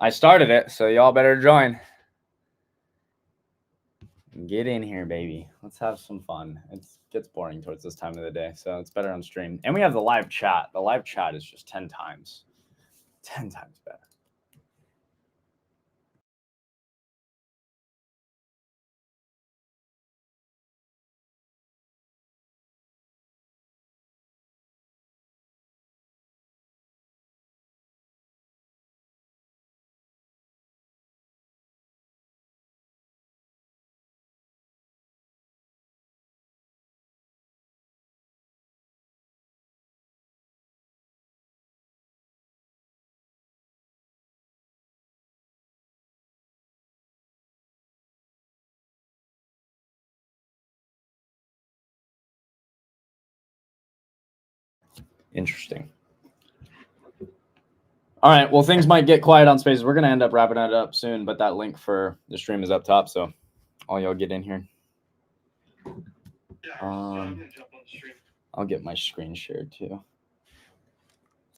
I started it, so y'all better join. Get in here, baby. Let's have some fun. It gets boring towards this time of the day, so it's better on stream. And we have the live chat. The live chat is just 10 times better. Interesting. All right. Well, things might get quiet on Spaces. We're going to end up wrapping it up soon, but that link for the stream is up top, so all y'all get in here. I'll get my screen shared too.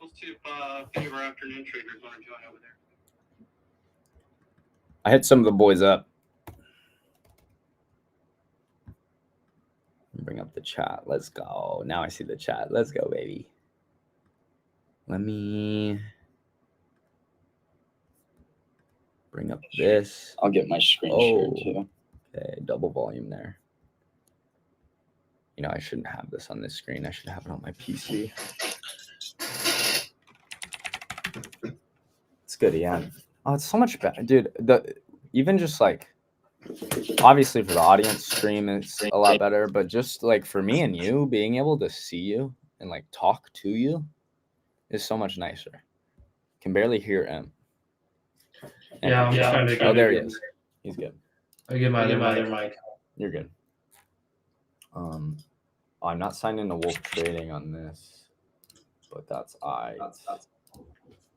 Let's see if any of our afternoon traders want to join over there. I hit some of the boys up. Bring up the chat. Let's go. Now I see the chat. Let's go, baby. Let me bring up this. I'll get my screen shared too. Okay, double volume there. You know, I shouldn't have this on this screen. I should have it on my PC. It's good, yeah. Oh, it's so much better, dude. Even just like, obviously for the audience stream, it's a lot better. But just like for me and you, being able to see you and like talk to you is so much nicer. Can barely hear him. Yeah, I'm trying to. Oh, there he is. He's good. I get my other mic. You're good. I'm not signed into Wolf Trading on this, but that's alright.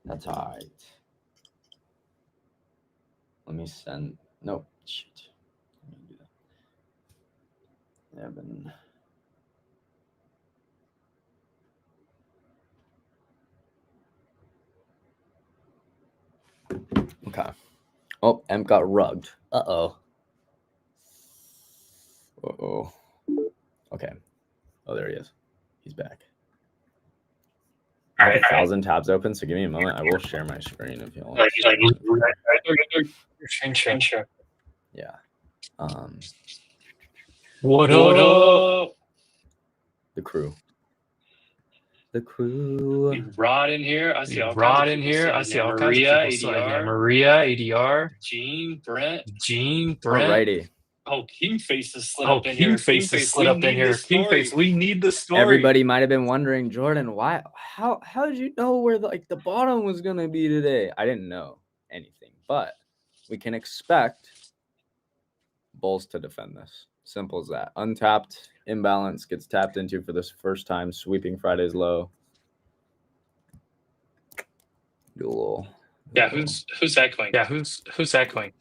That's alright. Let me send. Nope. Shit. Let me do that. Evan. Okay. Oh, M got rugged. Uh-oh. Uh-oh. Okay. Oh, there he is. He's back. I have 1,000 tabs open, so give me a moment. I will share my screen if you want. Sure. Yeah. What up? The crew. The crew. You brought in here. I see all Rod kinds in of here. I see all Maria, kinds of people. ADR, Maria, ADR, Gene, Brent. Alrighty. Oh, Kingface is slid up in here. Kingface is slid up in here. Kingface, we need the story. Everybody might have been wondering, Jordan, why? How did you know where the bottom was gonna be today? I didn't know anything, but we can expect bulls to defend this. Simple as that. Untapped, imbalance gets tapped into for this first time. Sweeping Friday's low. Do a little. Yeah, who's echoing? Yeah, who's echoing?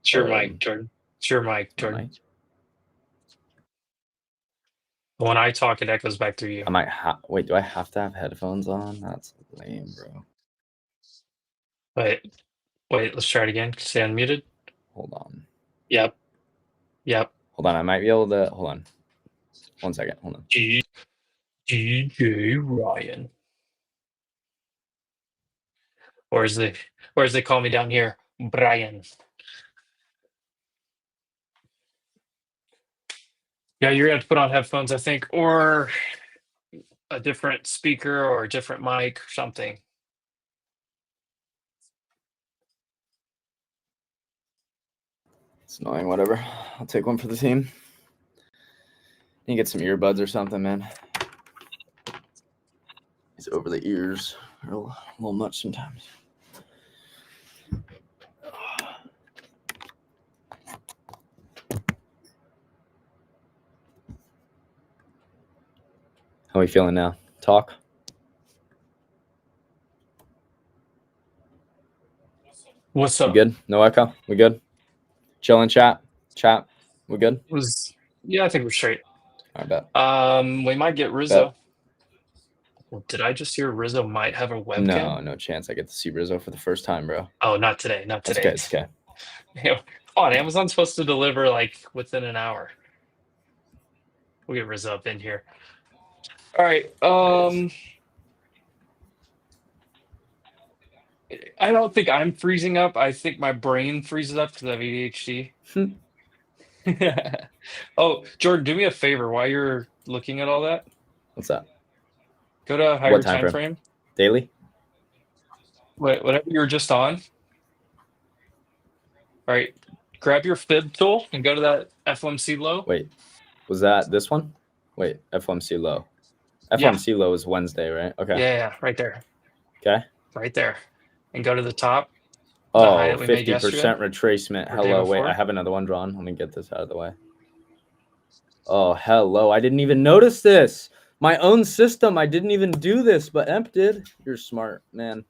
Sure, Mike, Jordan. Sure, Mike, Jordan. When I talk, it echoes back through you. I might wait. Do I have to have headphones on? That's lame, bro. Wait. Let's try it again. Stay unmuted. Hold on. Yep. Hold on. I might be able to. Hold on. 1 second. Hold on. DJ Ryan. Or as they call me down here, Brian. Yeah, you're gonna have to put on headphones, I think, or a different speaker or a different mic or something. It's annoying. Whatever. I'll take one for the team. You get some earbuds or something, man. It's over the ears. A little much sometimes. How are we feeling now? Talk. What's up? You good? No echo? We good? Chilling, chat? We good? Yeah, I think we're straight. I bet. We might get Rizzo. Well, did I just hear Rizzo might have a webcam? No chance. I get to see Rizzo for the first time, bro. Oh, not today. Not That's today. okay. It's okay. Come on, Amazon's supposed to deliver like within an hour. We'll get Rizzo up in here. All right. I don't think I'm freezing up. I think my brain freezes up because I have ADHD. Oh, Jordan, do me a favor while you're looking at all that. What's that? Go to a higher What time time frame? frame. Daily? Whatever you were just on. All right. Grab your fib tool and go to that FOMC low. Wait, was that this one? Wait, FOMC low. Yeah. FOMC low is Wednesday, right? Okay. Yeah, right there. Okay. Right there. And go to the top. The high Oh, that we made 50% retracement. Or day Hello. Wait, before. I have another one drawn. Let me get this out of the way. Oh, hello. I didn't even notice this. My own system. I didn't even do this, but Emp did. You're smart, man.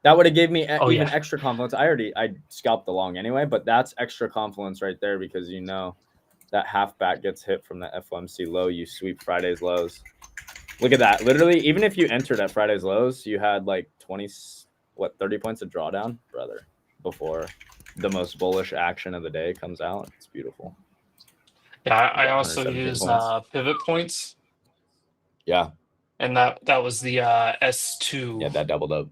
That would have gave me even extra confidence. I scalped the long anyway, but that's extra confidence right there because you know that halfback gets hit from the FOMC low. You sweep Friday's lows. Look at that. Literally, even if you entered at Friday's lows, you had like 30 points of drawdown, brother, before the most bullish action of the day comes out. It's beautiful. Yeah, I also use pivot points. Yeah. And that was the S2. Yeah, that doubled up.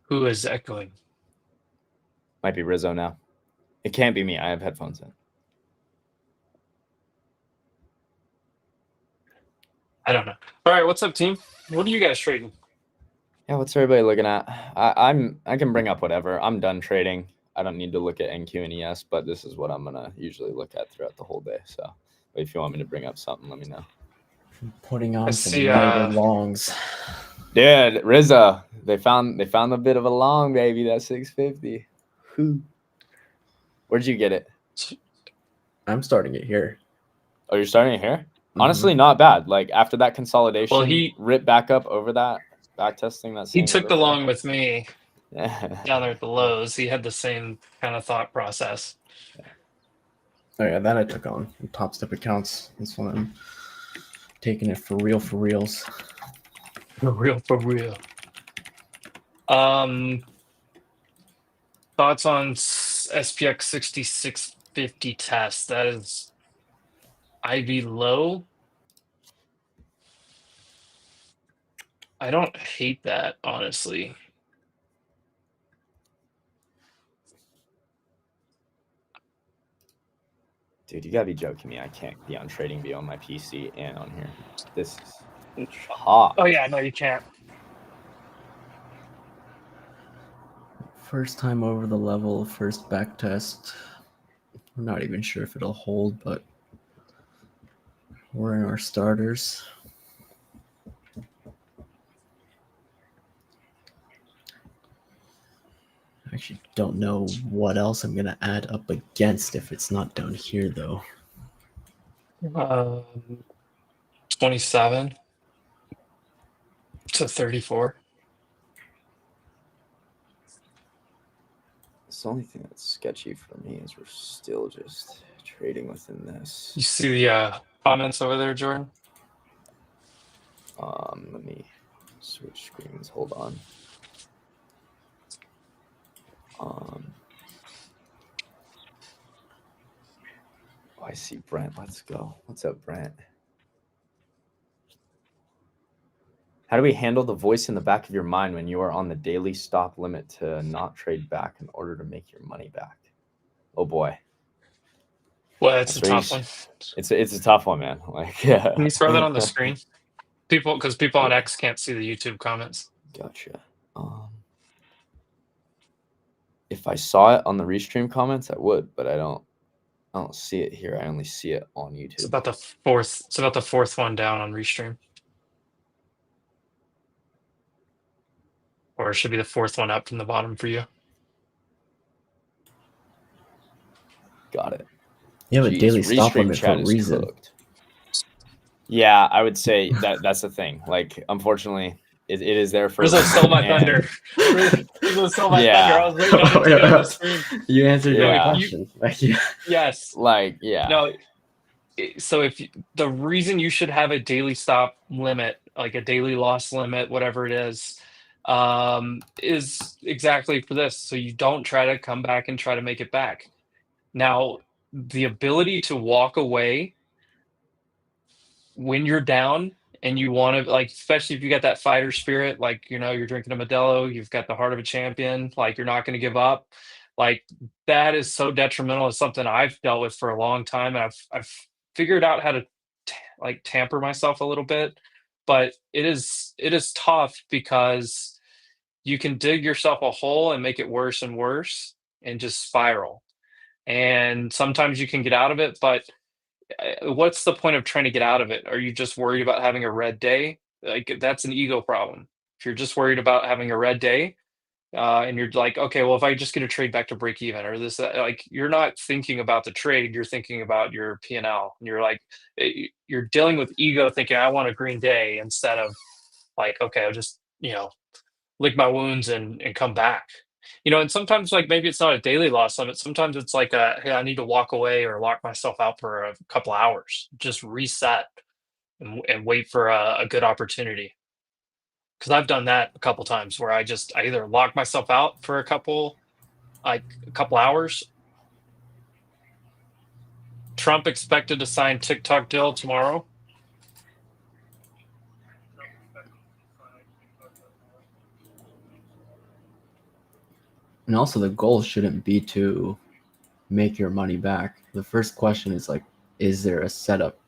Who is echoing? Might be Rizzo now. It can't be me. I have headphones in. I don't know. All right, what's up, team? What are you guys trading? Yeah, what's everybody looking at? I can bring up whatever. I'm done trading. I don't need to look at NQ and ES, but this is what I'm gonna usually look at throughout the whole day. So, but if you want me to bring up something, let me know. I'm putting on some see, longs. Dude, Rizzo, they found a bit of a long, baby. That 650. Whew. Where'd you get it? I'm starting it here. Oh, you're starting it here? Honestly, not bad. Like after that consolidation, Well, he ripped back up over that back testing. That he took the long with me Yeah. down there at the lows. He had the same kind of thought process. Oh yeah, that I took on top step accounts. This one I'm taking it for reals. For real. Thoughts on SPX 6650 test? That is IV low. I don't hate that, honestly. Dude, you gotta be joking me. I can't be on TradingView on my PC and on here. This is hot. Oh yeah, no, you can't. First time over the level, first back test. I'm not even sure if it'll hold, but we're in our starters. I actually don't know what else I'm gonna add up against if it's not down here though. 27 to 34. It's the only thing that's sketchy for me is we're still just trading within this. You see the comments over there, Jordan? Let me switch screens. Hold on. Oh, I see Brent. Let's go. What's up, Brent? How do we handle the voice in the back of your mind when you are on the daily stop limit to not trade back in order to make your money back? Oh boy. Well, that's a tough one. It's a tough one, man. Like, yeah. Can you throw that on the screen? Because people on X can't see the YouTube comments. Gotcha. If I saw it on the restream comments, I would, but I don't see it here. I only see it on YouTube. It's about the fourth one down on restream. Or it should be the fourth one up from the bottom for you. Got it. You have a daily stop limit for a reason. Cooked. Yeah, I would say that's the thing. Like, unfortunately, it is there for. Rizzo stole my thunder. Rizzo stole my thunder. I was waiting on it to get on the screen. You answered your question. Yes. Like, yeah. No, so if the reason you should have a daily stop limit, like a daily loss limit, whatever it is exactly for this. So you don't try to come back and try to make it back. Now, the ability to walk away when you're down and you want to, like, especially if you got that fighter spirit, like, you're drinking a Modelo, you've got the heart of a champion, like, you're not going to give up. Like, that is so detrimental. It's something I've dealt with for a long time. And I've figured out how to like tamper myself a little bit, but it is tough because you can dig yourself a hole and make it worse and worse and just spiral. And sometimes you can get out of it, but what's the point of trying to get out of it? Are you just worried about having a red day? Like, that's an ego problem. If you're just worried about having a red day, and you're like, okay, well, if I just get a trade back to break even or this, like, you're not thinking about the trade, you're thinking about your P&L. And you're like, you're dealing with ego, thinking I want a green day, instead of like, okay, I'll just, lick my wounds and come back. And sometimes, like, maybe it's not a daily loss limit. Sometimes it's like, hey, I need to walk away or lock myself out for a couple hours, just reset and wait for a good opportunity. Because I've done that a couple times where I either lock myself out for a couple hours. Trump expected to sign TikTok deal tomorrow. And also, the goal shouldn't be to make your money back. The first question is like, is there a setup?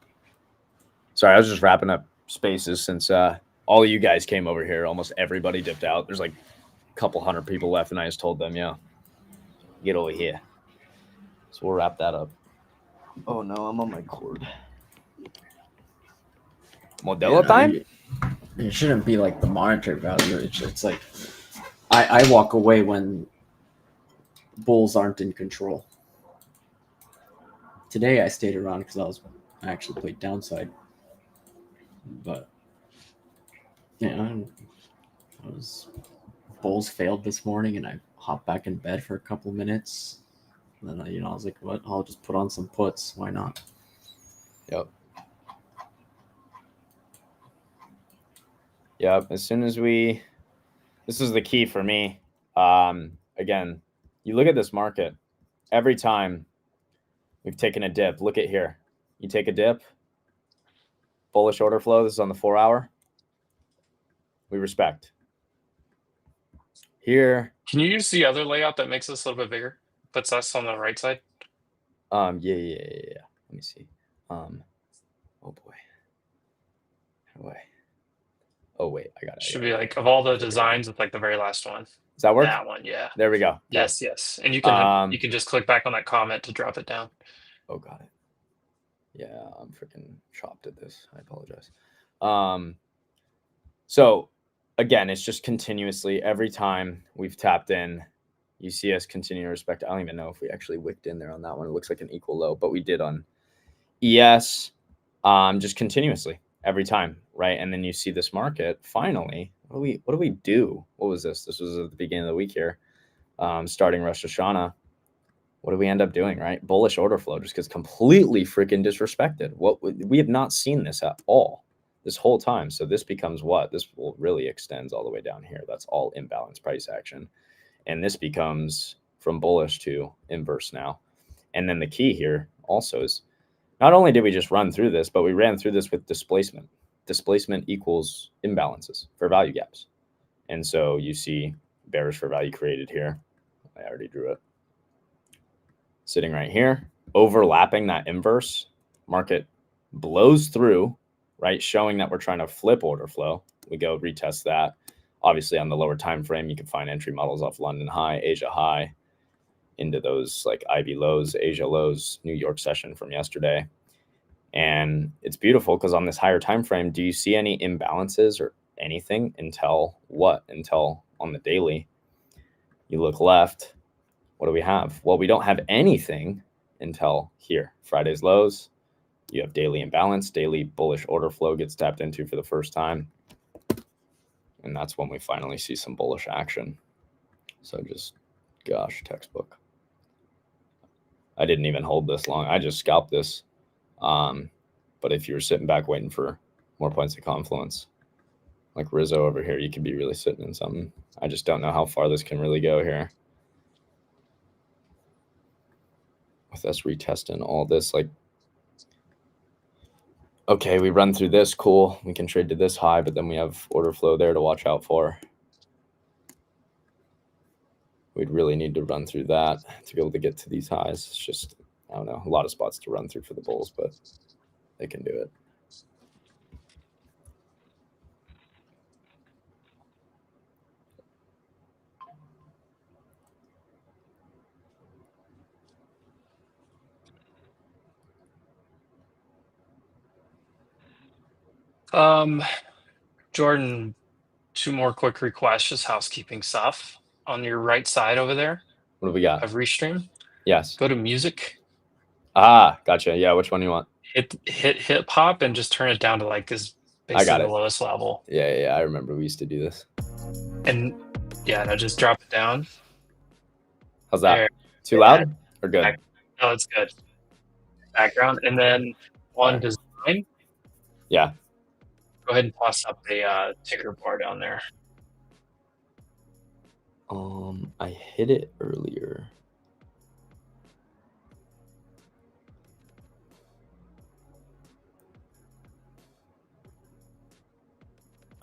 Sorry, I was just wrapping up spaces since all of you guys came over here. Almost everybody dipped out. There's like a couple hundred people left, and I just told them, get over here. So we'll wrap that up. Oh no, I'm on my cord. Modelo time? It shouldn't be like the monetary value. It's like I walk away when bulls aren't in control. Today I stayed around because I actually played downside, but bulls failed this morning, and I hopped back in bed for a couple minutes. And then I was like, what? I'll just put on some puts. Why not? Yep. As soon as this is the key for me. Again, you look at this market. Every time we've taken a dip, look at here. You take a dip, bullish order flow. This is on the 4-hour. We respect. Here. Can you use the other layout that makes this a little bit bigger? Puts us on the right side. Yeah. Let me see. Oh boy. How do I? Oh wait, I got it. Should be like, of all the designs, it's like the very last one. Does that work? That one, yeah. There we go. Yes. And you can just click back on that comment to drop it down. Oh, got it. Yeah, I'm freaking chopped at this. I apologize. So again, it's just continuously every time we've tapped in, you see us continue to respect. I don't even know if we actually wicked in there on that one. It looks like an equal low, but we did on ES, just continuously every time, right? And then you see this market finally. What do we do? What was this? This was at the beginning of the week here, starting Rosh Hashanah. What do we end up doing, right? Bullish order flow just gets completely freaking disrespected. We have not seen this at all this whole time. So this becomes what? This will really extends all the way down here. That's all imbalanced price action. And this becomes from bullish to inverse now. And then the key here also is not only did we just run through this, but we ran through this with displacement. Displacement equals imbalances for value gaps. And so you see bearish for value created here. I already drew it. Sitting right here, overlapping that inverse, market blows through, right? Showing that we're trying to flip order flow. We go retest that. Obviously on the lower time frame, you can find entry models off London high, Asia high, into those like IB lows, Asia lows, New York session from yesterday. And it's beautiful because on this higher time frame, do you see any imbalances or anything until what? Until on the daily, you look left. What do we have? Well, we don't have anything until here. Friday's lows. You have daily imbalance. Daily bullish order flow gets tapped into for the first time. And that's when we finally see some bullish action. So just, gosh, textbook. I didn't even hold this long. I just scalped this. But if you were sitting back waiting for more points of confluence, like Rizzo over here, you could be really sitting in something. I just don't know how far this can really go here. With us retesting all this, like, okay, we run through this, cool. We can trade to this high, but then we have order flow there to watch out for. We'd really need to run through that to be able to get to these highs. It's just, I don't know, a lot of spots to run through for the bulls, but they can do it. Jordan, 2 more quick requests, just housekeeping stuff. On your right side over there What do we got? of Restream, Yes. go to music, Ah, gotcha. Yeah, which one do you want? hit hip hop, and just turn it down to like this, I basically got the it. lowest level. Yeah, I remember we used to do this. And yeah, no, just drop it down. How's that? There. Too loud or good? No, it's good. Background, and then on Alright. design, Yeah. go ahead and toss up a ticker bar down there. I hit it earlier.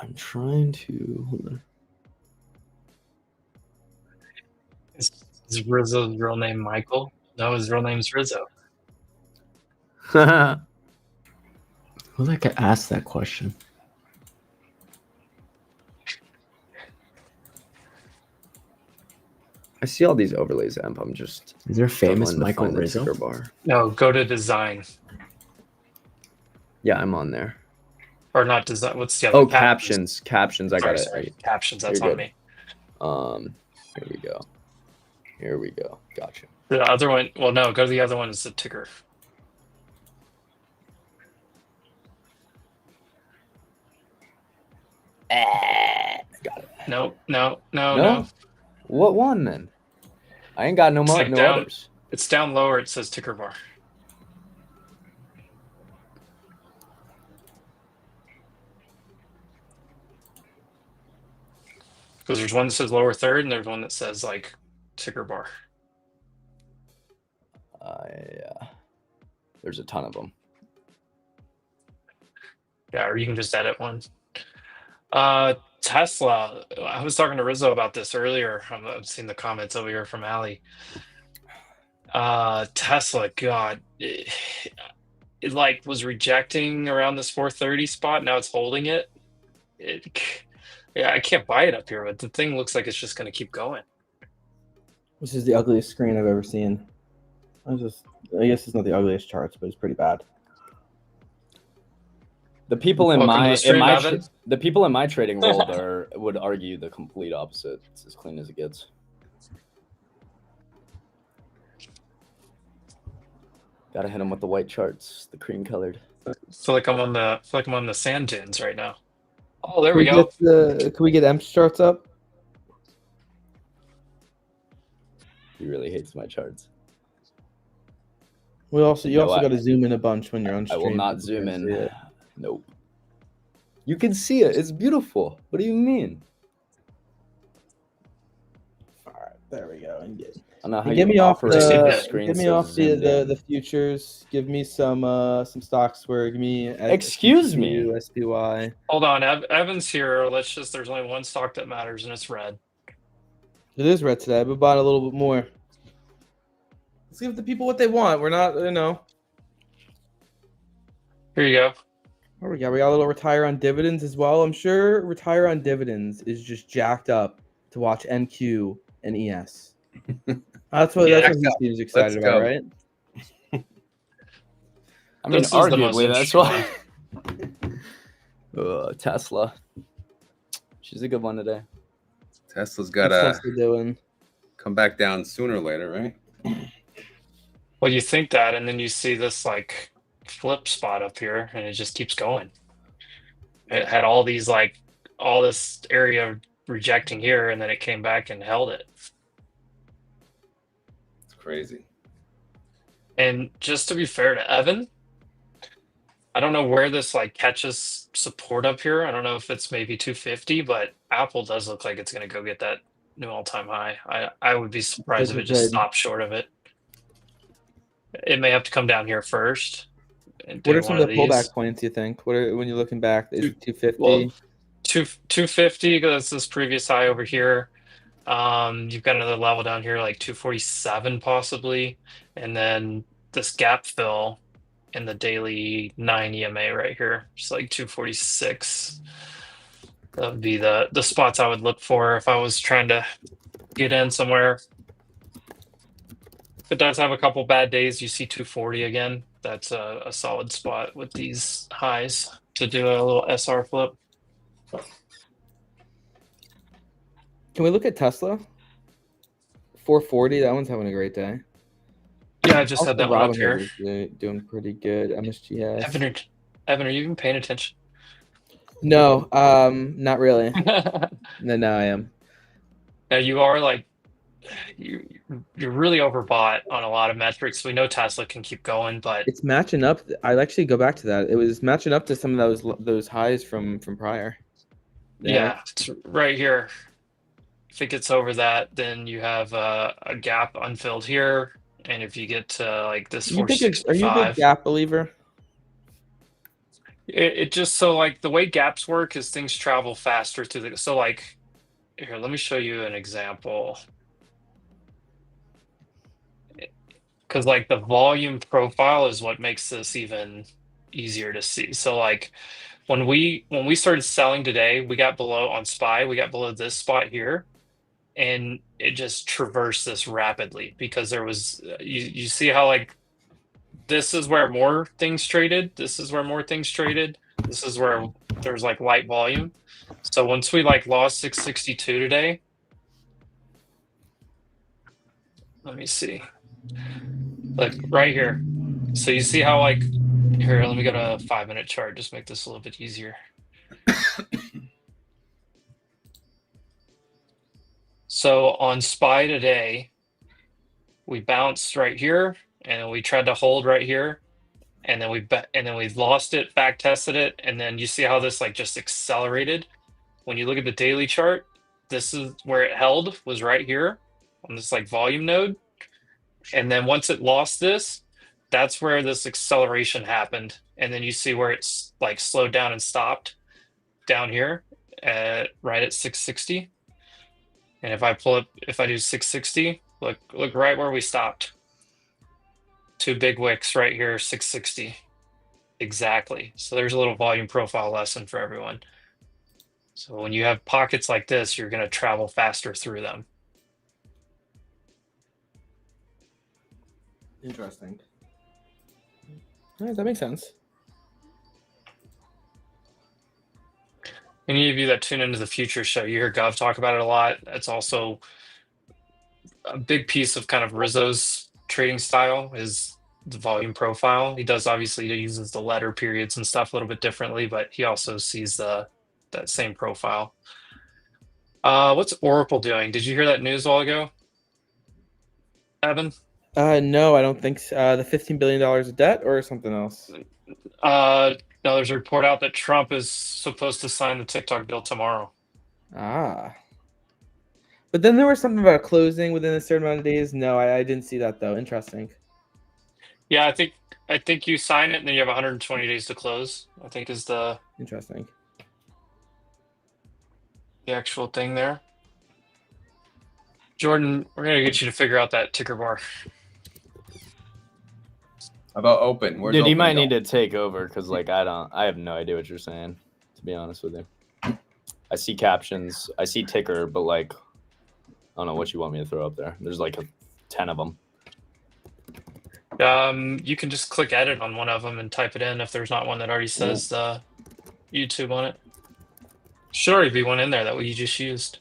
I'm trying to. Hold on. Is Rizzo's real name Michael? No, his real name's Rizzo. Who the heck asked that question? I see all these overlays, Amp. I'm just Is there a famous struggling to Michael find the Rizzo? ticker bar. No, go to design. Yeah, I'm on there. Or not design. What's the other? Oh, captions. I got it. Sorry. Captions. That's You're on good. me. Here we go. Gotcha. The other one. Well, no. Go to the other one. Is the ticker. Got it. No. What one then? I ain't got no It's more, like no down. others. It's down lower. It says ticker bar. Because there's one that says lower third, and there's one that says like ticker bar. Yeah. There's a ton of them. Yeah, or you can just edit one. Tesla. I was talking to Rizzo about this earlier. I've seen the comments over here from Ali. Tesla, God, it like was rejecting around this 430 spot. Now it's holding it. Yeah, I can't buy it up here, but the thing looks like it's just going to keep going. This is the ugliest screen I've ever seen. I guess it's not the ugliest charts, but it's pretty bad. The people in Welcome to my the stream, in my Evan. the people in my trading world would argue the complete opposite. It's as clean as it gets. Gotta hit them with the white charts, the cream colored. Feel like I'm on the sand dunes right now. Oh, there we go. Can we get EMP charts up? He really hates my charts. You know also what? got to zoom in a bunch when you're on I stream. will not so zoom you can see in. it. Nope. You can see it. It's beautiful. What do you mean? All right, there we go. And I don't know how get you me off operate the- a the screen get me so off zoomed in. the futures. Give me some stocks where give me Excuse me. SPY. Hold on, Evan's here. There's only one stock that matters, and it's red. It is red today, but bought a little bit more. Let's give the people what they want. We're not, Here you go. What we got? We got a little retire on dividends as well. I'm sure retire on dividends is just jacked up to watch NQ and ES. That's what he seems excited about, right? I mean, This is the most arguably, that's interesting why. Tesla. She's a good one today. Tesla's What's gotta Tesla doing? come back down sooner or later, right? Well, you think that, and then you see this like flip spot up here, and it just keeps going. It had all this area rejecting here, and then it came back and held it. It's crazy. And just to be fair to Evan, I don't know where this like catches support up here. I don't know if it's maybe 250, but Apple does look like it's going to go get that new all-time high. I would be surprised if it just stops short of it. It may have to come down here first. And What do are some one of the these. pullback points you think? What are when you're looking back? Is it 250? Well, 250 because this previous high over here. You've got another level down here like 247 possibly, and then this gap fill in the daily 9 EMA right here, just like 246. That would be the spots I would look for if I was trying to get in somewhere. If it does have a couple bad days, you see 240 again. That's a solid spot with these highs to do a little SR flip. Can we look at Tesla? 440. That one's having a great day. Yeah, I just had that one up Robinhood here. is doing pretty good. MSGS. Evan, are you even paying attention? No, not really. No, I am. Now you are like you're really overbought on a lot of metrics. We know Tesla can keep going, but It's matching up. I'd actually go back to that. It was matching up to some of those highs from prior. yeah, it's right here. If it gets over that, then you have a gap unfilled here, and if you get to like this Are you a big 465, gap believer? it just so like the way gaps work is things travel faster to the so like here. Let me show you an example. Because like the volume profile is what makes this even easier to see. So like when we started selling today, we got below on SPY, we got below this spot here, and it just traversed this rapidly because there was you see how like this is where more things traded, this is where more things traded, this is where there's like light volume. So once we like lost 662 today, let me see. Like right here. So you see how like here, let me go to a 5-minute chart, just make this a little bit easier. So on SPY today, we bounced right here and we tried to hold right here, and then we lost it, back tested it, and then you see how this like just accelerated. When you look at the daily chart, this is where it held, was right here on this like volume node. And then once it lost this, that's where this acceleration happened. And then you see where it's like slowed down and stopped down here right at 660. And if I do 660, look right where we stopped. 2 big wicks right here, 660. Exactly. So there's a little volume profile lesson for everyone. So when you have pockets like this, you're going to travel faster through them. Interesting. All right, that makes sense. Any of you that tune into the Future Show, you hear Gov talk about it a lot. It's also a big piece of kind of Rizzo's trading style is the volume profile. He uses the letter periods and stuff a little bit differently, but he also sees that same profile. What's Oracle doing? Did you hear that news a while ago, Evan? No, I don't think so. The $15 billion of debt or something else? No, there's a report out that Trump is supposed to sign the TikTok deal tomorrow. Ah. But then there was something about closing within a certain amount of days. No, I didn't see that though. Interesting. Yeah, I think you sign it and then you have 120 days to close, I think is the Interesting. actual thing there. Jordan, we're going to get you to figure out that ticker bar. About open. Where's Dude, you open might go? need to take over because like I have no idea what you're saying, to be honest with you. I see captions, I see ticker, but like I don't know what you want me to throw up there. There's like 10 of them. You can just click edit on one of them and type it in if there's not one that already says YouTube on it. Should already be one in there that you just used.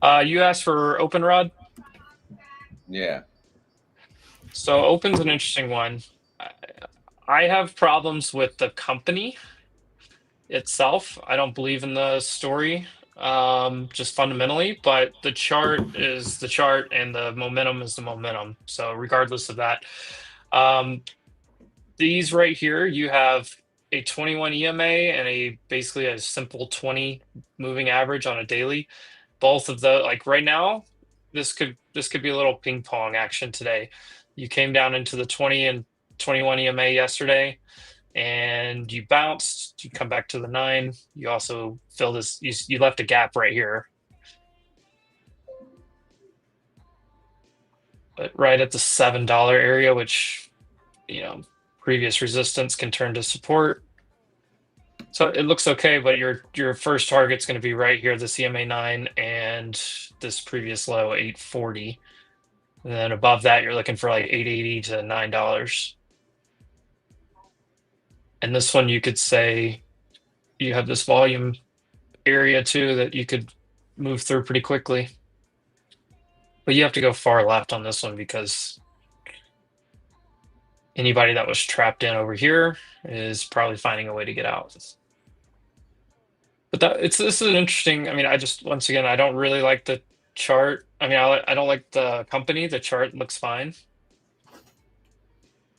You asked for Open Rod. Yeah. So Open's an interesting one. I have problems with the company itself. I don't believe in the story, just fundamentally, but the chart is the chart and the momentum is the momentum. So regardless of that, these right here, you have a 21 EMA and a basically a simple 20 moving average on a daily. Both of the like right now, this could be a little ping pong action today. You came down into the 20 and 21 EMA yesterday, and you bounced. You come back to the 9. You also fill this. You left a gap right here, but right at the $7 area, which previous resistance can turn to support. So it looks okay, but your first target's going to be right here, the CMA 9 and this previous low 840. And then above that, you're looking for like 880 to $9. And this one, you could say you have this volume area too that you could move through pretty quickly. But you have to go far left on this one because anybody that was trapped in over here is probably finding a way to get out. But this is an interesting. I mean, once again, I don't really like the chart. I mean, I don't like the company. The chart looks fine.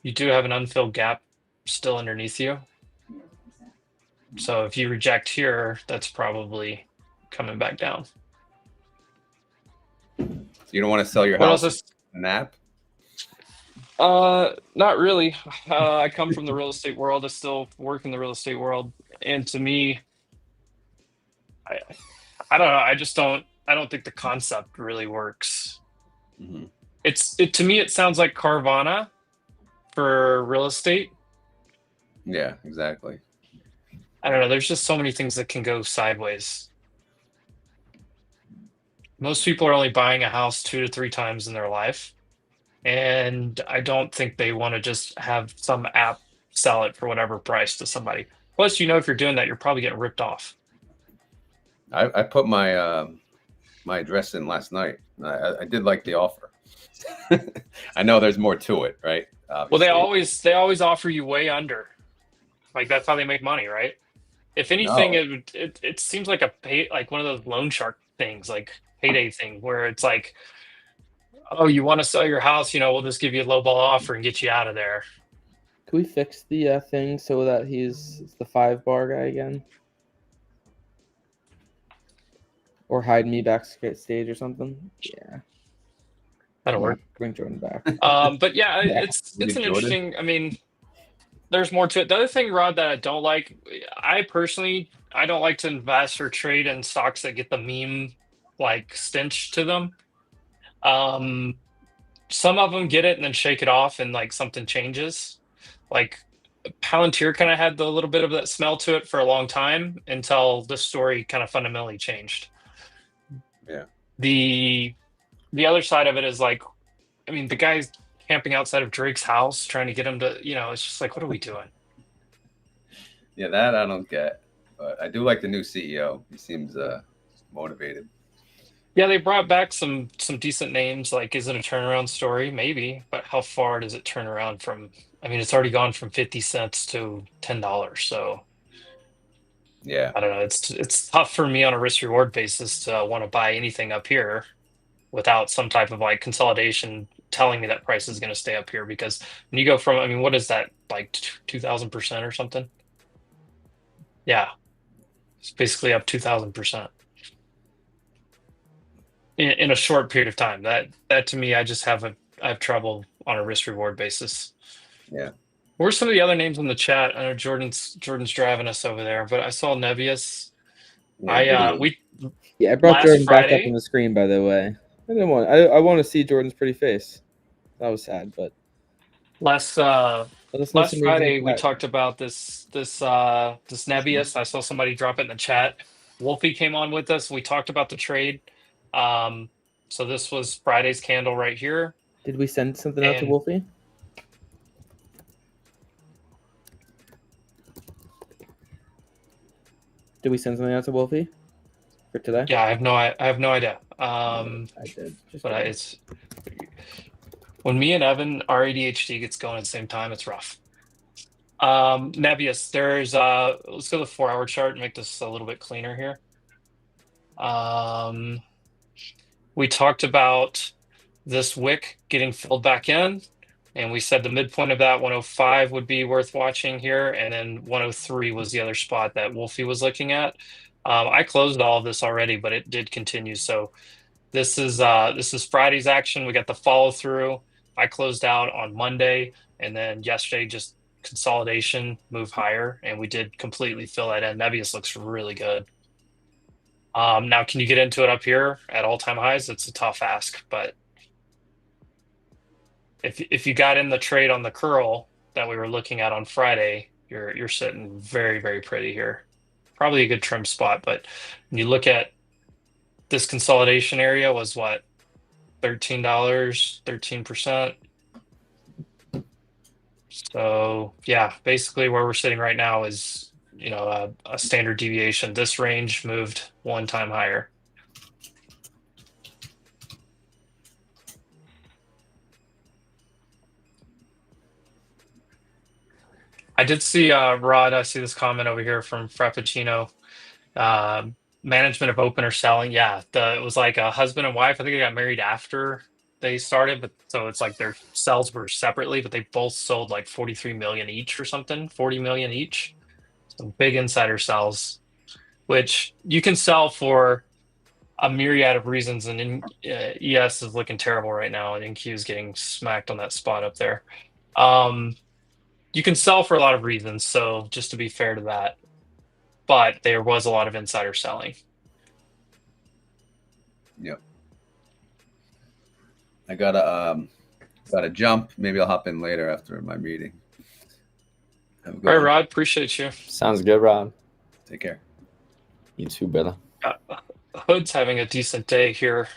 You do have an unfilled gap still underneath you. So if you reject here, that's probably coming back down. You don't want to sell your What house else is? an app? Not really. I come from the real estate world. I still work in the real estate world, and to me, I don't know. I don't think the concept really works. Mm-hmm. To me, it sounds like Carvana for real estate. Yeah, exactly. I don't know. There's just so many things that can go sideways. Most people are only buying a house 2 to 3 times in their life. And I don't think they want to just have some app sell it for whatever price to somebody. Plus, if you're doing that, you're probably getting ripped off. I put my my address in last night. I did like the offer. I know there's more to it, right? Well, Obviously. they always offer you way under. Like that's how they make money, right? If anything, No. it seems like like one of those loan shark things, like payday thing, where it's like, oh, you want to sell your house? We'll just give you a low ball offer and get you out of there. Can we fix the thing so that he's the 5-bar guy again? Or hide me backstage or something? Yeah. That'll work. Bring Jordan back. But yeah, Yeah. it's Maybe an Jordan? interesting. I mean, there's more to it. The other thing, Rod, that I don't like, I don't like to invest or trade in stocks that get the meme like stench to them. Some of them get it and then shake it off and like something changes. Like Palantir kind of had a little bit of that smell to it for a long time until the story kind of fundamentally changed. Yeah. The other side of it is like, I mean, the guy's camping outside of Drake's house trying to get him to, it's just like, what are we doing? Yeah, that I don't get. But I do like the new CEO. He seems motivated. Yeah, they brought back some decent names. Like, is it a turnaround story? Maybe, but how far does it turn around from? I mean, it's already gone from 50 cents to $10. So Yeah. I don't know. It's tough for me on a risk reward basis to want to buy anything up here without some type of like consolidation telling me that price is going to stay up here. Because when you go from, I mean, what is that, like 2,000% or something? Yeah, it's basically up 2,000%. In a short period of time. That to me, I have trouble on a risk reward basis. Yeah. Where's some of the other names in the chat? I know Jordan's driving us over there, but I saw Nebius. Yeah, I brought last Jordan back up Friday- on the screen, by the way. I want to see Jordan's pretty face. That was sad, but last Friday we talked about this Nebius. I saw somebody drop it in the chat. Wolfie came on with us. We talked about the trade. So this was Friday's candle right here. Did we send something out to And- Wolfie? Did we send something out to Wolfie for today? Yeah, I have no idea. I did. But it's when me and Evan, our ADHD gets going at the same time, it's rough. Nebius, there's let's go to the 4-hour chart and make this a little bit cleaner here. We talked about this wick getting filled back in. And we said the midpoint of that 105 would be worth watching here, and then 103 was the other spot that Wolfie was looking at. I closed all of this already, but it did continue. So this is Friday's action. We got the follow through. I closed out on Monday, and then yesterday just consolidation, move higher, and we did completely fill that in. Nebius looks really good. Now, can you get into it up here at all-time highs? It's a tough ask, but if you got in the trade on the curl that we were looking at on Friday, you're sitting very, very pretty here. Probably a good trim spot, but when you look at this consolidation area was what, $13, 13%. So yeah, basically where we're sitting right now is, you know, a standard deviation. This range moved one time higher. I did see Rod. I see this comment over here from Frappuccino. Management of open or selling. Yeah, it was like a husband and wife. I think they got married after they started, but so it's like their cells were separately, but they both sold like 43 million each or something, 40 million each. Some big insider sells, which you can sell for a myriad of reasons. And ES is looking terrible right now, and NQ is getting smacked on that spot up there. You can sell for a lot of reasons. So just to be fair to that, but there was a lot of insider selling. Yep. I gotta jump. Maybe I'll hop in later after my meeting. Have a good All right, one. Rod, appreciate you. Sounds good, Rob. Take care. You too, brother. Hood's having a decent day here.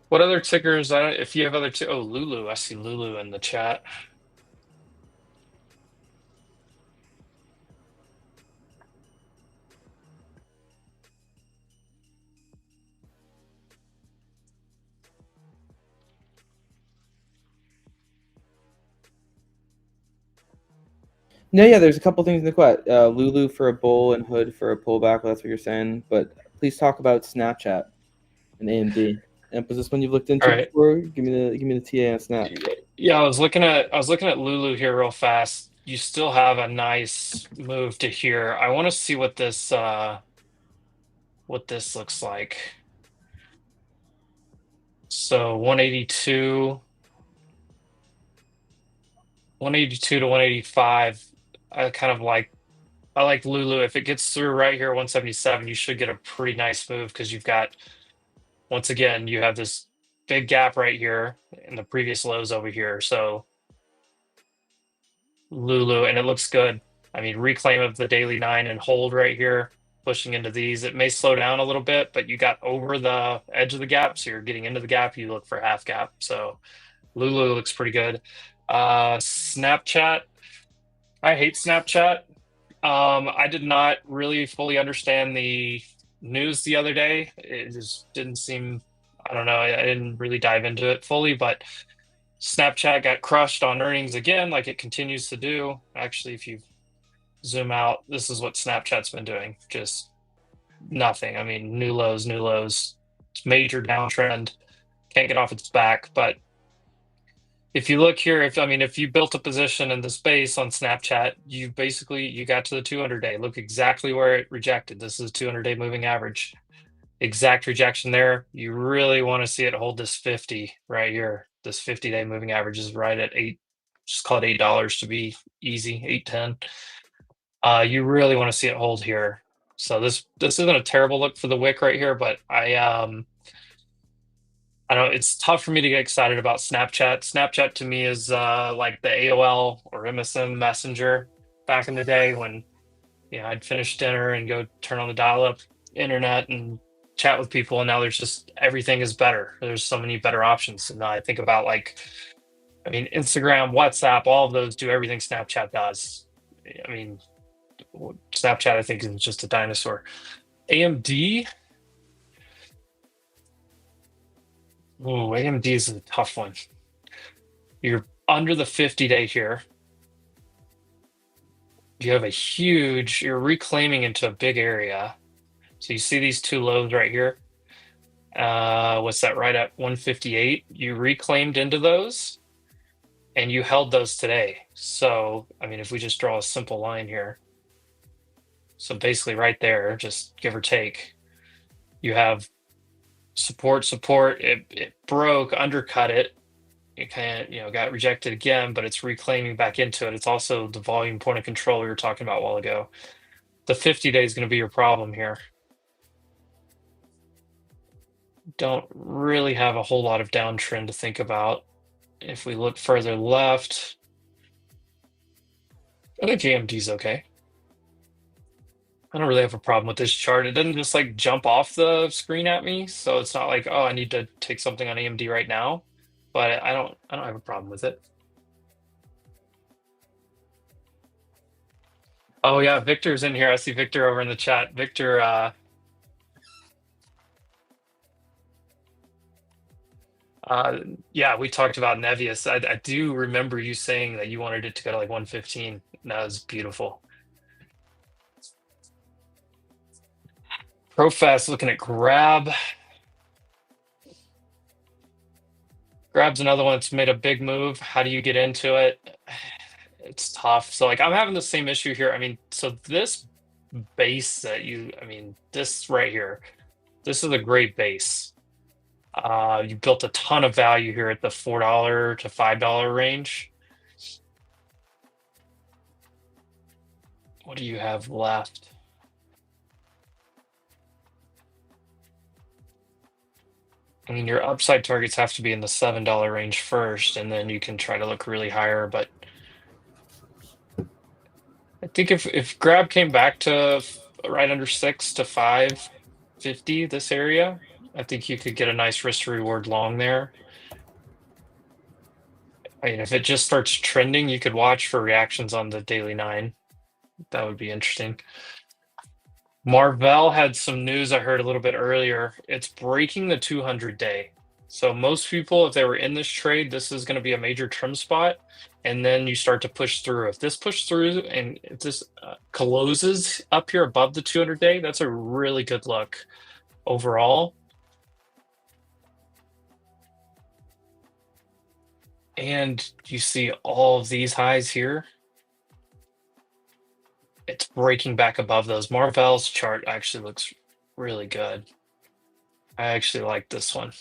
What other tickers? If you have other oh, Lulu. I see Lulu in the chat. No, yeah, there's a couple things in the quote. Lulu for a bull and Hood for a pullback. Well, that's what you're saying. But please talk about Snapchat and AMD. And was this one you've looked into All right. before? Give me the TA on Snap. Yeah, I was looking at Lulu here real fast. You still have a nice move to here. I want to see what this looks like. So 182 to 185. I like Lulu. If it gets through right here 177, you should get a pretty nice move because you've got, once again, you have this big gap right here and the previous lows over here. So Lulu, and it looks good. I mean, reclaim of the daily 9 and hold right here, pushing into these. It may slow down a little bit, but you got over the edge of the gap, so you're getting into the gap. You look for half gap. So Lulu looks pretty good. Snapchat. I hate Snapchat. I did not really fully understand the news the other day. It just didn't seem, I don't know, I didn't really dive into it fully, but Snapchat got crushed on earnings again, like it continues to do. Actually, if you zoom out, this is what Snapchat's been doing. Just nothing. I mean, new lows, It's major downtrend. Can't get off its back. But if you look here, if you built a position in the space on Snapchat, you got to the 200-day. Look exactly where it rejected. This is 200-day moving average. Exact rejection there. You really want to see it hold this 50 right here. This 50-day moving average is right at just call it $8 to be easy, 8.10. You really want to see it hold here. So this isn't a terrible look for the wick right here, but I don't know, it's tough for me to get excited about Snapchat. Snapchat to me is like the AOL or MSN Messenger back in the day when I'd finish dinner and go turn on the dial-up internet and chat with people, and now there's just everything is better. There's so many better options. And I think about Instagram, WhatsApp, all of those do everything Snapchat does. I mean, Snapchat I think is just a dinosaur. AMD. Oh, AMD is a tough one. You're under the 50-day here. You have you're reclaiming into a big area. So you see these two lows right here. What's that, right at 158? You reclaimed into those. and you held those today. So, I mean, if we just draw a simple line here, so basically right there, just give or take, you have support, it broke, undercut it. It kind of, got rejected again, but it's reclaiming back into it. It's also the volume point of control we were talking about a while ago. The 50-day is going to be your problem here. Don't really have a whole lot of downtrend to think about. If we look further left, I think AMD's okay. I don't really have a problem with this chart. It doesn't just like jump off the screen at me, so it's not like, oh, I need to take something on AMD right now. But I don't have a problem with it. Oh yeah, Victor's in here. I see Victor over in the chat. Victor, yeah, we talked about Nevius. I do remember you saying that you wanted it to go to like 115. That was beautiful. Profast looking at Grab. Grab's another one that's made a big move. How do you get into it? It's tough. So like I'm having the same issue here. I mean, so this base that this right here, this is a great base. You built a ton of value here at the $4 to $5 range. What do you have left? I mean, your upside targets have to be in the $7 range first, and then you can try to look really higher. But I think if Grab came back to right under 6 to 550, this area, I think you could get a nice risk to reward long there. I mean, if it just starts trending, you could watch for reactions on the daily 9. That would be interesting. Marvell had some news I heard a little bit earlier. It's breaking the 200-day. So most people, if they were in this trade, this is going to be a major trim spot. And then you start to push through. If this pushes through and if this closes up here above the 200-day, that's a really good look overall. And you see all of these highs here. It's breaking back above those. Marvell's chart actually looks really good. I actually like this one.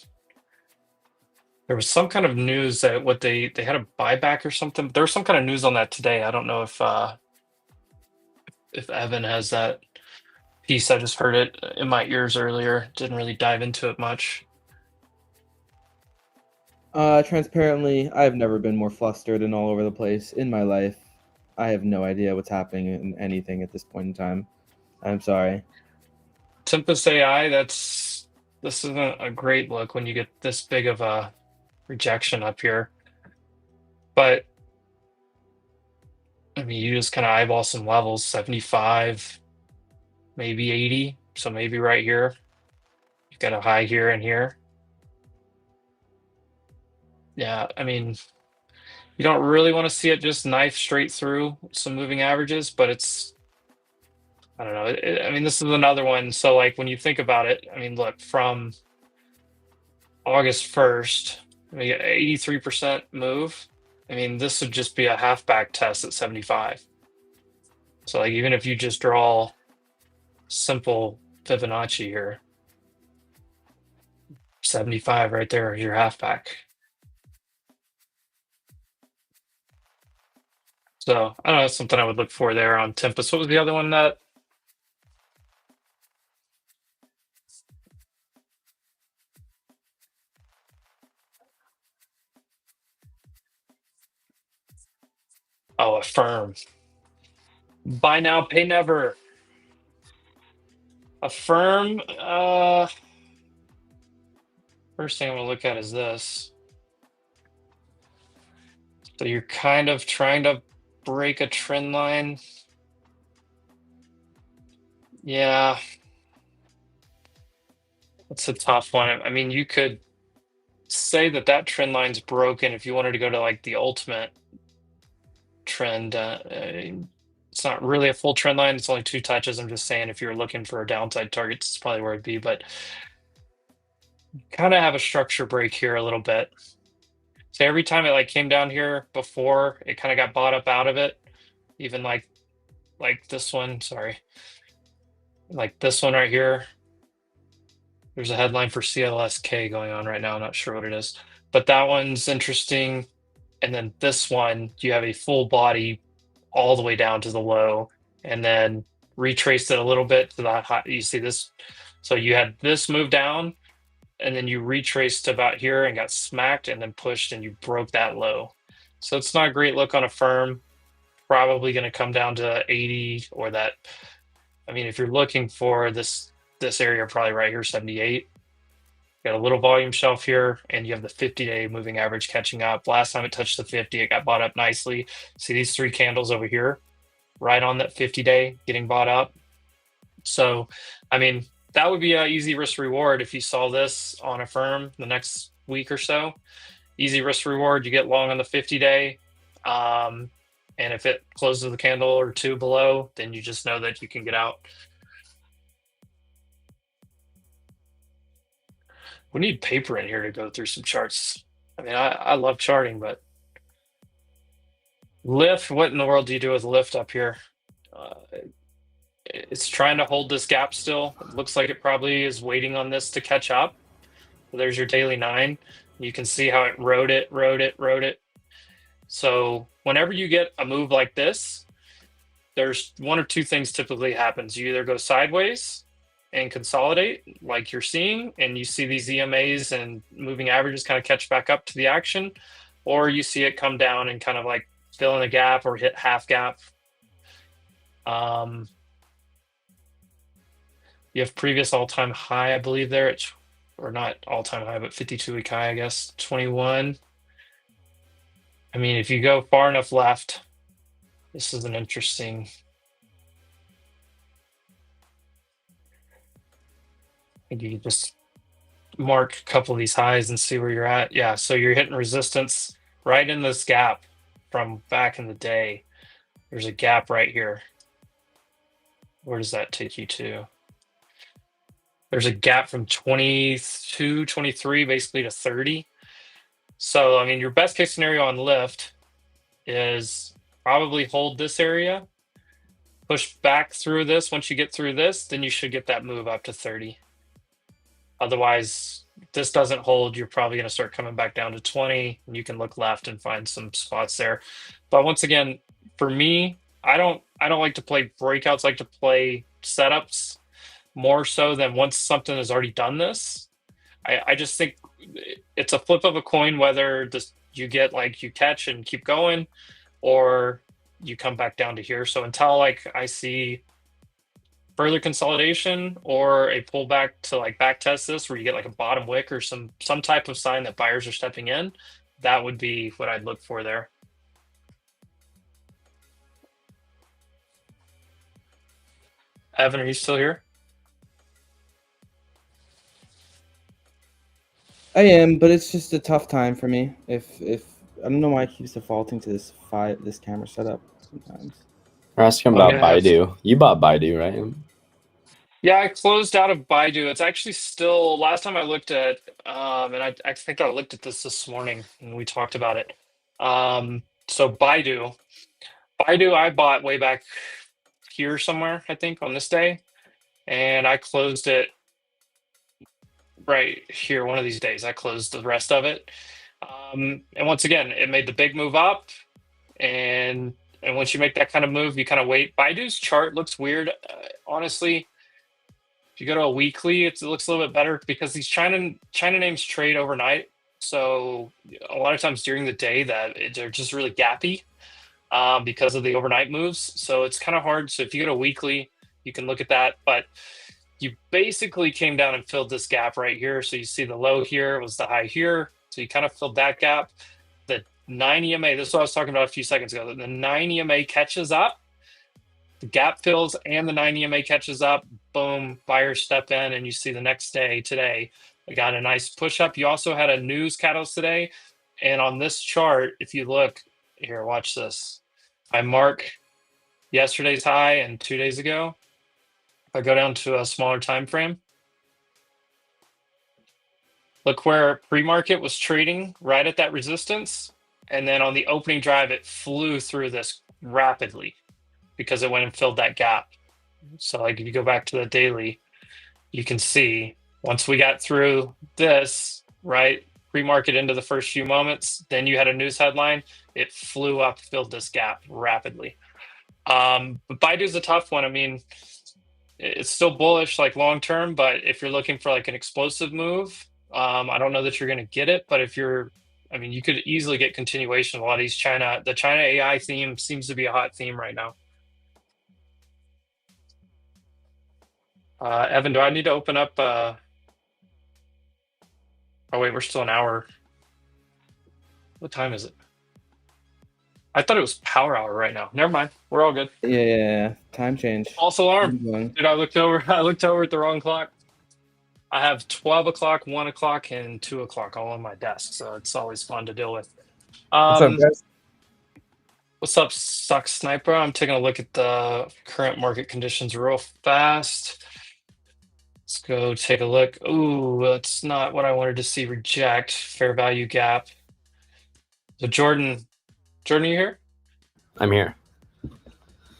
There was some kind of news that they had a buyback or something. There was some kind of news on that today. I don't know if Evan has that piece. I just heard it in my ears earlier. Didn't really dive into it much. Transparently, I've never been more flustered and all over the place in my life. I have no idea what's happening in anything at this point in time. I'm sorry. Tempest AI, this isn't a great look when you get this big of a rejection up here. But I mean, you just kind of eyeball some levels, 75, maybe 80. So maybe right here, you've got a high here and here. Yeah, I mean, you don't really want to see it just knife straight through some moving averages, but it's, I don't know. I mean, this is another one. So like when you think about it, I mean, look, from August 1st, we get 83% move. I mean, this would just be a halfback test at 75. So like even if you just draw simple Fibonacci here, 75 right there is your halfback. So I don't know, that's something I would look for there on Tempest. What was the other one that? Oh, Affirm. Buy now, pay never. Affirm. First thing I'm gonna look at is this. So you're kind of trying to break a trend line. Yeah. It's a tough one. I mean, you could say that trend line's broken if you wanted to go to like the ultimate trend. It's not really a full trend line. It's only 2 touches. I'm just saying if you're looking for a downside target, it's probably where it'd be. But kind of have a structure break here a little bit. So every time it like came down here before, it kind of got bought up out of it. Even like this one, sorry. Like this one right here. There's a headline for CLSK going on right now. I'm not sure what it is. But that one's interesting. And then this one, you have a full body all the way down to the low, and then retraced it a little bit to that high. You see this? So you had this move down, and then you retraced to about here and got smacked and then pushed and you broke that low. So it's not a great look on a firm. Probably going to come down to 80 or that. I mean, if you're looking for this area, probably right here, 78. Got a little volume shelf here, and you have the 50-day moving average catching up. Last time it touched the 50, it got bought up nicely. See these 3 candles over here, right on that 50-day getting bought up. So, I mean, that would be an easy risk reward if you saw this on a firm the next week or so. Easy risk reward, you get long on the 50-day. And if it closes a candle or 2 below, then you just know that you can get out. We need paper in here to go through some charts. I mean, I love charting, but lift, what in the world do you do with lift up here? It's trying to hold this gap still. It looks like it probably is waiting on this to catch up. There's your daily 9. You can see how it rode it. So whenever you get a move like this, there's 1 or 2 things typically happens. You either go sideways and consolidate like you're seeing, and you see these EMAs and moving averages kind of catch back up to the action, or you see it come down and kind of like fill in a gap or hit half gap. You have previous all-time high, I believe there, or not all-time high, but 52-week high, I guess, 21. I mean, if you go far enough left, this is an interesting. You can just mark a couple of these highs and see where you're at. Yeah, so you're hitting resistance right in this gap from back in the day. There's a gap right here. Where does that take you to? There's a gap from 22, 23, basically to 30. So, I mean, your best case scenario on lift is probably hold this area, push back through this. Once you get through this, then you should get that move up to 30. Otherwise, this doesn't hold, you're probably going to start coming back down to 20, and you can look left and find some spots there. But once again, for me, I don't like to play breakouts, I like to play setups more so than once something has already done this. I just think it's a flip of a coin whether this you get like you catch and keep going, or you come back down to here. So until like I see further consolidation or a pullback to like back test this where you get like a bottom wick or some type of sign that buyers are stepping in, that would be what I'd look for there. Evan, are you still here? I am, but it's just a tough time for me. If I don't know why it keeps defaulting to this camera setup sometimes. We're asking about Baidu. You bought Baidu, right? Yeah, I closed out of Baidu. It's actually still, last time I looked at, and I think I looked at this morning and we talked about it. So Baidu I bought way back here somewhere, I think, on this day, and I closed it right here one of these days. I closed the rest of it. And once again, it made the big move up, and once you make that kind of move, you kind of wait. Baidu's chart looks weird, honestly. If you go to a weekly, it looks a little bit better because these China names trade overnight. So a lot of times during the day they're just really gappy because of the overnight moves. So it's kind of hard. So if you go to weekly, you can look at that. But you basically came down and filled this gap right here. So you see the low here was the high here. So you kind of filled that gap. The 9 EMA, this is what I was talking about a few seconds ago. The 9 EMA catches up. The gap fills and the 9 EMA catches up. Boom, buyers step in, and you see the next day, today, we got a nice push up. You also had a news catalyst today. And on this chart, if you look here, watch this. I mark yesterday's high and 2 days ago. If I go down to a smaller time frame, Look where pre-market was trading right at that resistance, and then on the opening drive, it flew through this rapidly because it went and filled that gap. So like if you go back to the daily, you can see once we got through this, right, pre-market into the first few moments, then you had a news headline, it flew up, filled this gap rapidly. But Baidu's a tough one. I mean, it's still bullish like long term, but if you're looking for like an explosive move, I don't know that you're going to get it. But if you're, I mean, you could easily get continuation of a lot of these the China AI theme seems to be a hot theme right now. Evan, do I need to open up? Oh wait, we're still an hour. What time is it? I thought it was power hour right now. Never mind. We're all good. Yeah. Time change. False alarm. Going. Dude, I looked over at the wrong clock. I have 12 o'clock, 1 o'clock, and 2 o'clock all on my desk, so it's always fun to deal with. What's up, guys? What's up, Suck Sniper? I'm taking a look at the current market conditions real fast. Let's go take a look. Ooh, that's not what I wanted to see. Reject. Fair value gap. So Jordan, you here? I'm here.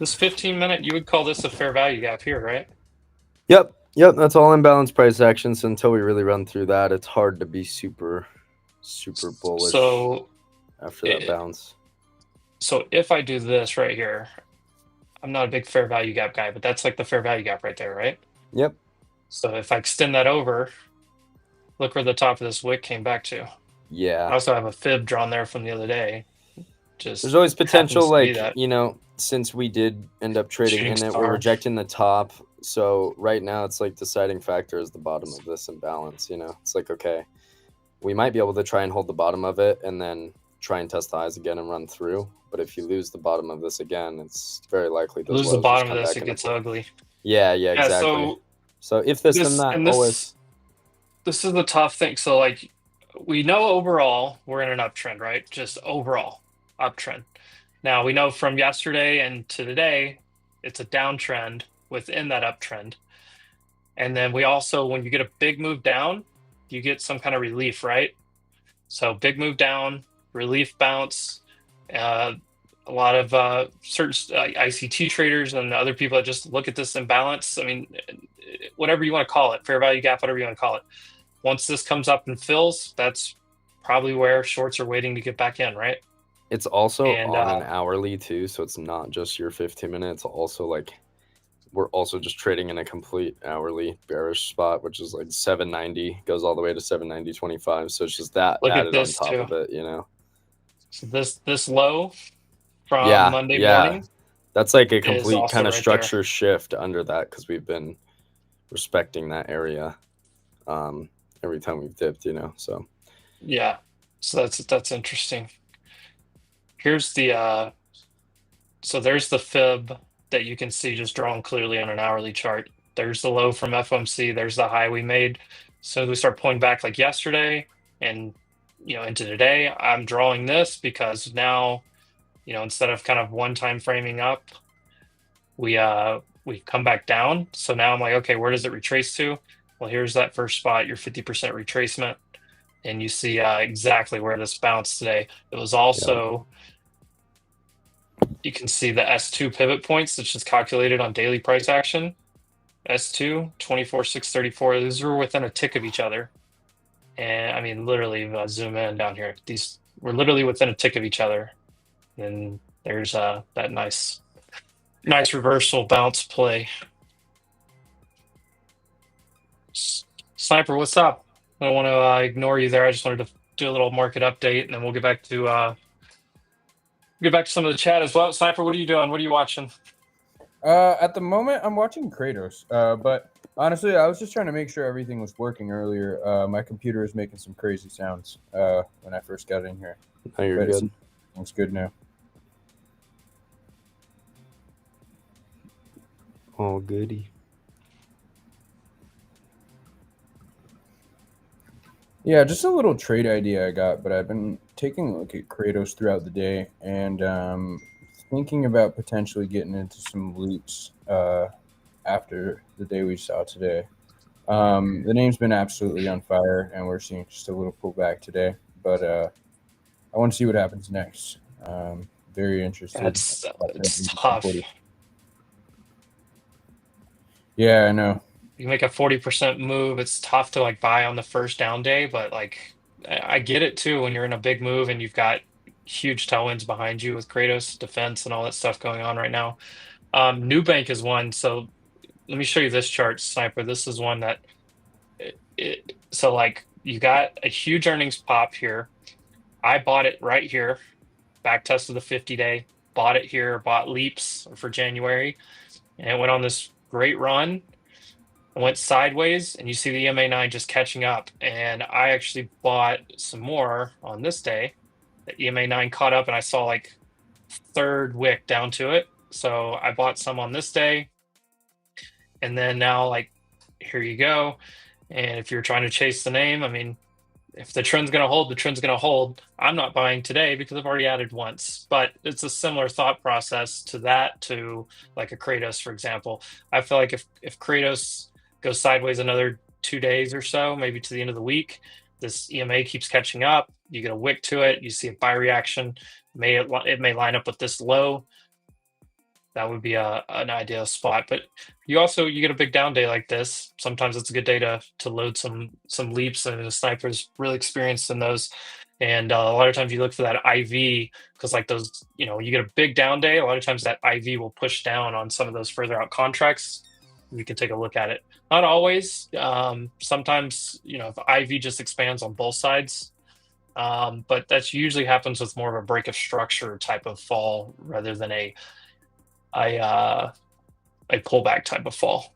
This 15-minute, you would call this a fair value gap here, right? Yep. That's all imbalanced price actions. Until we really run through that, it's hard to be super bullish. So after that bounce. So if I do this right here, I'm not a big fair value gap guy, but that's like the fair value gap right there, right? Yep. So if I extend that over, look where the top of this wick came back to. Yeah. I also have a fib drawn there from the other day. Just there's always potential, happens to be like, that. you know, since we did end up trading Shooting in it, star. we're rejecting the top. So right now it's like deciding factor is the bottom of this imbalance, you know. It's like, okay, we might be able to try and hold the bottom of it and then try and test the highs again and run through. But if you lose the bottom of this again, it's very likely those Lose the lows bottom just of come this, back it into gets play. ugly. Yeah, exactly. So if this then that, always. This is the tough thing. So like we know overall we're in an uptrend, right? Just overall uptrend. Now we know from yesterday and to today, it's a downtrend within that uptrend. And then we also, when you get a big move down, you get some kind of relief, right? So big move down, relief bounce. A lot of certain ICT traders and other people that just look at this imbalance. I mean, whatever you want to call it, fair value gap, whatever you want to call it. Once this comes up and fills, that's probably where shorts are waiting to get back in, right? It's also on an hourly too, so it's not just your 15 minutes. Also, like, we're also just trading in a complete hourly bearish spot, which is like 790, goes all the way to 790.25. So it's just that Look at added on this top too. of it, you know. So this low from Monday morning. That's like a complete kind of right structure shift under that because we've been respecting that area every time we've dipped, you know. So yeah, so that's interesting. Here's the so there's the fib that you can see just drawn clearly on an hourly chart. There's the low from FOMC. There's the high we made. So we start pulling back like yesterday and, you know, into today. I'm drawing this because now, you know, instead of kind of one time framing up, we come back down. So now I'm like, okay, where does it retrace to? Well, here's that first spot, your 50% retracement. And you see exactly where this bounced today. It was also, you can see the S2 pivot points, that's just calculated on daily price action. S2, 24,634. These were within a tick of each other. And I mean, literally, zoom in down here. These were literally within a tick of each other. And there's that nice reversal bounce play. Sniper, what's up? I don't want to ignore you there. I just wanted to do a little market update, and then we'll get back to some of the chat as well. Sniper, what are you doing? What are you watching? At the moment, I'm watching Kratos. But honestly, I was just trying to make sure everything was working earlier. My computer was making some crazy sounds when I first got in here. Oh, you're good. It's good now. Oh, goody. Yeah, just a little trade idea I got, but I've been taking a look at Kratos throughout the day and thinking about potentially getting into some leaps after the day we saw today. The name's been absolutely on fire, and we're seeing just a little pullback today. But I want to see what happens next. Very interested. It's tough. Yeah, I know. You make a 40% move, it's tough to like buy on the first down day, but like I get it too when you're in a big move and you've got huge tailwinds behind you with Kratos defense and all that stuff going on right now. Nubank is one. So let me show you this chart, Sniper. This is one that so like you got a huge earnings pop here. I bought it right here, back tested the 50-day, bought it here, bought leaps for January, and it went on this great run. It went sideways, and you see the EMA9 just catching up. And I actually bought some more on this day. The EMA9 caught up, and I saw like third wick down to it. So I bought some on this day. And then now, like, here you go. And if you're trying to chase the name, I mean, if the trend's going to hold, the trend's going to hold. I'm not buying today because I've already added once, but it's a similar thought process to that, to like a Kratos, for example. I feel like if Kratos goes sideways another 2 days or so, maybe to the end of the week, this EMA keeps catching up. You get a wick to it. You see a buy reaction. It may line up with this low. That would be an ideal spot. But you get a big down day like this. Sometimes it's a good day to load some leaps, and the Sniper's really experienced in those. And a lot of times you look for that IV because like those, you get a big down day. A lot of times that IV will push down on some of those further out contracts. You can take a look at it. Not always. Sometimes, if IV just expands on both sides. But that usually happens with more of a break of structure type of fall rather than a pullback type of fall.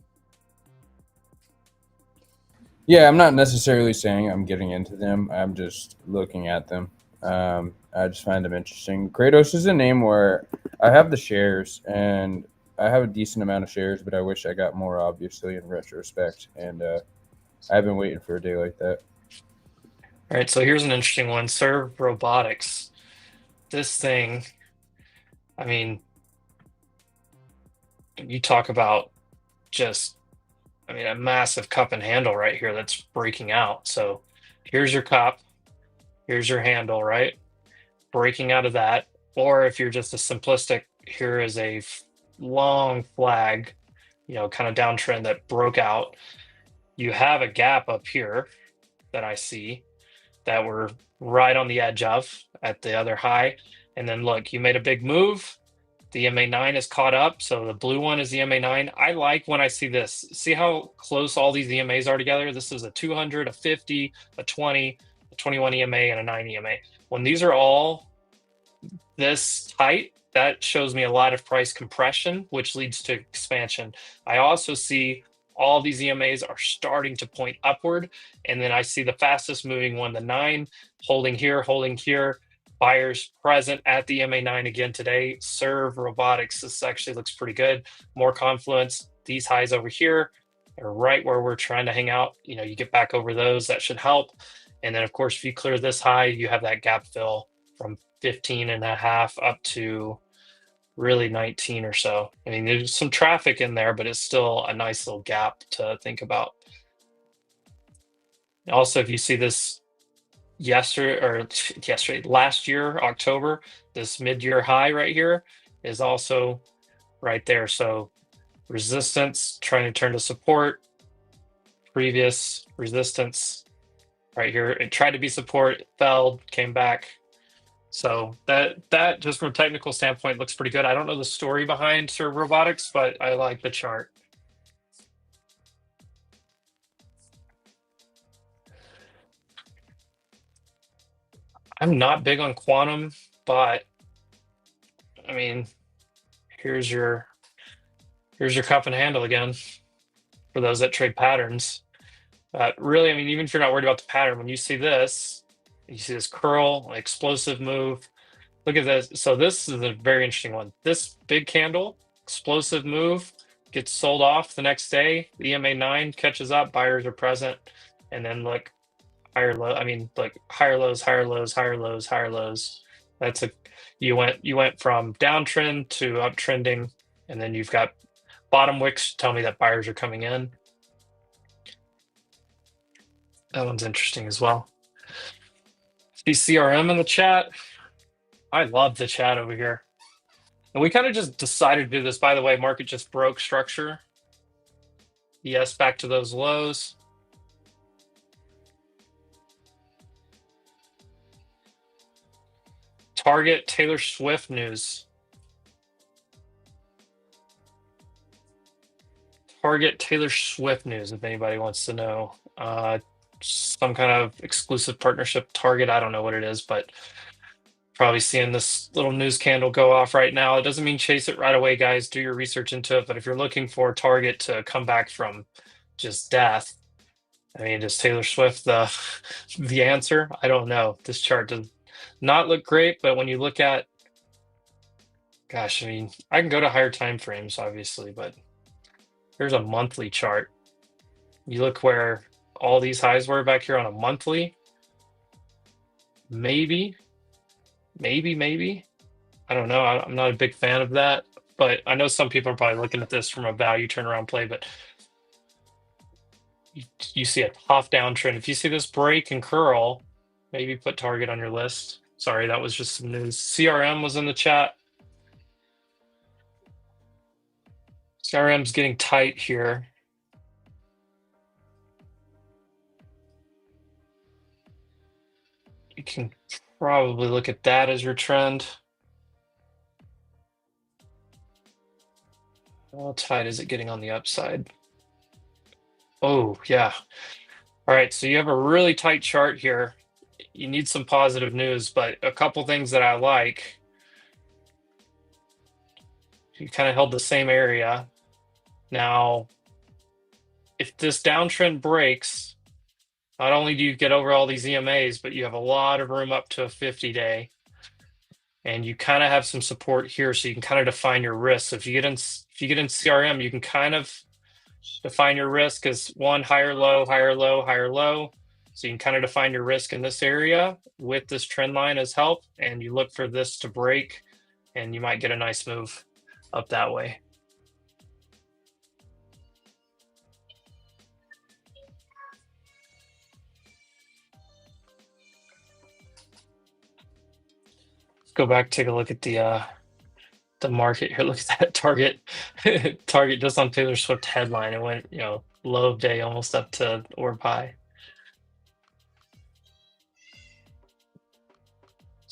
Yeah, I'm not necessarily saying I'm getting into them. I'm just looking at them. I just find them interesting. Kratos is a name where I have the shares, and I have a decent amount of shares, but I wish I got more, obviously, in retrospect. And I've been waiting for a day like that. All right, so here's an interesting one. Serve Robotics. This thing, I mean, you talk about just, a massive cup and handle right here that's breaking out. So here's your cup, here's your handle, right? Breaking out of that. Or if you're just a simplistic, here is a long flag, kind of downtrend that broke out. You have a gap up here that I see that we're right on the edge of at the other high. And then look, you made a big move. The MA9 is caught up. So the blue one is the MA9. I like when I see this. See how close all these EMAs are together? This is a 200, a 50, a 20, a 21 EMA, and a 9 EMA. When these are all this tight, that shows me a lot of price compression, which leads to expansion. I also see all these EMAs are starting to point upward. And then I see the fastest moving one, the 9, holding here. Buyers present at the MA9 again today. Serve Robotics. This actually looks pretty good. More confluence. These highs over here are right where we're trying to hang out. You get back over those. That should help. And then, of course, if you clear this high, you have that gap fill from 15.5 up to really 19 or so. There's some traffic in there, but it's still a nice little gap to think about. Also, if you see this last year, October, this mid-year high right here is also right there. So resistance trying to turn to support, previous resistance right here. It tried to be support, fell, came back. So that just from a technical standpoint looks pretty good. I don't know the story behind Serve Robotics, but I like the chart. I'm not big on quantum, but here's your cup and handle again for those that trade patterns. Really, even if you're not worried about the pattern, when you see this curl, explosive move, look at this. So this is a very interesting one. This big candle, explosive move, gets sold off the next day. The EMA9 catches up, buyers are present, and then look, higher low. Higher lows, higher lows, higher lows, higher lows. You went from downtrend to uptrending, and then you've got bottom wicks tell me that buyers are coming in. That one's interesting as well. See CRM in the chat. I love the chat over here. And we kind of just decided to do this. By the way, market just broke structure. Yes, back to those lows. Target Taylor Swift news. Target Taylor Swift news, if anybody wants to know. Some kind of exclusive partnership Target. I don't know what it is, but probably seeing this little news candle go off right now. It doesn't mean chase it right away, guys. Do your research into it. But if you're looking for Target to come back from just death, I mean, is Taylor Swift the answer? I don't know. This chart does not look great, but when you look at, gosh, I mean, I can go to higher time frames, obviously, but here's a monthly chart. You look where all these highs were back here on a monthly. Maybe. I don't know. I'm not a big fan of that, but I know some people are probably looking at this from a value turnaround play, but you see a tough downtrend. If you see this break and curl, maybe put Target on your list. Sorry, that was just some news. CRM was in the chat. CRM's getting tight here. You can probably look at that as your trend. How tight is it getting on the upside? Oh, yeah. All right, so you have a really tight chart here. You need some positive news, but a couple things that I like. You kind of held the same area. Now, if this downtrend breaks, not only do you get over all these EMAs, but you have a lot of room up to a 50-day. And you kind of have some support here, so you can kind of define your risk. So if you get in CRM, you can kind of define your risk as one higher low, higher low, higher low. So you can kind of define your risk in this area with this trend line as help, and you look for this to break, and you might get a nice move up that way. Let's go back, take a look at the market here. Look at that Target. Target just on Taylor Swift headline. It went, low of day almost up to orb high.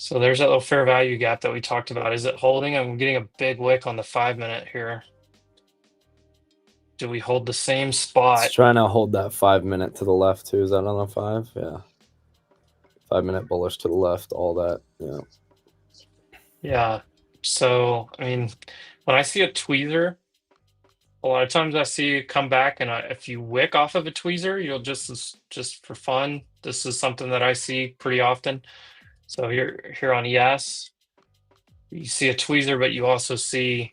So there's that little fair value gap that we talked about. Is it holding? I'm getting a big wick on the 5-minute here. Do we hold the same spot? It's trying to hold that 5-minute to the left too. Is that on the 5? Yeah. 5-minute bullish to the left, all that. Yeah. Yeah. So, I mean, when I see a tweezer, a lot of times I see you come back, and if you wick off of a tweezer, you'll just for fun. This is something that I see pretty often. So here on ES, you see a tweezer, but you also see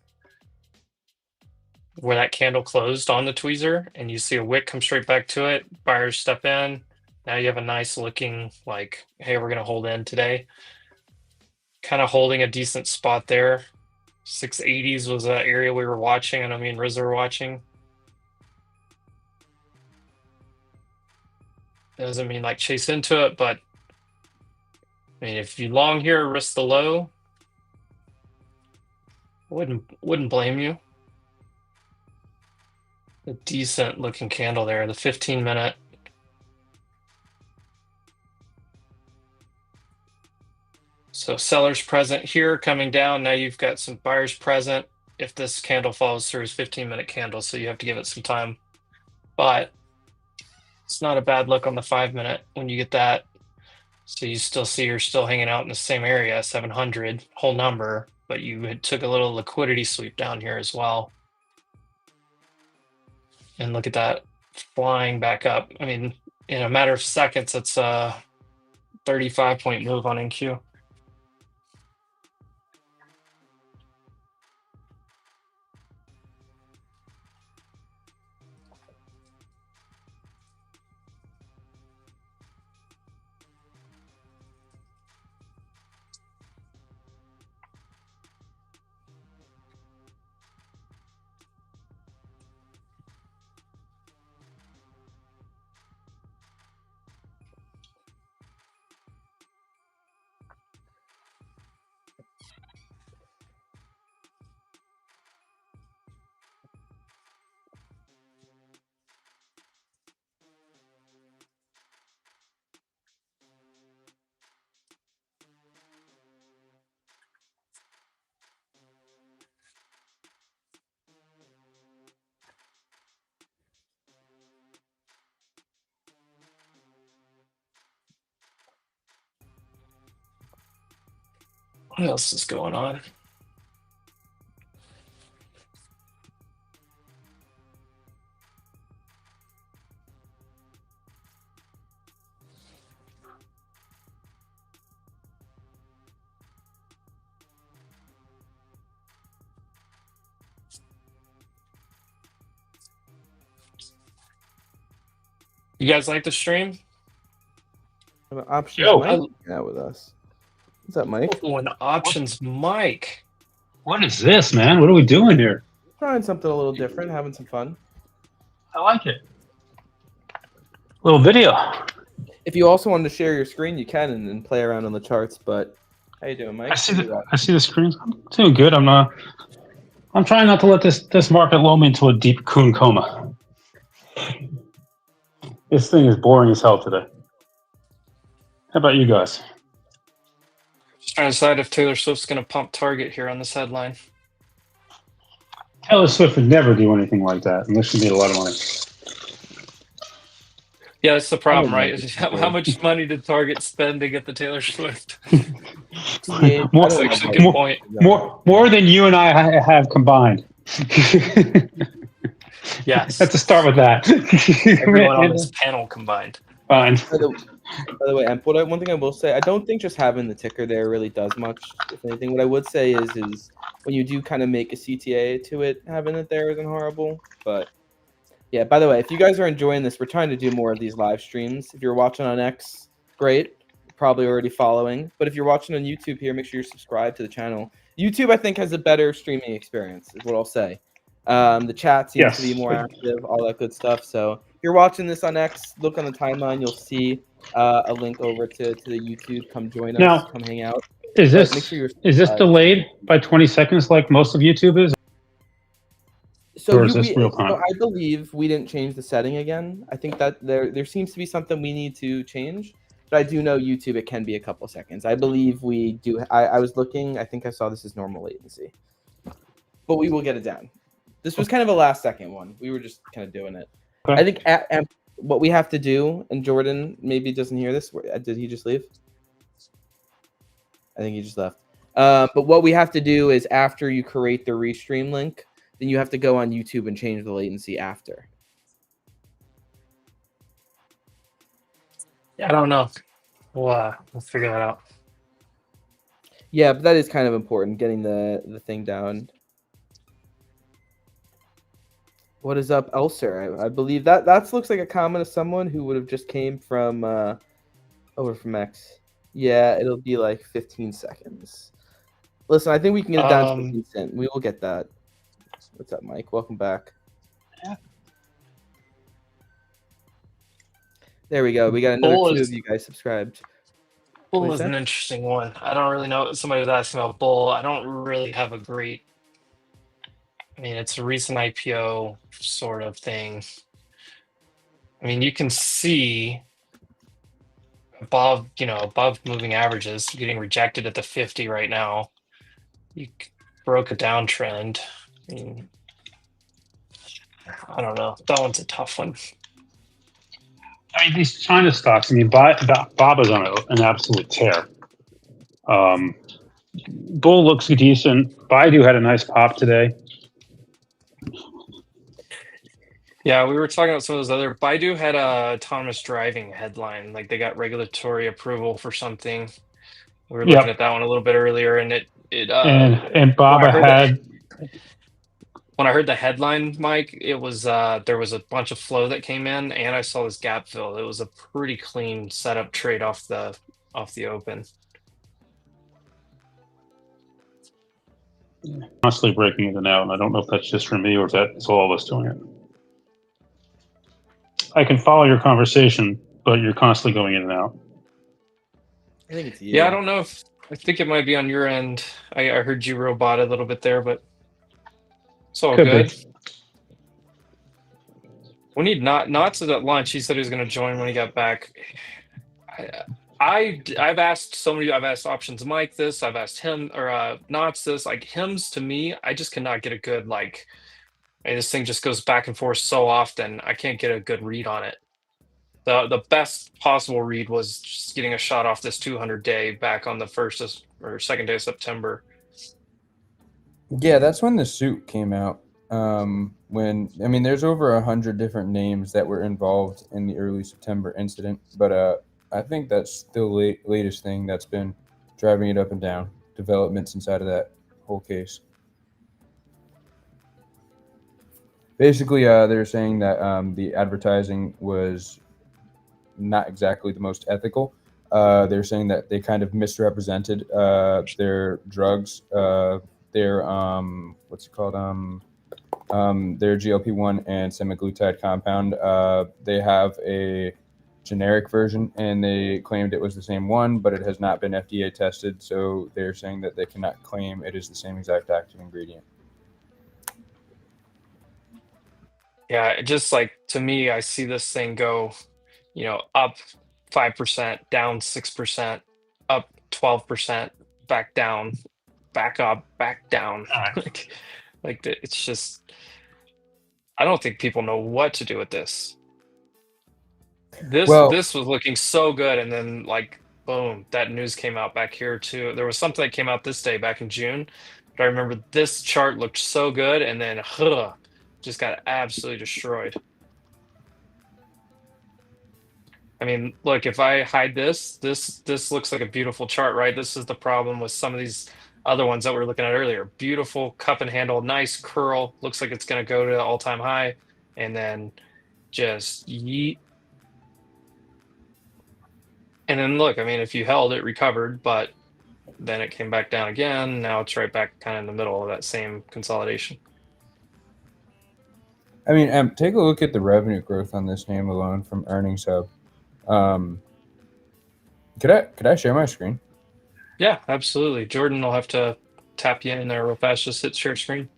where that candle closed on the tweezer, and you see a wick come straight back to it. Buyers step in. Now you have a nice looking, like, hey, we're going to hold in today. Kind of holding a decent spot there. 680s was an area we were watching, and I mean, Rizzo were watching. Doesn't mean like chase into it, but I mean, if you long here, risk the low. Wouldn't blame you. A decent looking candle there, the 15-minute. So sellers present here, coming down. Now you've got some buyers present. If this candle follows through, is 15-minute candle, so you have to give it some time. But it's not a bad look on the 5-minute when you get that. So you still see you're still hanging out in the same area, 700, whole number, but you took a little liquidity sweep down here as well. And look at that, flying back up. I mean, in a matter of seconds, it's a 35-point move on NQ. What else is going on? You guys like the stream? Options Yo. Mike out with us. What's up, Mike? Oh, an options Mike. What is this, man? What are we doing here? Trying something a little different, having some fun. I like it. Little video. If you also wanted to share your screen, you can and play around on the charts. But how you doing, Mike? I see the screen. I'm doing good. I'm trying not to let this market lull me into a deep coon coma. This thing is boring as hell today. How about you guys? Just trying to decide if Taylor Swift's going to pump Target here on this headline. Taylor Swift would never do anything like that unless she made a lot of money. Yeah, that's the problem, I right? don't Is know. how much money did Target spend to get the Taylor Swift? Yeah, More- I don't That's know actually a about- good point. More than you and I have combined. Yes. Let's just start with that. Everyone on this panel combined. Fine. By the way, Amp, one thing I will say, I don't think just having the ticker there really does much. If anything, what I would say is when you do kind of make a CTA to it, having it there isn't horrible. But yeah, by the way, if you guys are enjoying this, we're trying to do more of these live streams. If you're watching on X, great. You're probably already following. But if you're watching on YouTube here, make sure you're subscribed to the channel. YouTube, I think, has a better streaming experience, is what I'll say. The chat seems to be more active, all that good stuff. So if you're watching this on X, look on the timeline. You'll see a link over to the YouTube. Come join us. Now, come hang out. Is But this make sure you're is this delayed by 20 seconds like most of YouTube is? So, Or is this real time? so I believe we didn't change the setting again. I think that there seems to be something we need to change. But I do know YouTube, it can be a couple seconds. I believe we do. I was looking. I think I saw this as normal latency. But we will get it down. This was kind of a last second one. We were just kind of doing it. Okay. I think what we have to do, and Jordan maybe doesn't hear this. Did he just leave? I think he just left. But what we have to do is after you create the restream link, then you have to go on YouTube and change the latency after. Yeah, I don't know. We'll figure that out. Yeah, but that is kind of important, getting the thing down. What is up, Elser? I believe that looks like a comment of someone who would have just came from over from X. Yeah, it'll be like 15 seconds. Listen, I think we can get it down to 15 cents. We will get that. What's up, Mike? Welcome back. Yeah. There we go. We got another Bull two is- of you guys subscribed. Bull What is is an that? interesting one. I don't really know. Somebody was asking about Bull. I don't really have a great. I mean, it's a recent IPO sort of thing. I mean, you can see above moving averages, getting rejected at the 50 right now. You broke a downtrend. I mean, I don't know. That one's a tough one. I mean, these China stocks. I mean, Baba's on an absolute tear. Bull looks decent. Baidu had a nice pop today. Yeah, we were talking about some of those other. Baidu had a autonomous driving headline, like they got regulatory approval for something. We were looking at that one a little bit earlier, and and Baba when I heard the headline, Mike, it was there was a bunch of flow that came in, and I saw this gap fill. It was a pretty clean setup trade off the open. constantly breaking in and out, and I don't know if that's just for me or if that's all of us doing it. I can follow your conversation, but you're constantly going in and out. I think it's you. Yeah, I don't know if I think it might be on your end. I heard you robot a little bit there, but it's all Could good. be. We need Knots at lunch. He said he was going to join when he got back. I've asked so many. I've asked options Mike this. I've asked him or Knots this. Like Hims to me, I just cannot get a good like. This thing just goes back and forth so often. I can't get a good read on it. The best possible read was just getting a shot off this 200-day back on the 1st or second day of September. Yeah, that's when the suit came out. When I mean, there's over 100 different names that were involved in the early September incident, but I think that's the latest thing that's been driving it up and down. Developments inside of that whole case. Basically, they're saying that the advertising was not exactly the most ethical. They're saying that they kind of misrepresented their drugs, their what's it called? Their GLP-1 and semaglutide compound. They have a generic version, and they claimed it was the same one, but it has not been FDA tested. So they're saying that they cannot claim it is the same exact active ingredient. Yeah, it just like to me, I see this thing go, up 5%, down 6%, up 12%, back down, back up, back down. It's just, I don't think people know what to do with this. This Well, this was looking so good, and then like boom, that news came out back here too. There was something that came out this day back in June, but I remember this chart looked so good, and then just got absolutely destroyed. I mean, look, if I hide this looks like a beautiful chart, right? This is the problem with some of these other ones that we were looking at earlier. Beautiful cup and handle, nice curl, looks like it's going to go to all-time high, and then just yeet. And then look, I mean, if you held, it recovered, but then it came back down again. Now it's right back kind of in the middle of that same consolidation. I mean, take a look at the revenue growth on this name alone from Earnings Hub. Could I share my screen? Yeah, absolutely. Jordan will have to tap you in there real fast. Just hit share screen.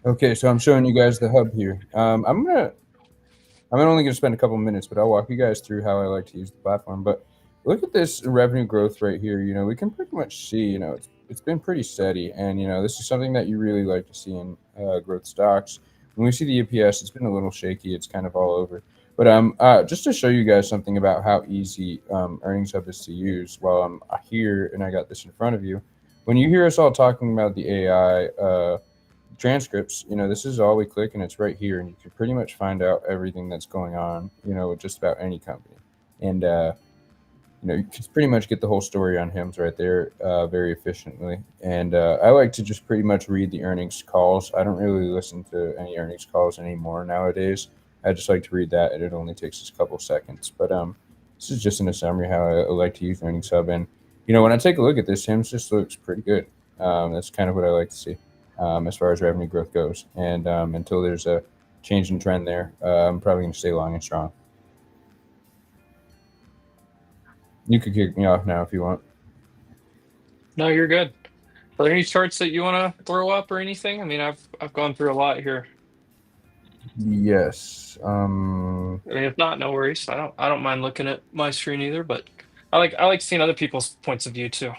Okay, so I'm showing you guys the hub here. I'm only gonna spend a couple minutes, but I'll walk you guys through how I like to use the platform. But look at this revenue growth right here. We can pretty much see, it's been pretty steady, and this is something that you really like to see in growth stocks. When we see the EPS, it's been a little shaky. It's kind of all over. But just to show you guys something about how easy Earnings Hub is to use while I'm here and I got this in front of you. When you hear us all talking about the AI transcripts, this is all we click, and it's right here, and you can pretty much find out everything that's going on, with just about any company. And you can pretty much get the whole story on HIMS right there very efficiently. And I like to just pretty much read the earnings calls. I don't really listen to any earnings calls anymore nowadays. I just like to read that, and it only takes us a couple seconds. But this is just in a summary how I like to use Earnings Hub. And when I take a look at this, HIMS just looks pretty good. That's kind of what I like to see as far as revenue growth goes. And until there's a change in trend there, I'm probably going to stay long and strong. You could kick me off now if you want. No, you're good. Are there any charts that you want to throw up or anything? I mean, I've gone through a lot here. Yes. I mean, if not, no worries. I don't mind looking at my screen either, but I like seeing other people's points of view too.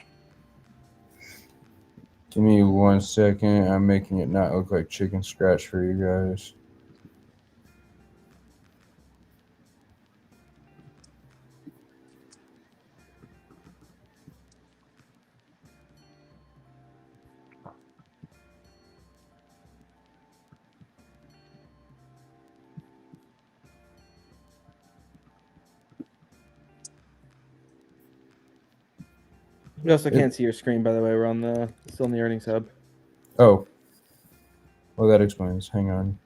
Give me 1 second. I'm making it not look like chicken scratch for you guys. We also can't see your screen, by the way. We're still in the Earnings Hub. Oh. Well, that explains. Hang on.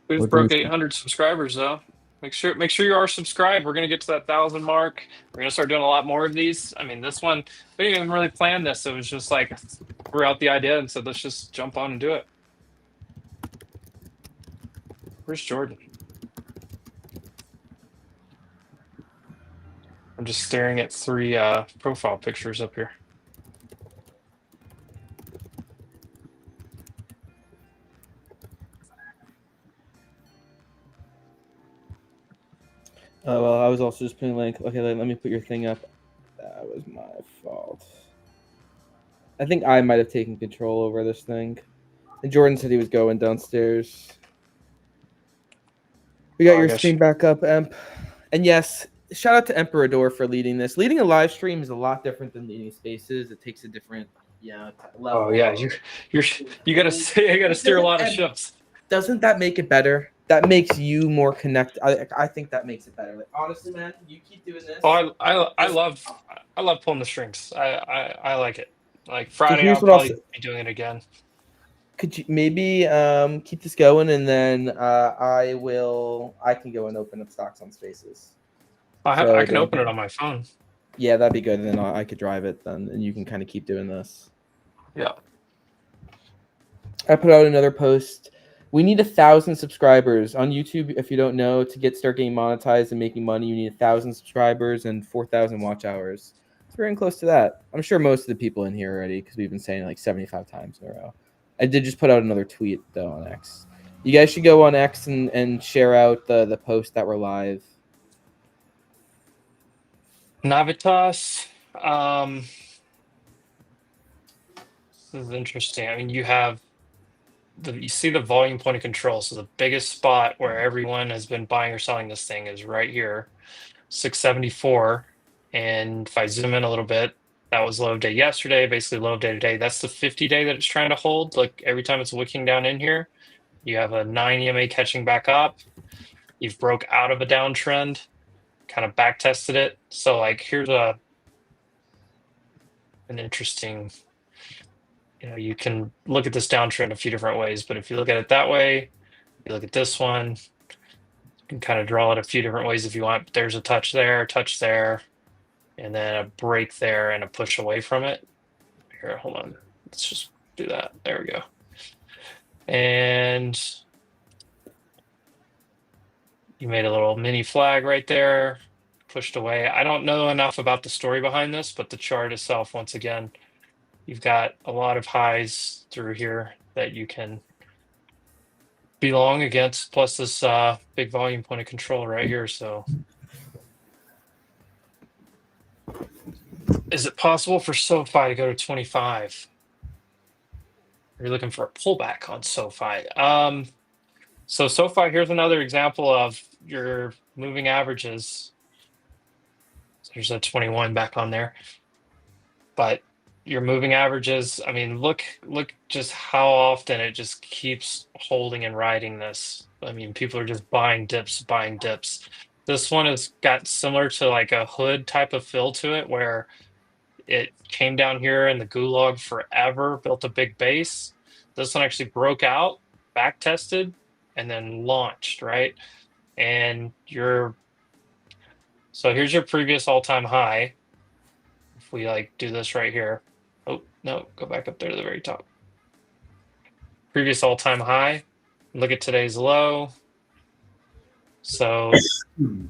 We just broke 800 subscribers though. Make sure you are subscribed. We're gonna get to that 1,000 mark. We're gonna start doing a lot more of these. I mean, this one we didn't even really plan this. It was just like threw out the idea and said let's just jump on and do it. Where's Jordan? I'm just staring at 3 profile pictures up here. Oh, well, I was also just putting link. Okay, let me put your thing up. That was my fault. I think I might have taken control over this thing. And Jordan said he was going downstairs. We got Oh, I your guess. stream back up, Emp. And yes, shout out to Emperador for leading this. Leading a live stream is a lot different than leading spaces. It takes a different, level. Oh yeah, you gotta steer a lot of ships. Doesn't that make it better? That makes you more connected. I think that makes it better. Like honestly, man, you keep doing this. Oh, I love pulling the strings. I like it. Like Friday, here's I'll what I'll probably say. be doing it again. Could you maybe keep this going, and then I can go and open up stocks on spaces. I can open it on my phone. Yeah, that'd be good, and then I could drive it then, and you can kind of keep doing this. Yeah. I put out another post. We need 1,000 subscribers on YouTube. If you don't know, to start getting monetized and making money, you need 1,000 subscribers and 4,000 watch hours. So we're getting close to that. I'm sure most of the people in here already, because we've been saying it like 75 times in a row. I did just put out another tweet though on X. You guys should go on X and share out the post that we're live. Navitas. This is interesting. I mean, you see the volume point of control. So the biggest spot where everyone has been buying or selling this thing is right here, 674. And if I zoom in a little bit, that was low of day yesterday, basically low of day today. That's the 50-day that it's trying to hold. Like every time it's wicking down in here, you have a 9 EMA catching back up. You've broke out of a downtrend, kind of back tested it. So like here's an interesting, you can look at this downtrend a few different ways, but if you look at it that way, you look at this one, you can kind of draw it a few different ways if you want. But there's a touch there, and then a break there and a push away from it. Here, hold on. Let's just do that. There we go. And you made a little mini flag right there, pushed away. I don't know enough about the story behind this, but the chart itself, once again, you've got a lot of highs through here that you can be long against, plus this big volume point of control right here. So is it possible for SoFi to go to 25? Are you looking for a pullback on SoFi? So SoFi, here's another example of your moving averages. There's a 21 back on there. But your moving averages, I mean, look just how often it just keeps holding and riding this. I mean, people are just buying dips. This one has got similar to like a hood type of feel to it, where it came down here in the gulag forever, built a big base. This one actually broke out, back tested, and then launched, right? And so here's your previous all-time high. If we like do this right here. Oh, no, go back up there to the very top. Previous all-time high. Look at today's low. So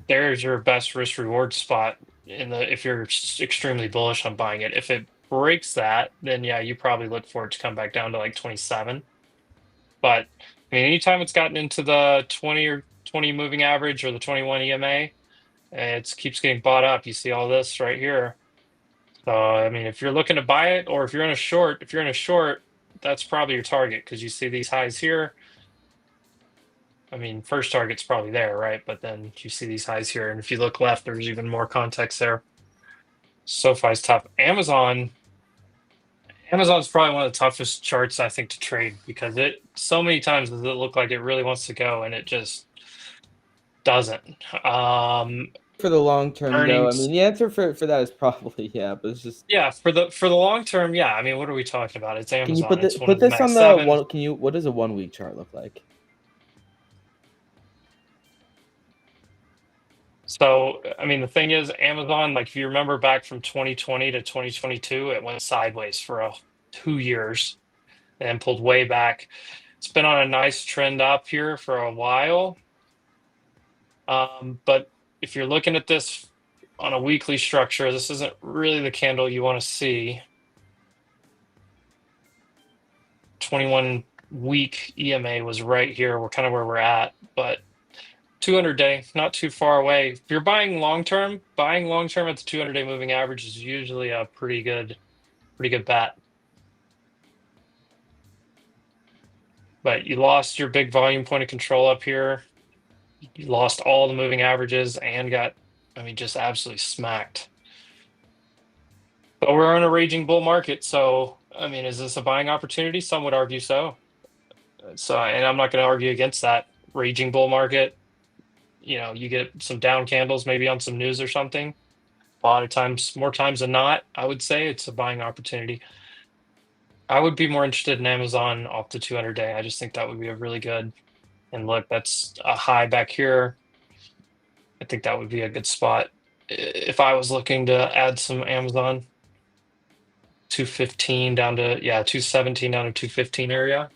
there's your best risk reward spot if you're extremely bullish on buying it. If it breaks that, then yeah, you probably look for it to come back down to like 27. But I mean, anytime it's gotten into the 20 moving average or the 21 EMA, it keeps getting bought up. You see all this right here. So I mean, if you're looking to buy it, or if you're in a short, that's probably your target, because you see these highs here. I mean, first target's probably there, right? But then you see these highs here, and if you look left, there's even more context there. SoFi's tough. Amazon's probably one of the toughest charts, I think, to trade, because it so many times does it look like it really wants to go, and it just doesn't. For the long term, though, I Earnings. mean, the answer for that is probably yeah, but it's just for the long term, yeah. I mean, what are we talking about? It's Amazon. Can you put It's one put of the this on Max the 7. one? What does a 1 week chart look like? So, I mean, the thing is, Amazon, like if you remember back from 2020 to 2022, it went sideways for 2 years and pulled way back. It's been on a nice trend up here for a while. But if you're looking at this on a weekly structure, this isn't really the candle you want to see. 21 week EMA was right here. We're kind of where we're at, but 200-day, not too far away. If you're buying long term at the 200-day moving average is usually a pretty good bet. But you lost your big volume point of control up here. You lost all the moving averages and got, just absolutely smacked. But we're in a raging bull market, so is this a buying opportunity? Some would argue so. So, and I'm not going to argue against that. Raging bull market. You get some down candles maybe on some news or something. A lot of times, more times than not, I would say it's a buying opportunity. I would be more interested in Amazon off the 200-day. I just think that would be a really good. And look, that's a high back here. I think that would be a good spot if I was looking to add some Amazon. 215 down to 217 down to 215 area.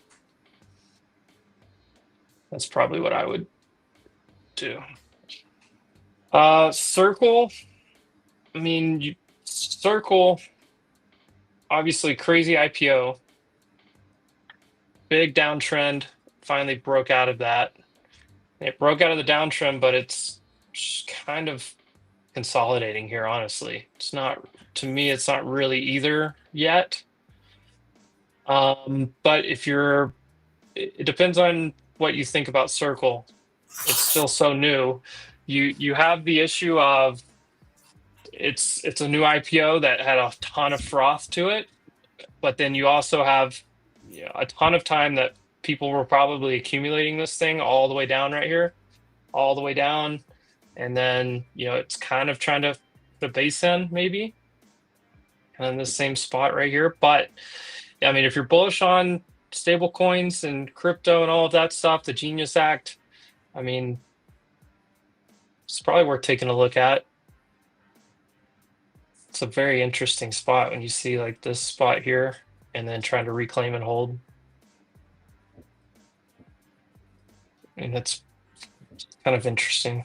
That's probably what I would do. Circle. Circle. Obviously, crazy IPO. Big downtrend. Finally broke out of that. It broke out of the downtrend, but it's kind of consolidating here. Honestly, it's not. To me, it's not really either yet. But it depends on what you think about Circle. It's still so new. You have the issue of it's a new IPO that had a ton of froth to it, but then you also have a ton of time that people were probably accumulating this thing all the way down right here, all the way down, and then it's kind of trying to put a base in maybe, and in the same spot right here. But if you're bullish on stable coins and crypto and all of that stuff, the Genius Act, it's probably worth taking a look at. It's a very interesting spot when you see like this spot here and then trying to reclaim and hold. That's kind of interesting.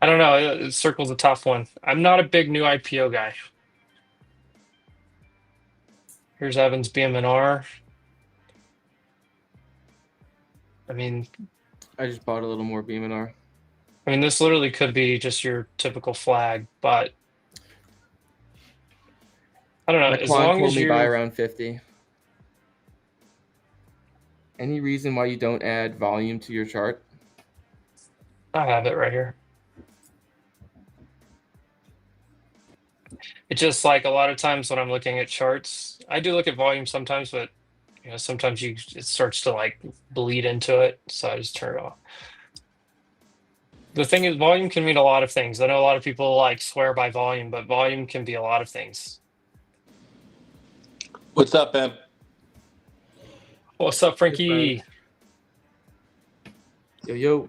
I don't know. Circle's a tough one. I'm not a big new IPO guy. Here's Evan's BMNR. I just bought a little more BMNR. This literally could be just your typical flag, but I don't know. My As client long told as me you buy around 50. Any reason why you don't add volume to your chart? I have it right here. It's just like a lot of times when I'm looking at charts, I do look at volume sometimes, but sometimes it starts to like bleed into it, so I just turn it off. The thing is, volume can mean a lot of things. I know a lot of people like swear by volume, but volume can be a lot of things. What's up, Em? What's up, Frankie? Yo.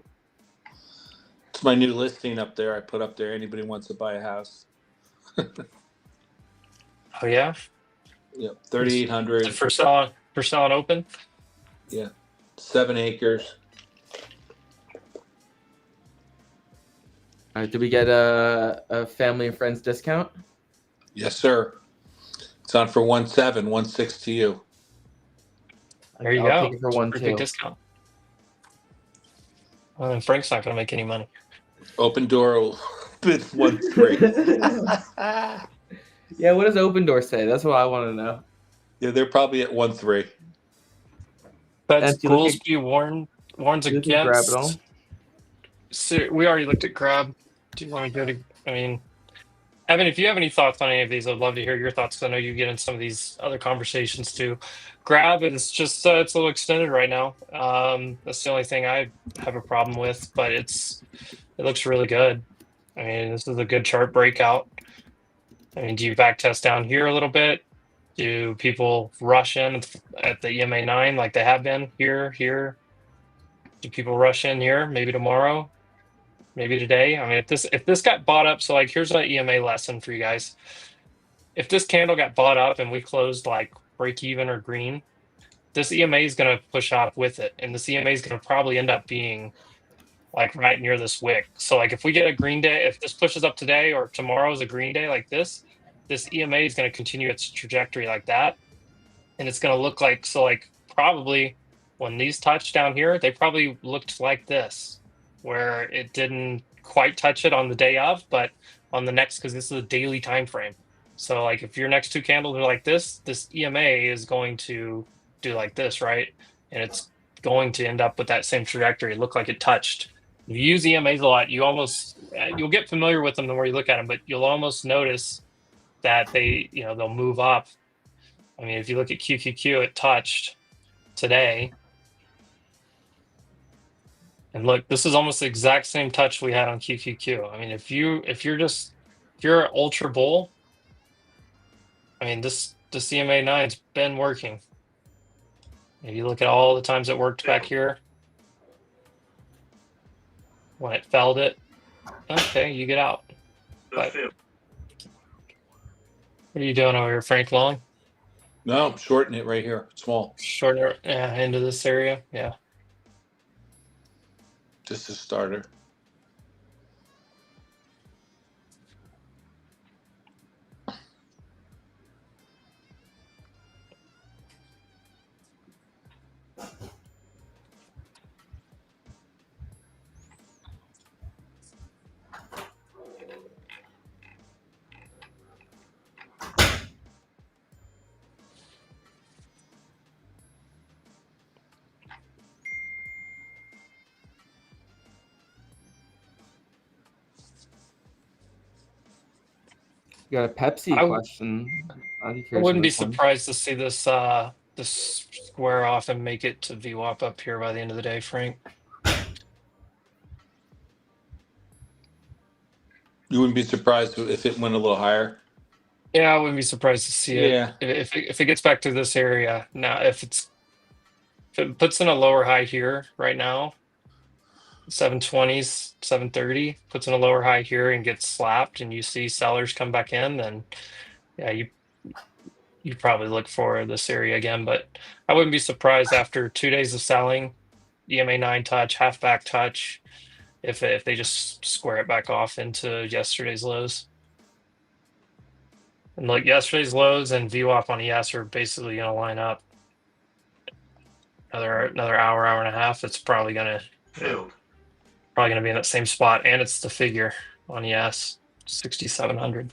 It's my new listing up there. I put up there. Anybody wants to buy a house? Oh yeah. Yep, 3,800. For sale and open. Yeah, 7 acres. All right, did we get a family and friends discount? Yes, sir. It's on for 1.7, 1.6 to you. There you I'll go. take it for It's a 1.2. pretty big discount. Well, then Frank's not going to make any money. Open door will bid 1.3. Yeah, what does Open Door say? That's what I want to know. Yeah, they're probably at 1.3. That's you look Goolsby warns you can grab it all? against. So we already looked at Grab. Do you want to go to? Evan, if you have any thoughts on any of these, I'd love to hear your thoughts. I know you get in some of these other conversations too. Grab is just it's a little extended right now. That's the only thing I have a problem with, but it looks really good. This is a good chart breakout. Do you back test down here a little bit? Do people rush in at the EMA 9 like they have been here? Do people rush in here? Maybe tomorrow? Maybe today? If this got bought up, so like here's an EMA lesson for you guys. If this candle got bought up and we closed like break even or green, this EMA is going to push up with it, and this EMA is going to probably end up being like right near this wick. So like if we get a green day, if this pushes up today or tomorrow is a green day like this EMA is going to continue its trajectory like that, and it's going to look like probably when these touch down here, they probably looked like this. where it didn't quite touch it on the day of, but on the next, because this is a daily time frame. So like if your next two candles are like this EMA is going to do like this, right? And it's going to end up with that same trajectory. It looked like it touched. If you use EMAs a lot, you'll get familiar with them the more you look at them, but you'll almost notice that they'll move up. I mean, if you look at QQQ, it touched today. And look, this is almost the exact same touch we had on QQQ. I mean, if you're an ultra bull, I mean, the CMA 9's been working. If you look at all the times it worked back here, when it felled it, okay, you get out. But what are you doing over here, Frank Long? No, I'm shorting it right here. Small. Shorten it into this area, yeah. Just a starter. You got a Pepsi question. I wouldn't be surprised to see this square off and make it to VWAP up here by the end of the day, Frank. You wouldn't be surprised if it went a little higher. Yeah, I wouldn't be surprised to see it. Yeah. If it gets back to this area now, if it puts in a lower high here right now, 720s, 730 puts in a lower high here and gets slapped, and you see sellers come back in, then yeah, you probably look for this area again. But I wouldn't be surprised after 2 days of selling, EMA 9 touch, half back touch, if they just square it back off into yesterday's lows. And like yesterday's lows and VWAP on ES are basically going to line up. Another hour and a half. It's probably going to be in that same spot, and it's the figure on ES 6,700.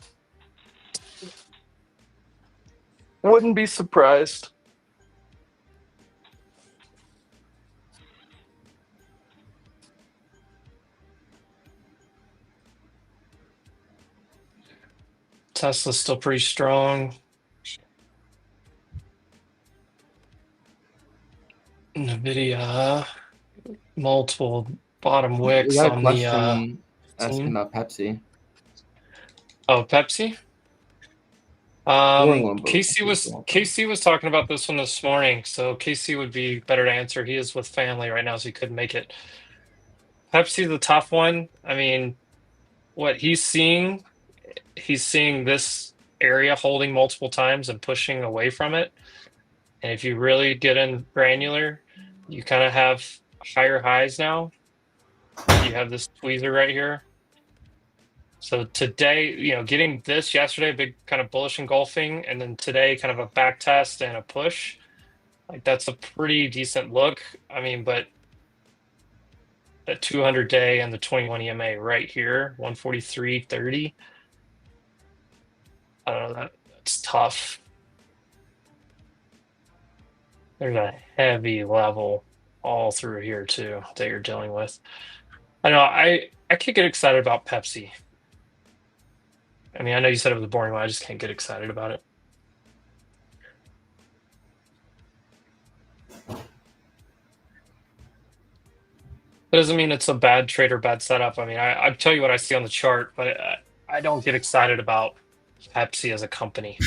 Wouldn't be surprised. Tesla's still pretty strong. NVDA, multiple bottom wicks We got a on question the asking about Pepsi. Oh, Pepsi. One, but Casey was talking about this one this morning, so Casey would be better to answer. He is with family right now, so he couldn't make it. Pepsi's a tough one. I mean, what he's seeing this area holding multiple times and pushing away from it. And if you really get in granular, you kind of have higher highs now. You have this tweezer right here. So today, getting this yesterday, big kind of bullish engulfing, and then today kind of a back test and a push. Like that's a pretty decent look. I mean, but the 200 day and the 21 EMA right here, 143.30. I don't know, that's tough. There's a heavy level all through here too that you're dealing with. I know I can't get excited about Pepsi. I mean, I know you said it was a boring one. I just can't get excited about it. That doesn't mean it's a bad trade or bad setup. I mean, I tell you what I see on the chart, but I don't get excited about Pepsi as a company.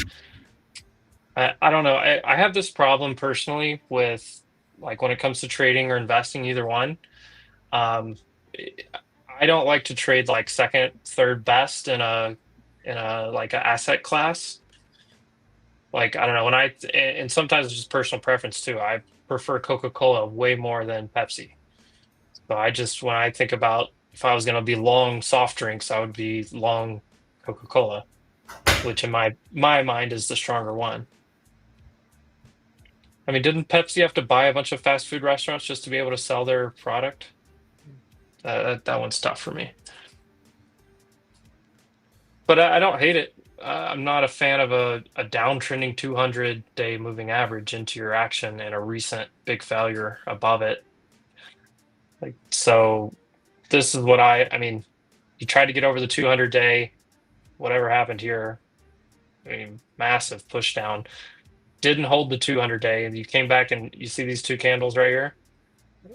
I don't know. I have this problem personally with, like, when it comes to trading or investing, either one. I don't like to trade like second, third best in a like an asset class. Like, I don't know, and sometimes it's just personal preference too. I prefer Coca-Cola way more than Pepsi. So when I think about if I was going to be long soft drinks, I would be long Coca-Cola, which in my mind is the stronger one. I mean, didn't Pepsi have to buy a bunch of fast food restaurants just to be able to sell their product? That one's tough for me. But I don't hate it. I'm not a fan of a downtrending 200-day moving average into your action and a recent big failure above it. Like, so this is what I mean, you tried to get over the 200-day, whatever happened here, I mean, massive push down. Didn't hold the 200-day, and you came back and you see these two candles right here,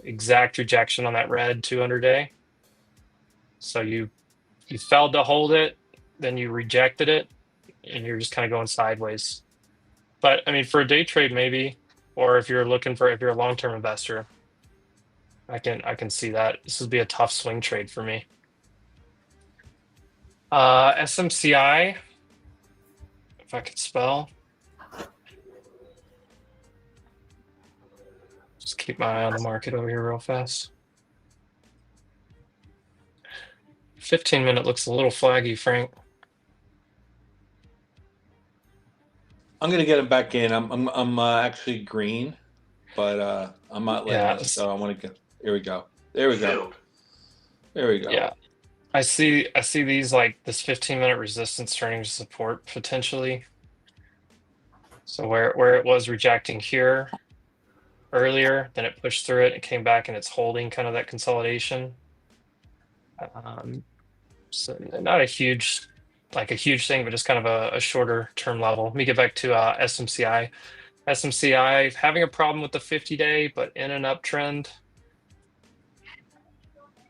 exact rejection on that red 200-day. So you failed to hold it, then you rejected it, and you're just kind of going sideways. But I mean, for a day trade, maybe, or if you're a long-term investor, I can see that this would be a tough swing trade for me. SMCI, if I could spell. Just keep my eye on the market over here real fast. 15-minute looks a little flaggy, Frank. I'm gonna get him back in. I'm actually green, but I'm not letting it. So I want to get. Here we go. There we go. There we go. Yeah, I see these, like this 15-minute resistance turning to support potentially. So where it was rejecting here earlier, then it pushed through it and came back, and it's holding kind of that consolidation. So not a huge thing, but just kind of a shorter term level. Let me get back to SMCI. SMCI having a problem with the 50-day, but in an uptrend.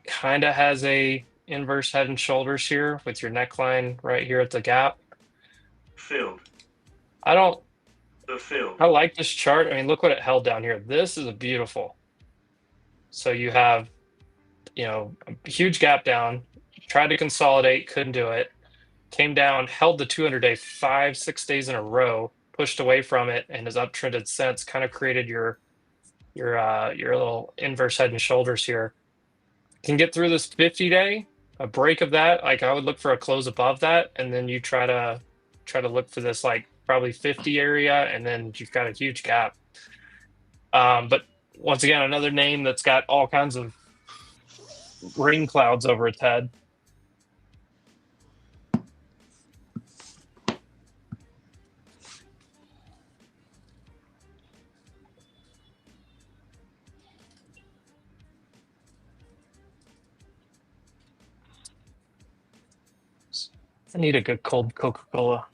Kind of has a inverse head and shoulders here with your neckline right here at the gap. I like this chart. I mean, look what it held down here. This is beautiful. So you have, a huge gap down, tried to consolidate, couldn't do it. Came down, held the 200-day 5-6 days in a row, pushed away from it, and has uptrended since. Kind of created your little inverse head and shoulders here. Can get through this 50-day, a break of that. Like, I would look for a close above that, and then you try to look for this like probably 50 area, and then you've got a huge gap. But once again, another name that's got all kinds of rain clouds over its head. I need a good cold Coca-Cola.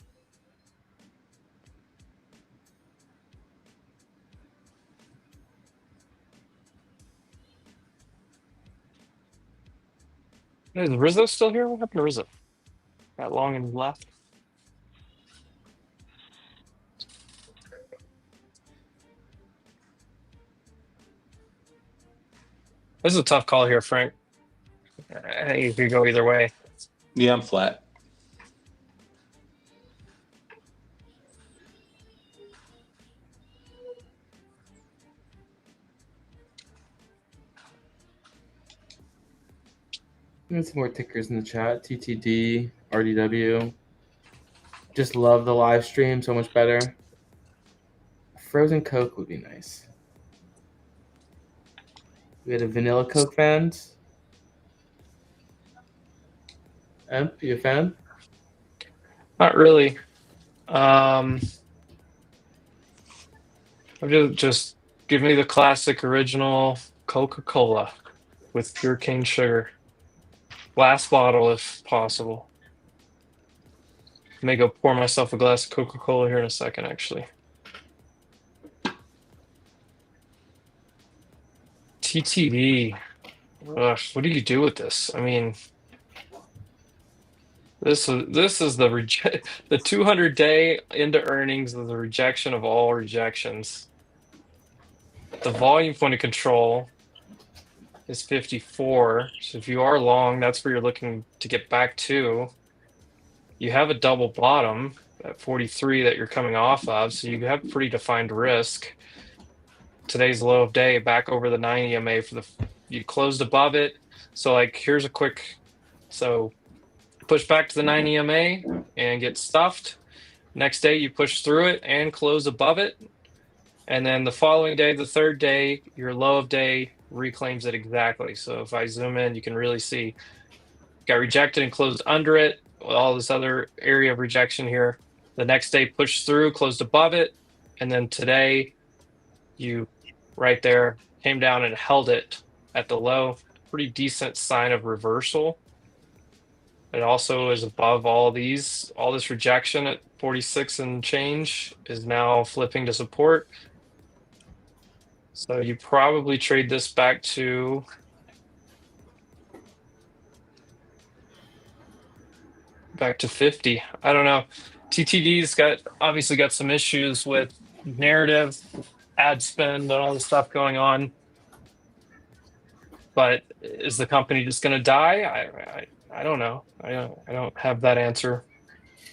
Is Rizzo still here? What happened to Rizzo? Got long and left. This is a tough call here, Frank. I think you could go either way. Yeah, I'm flat. And some more tickers in the chat. TTD, RDW. Just love the live stream so much better. Frozen Coke would be nice. We had a vanilla Coke fans. Emp, you a fan? Not really. Just give me the classic original Coca-Cola with pure cane sugar. Glass bottle if possible. May go pour myself a glass of Coca-Cola here in a second, actually. TTV. Ugh, what do you do with this? I mean, this is the 200-day into earnings of the rejection of all rejections. The volume point of control is 54. So if you are long, that's where you're looking to get back to. You have a double bottom at 43 that you're coming off of, so you have pretty defined risk. Today's low of day back over the 9 EMA you closed above it. So like here's a quick, so push back to the 9 EMA and get stuffed. Next day you push through it and close above it. And then the following day, the third day, your low of day reclaims it exactly. So if I zoom in, you can really see got rejected and closed under it with all this other area of rejection here. The next day pushed through, closed above it, and then today you right there came down and held it at the low. Pretty decent sign of reversal. It also is above all this rejection at 46 and change is now flipping to support. So you probably trade this back to back to 50. I don't know. TTD's obviously got some issues with narrative, ad spend, and all the stuff going on. But is the company just going to die? I don't know. I don't have that answer.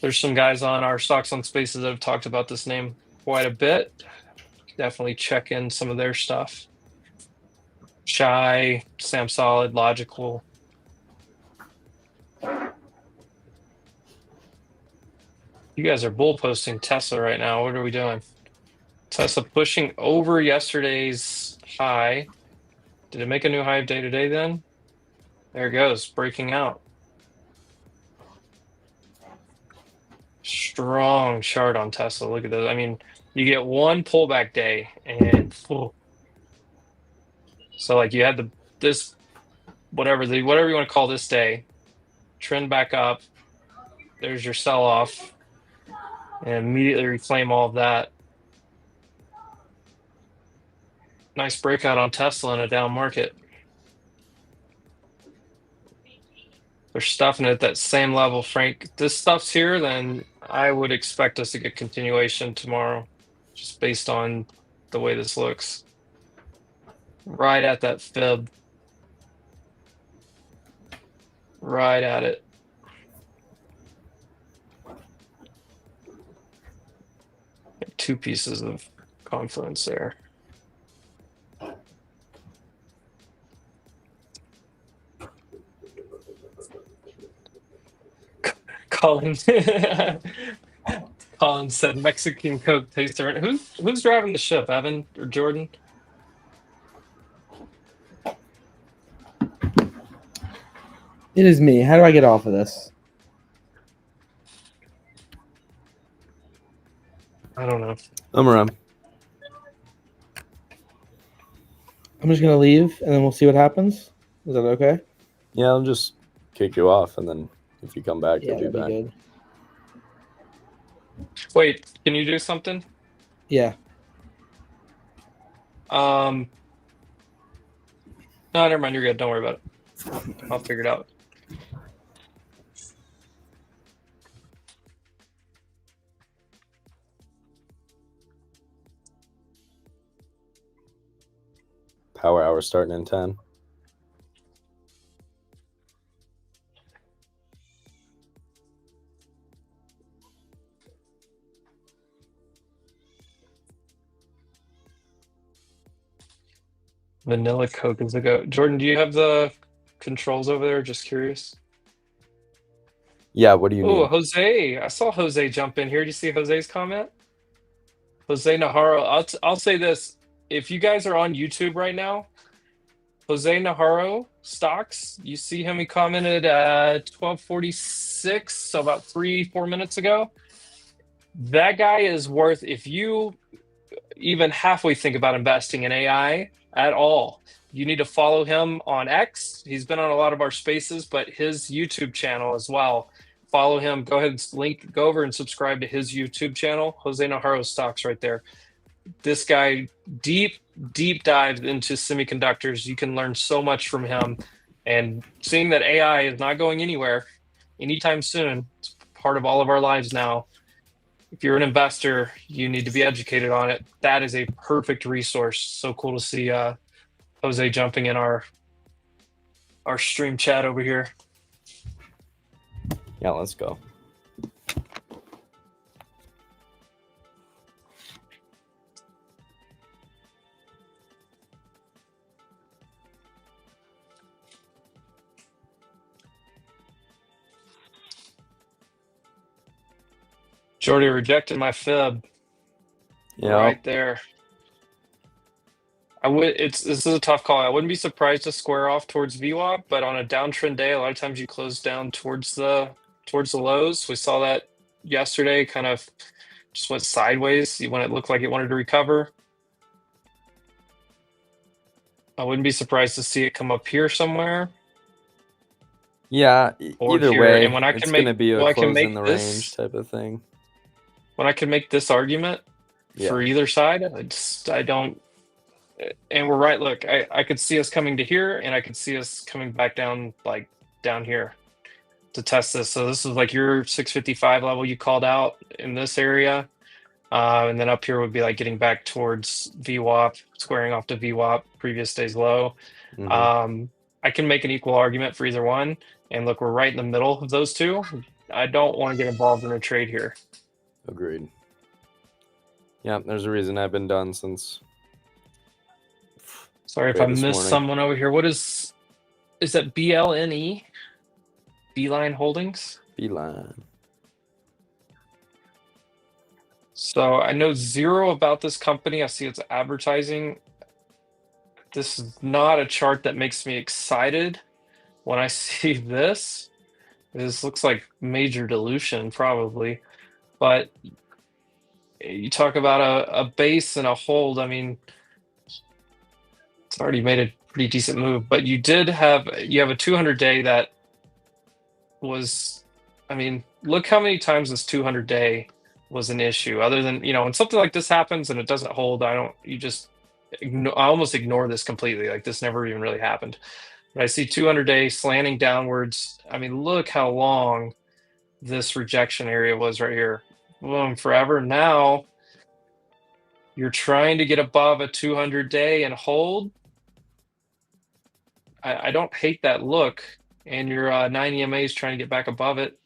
There's some guys on our Stocks on Spaces that have talked about this name quite a bit. Definitely check in some of their stuff. Shy, Sam Solid, Logical. You guys are bull posting Tesla right now. What are we doing? Tesla pushing over yesterday's high. Did it make a new high of day today then? There it goes, breaking out. Strong chart on Tesla. Look at this. I mean, you get one pullback day and so like you had this whatever you want to call this day, trend back up. There's your sell-off. And immediately reclaim all of that. Nice breakout on Tesla in a down market. They're stuffing it at that same level, Frank. If this stuff's here, then I would expect us to get continuation tomorrow, just based on the way this looks. Right at that fib. Right at it. Two pieces of confluence there. Colin said Mexican Coke tastes different. Who's driving the ship, Evan or Jordan? It is me. How do I get off of this? I don't know. I'm around. I'm just gonna leave and then we'll see what happens. Is that okay? Yeah, I'll just kick you off, and then if you come back, Yeah, you'll be that'd back. be good. Wait, can you do something? Yeah. No, never mind. You're good. Don't worry about it. I'll figure it out. Power hour starting in 10. Vanilla Coke is the go. Jordan, do you have the controls over there? Just curious. Yeah, what do you Oh, need? Jose. I saw Jose jump in here. Do you see Jose's comment? Jose Najarro. I'll say this. If you guys are on YouTube right now, Jose Najarro stocks, you see him, he commented at 12:46, so about 3-4 minutes ago. That guy is worth, if you even halfway think about investing in AI at all, you need to follow him on X. He's been on a lot of our spaces, but his YouTube channel as well. Follow him. Go ahead and go over and subscribe to his YouTube channel. Jose Najarro stocks right there. This guy deep dives into semiconductors. You can learn so much from him. And seeing that AI is not going anywhere anytime soon, it's part of all of our lives now. If you're an investor, you need to be educated on it. That is a perfect resource. So cool to see Jose jumping in our stream chat over here. Yeah, let's go. Jordy rejected my fib. Yeah. Right there. This is a tough call. I wouldn't be surprised to square off towards VWAP, but on a downtrend day, a lot of times you close down towards the lows. We saw that yesterday, kind of just went sideways when it looked like it wanted to recover. I wouldn't be surprised to see it come up here somewhere. Yeah, Or either here, way, and when I it's can going to make- be a when I can close make in the this- range type of thing. When I can make this argument for either side, I don't. And we're right. Look, I could see us coming to here, and I could see us coming back down, like down here, to test this. So this is like your 655 level you called out in this area, and then up here would be like getting back towards VWAP, squaring off to VWAP, previous day's low. Mhm. I can make an equal argument for either one, and look, we're right in the middle of those two. I don't want to get involved in a trade here. Agreed. Yeah, there's a reason I've been done since. Sorry if Trade I this missed morning. someone over here. What is that BLNE? Beeline Holdings? Beeline. So I know zero about this company. I see it's advertising. This is not a chart that makes me excited when I see this. This looks like major dilution, probably. But you talk about a base and a hold. I mean, it's already made a pretty decent move. But you have a 200-day that was, I mean, look how many times this 200-day was an issue. Other than, when something like this happens and it doesn't hold, I almost ignore this completely. Like this never even really happened. But I see 200-day slanting downwards. I mean, look how long this rejection area was right here. Boom, forever. Now you're trying to get above a 200-day and hold. I don't hate that look. And your 9 EMA is trying to get back above it.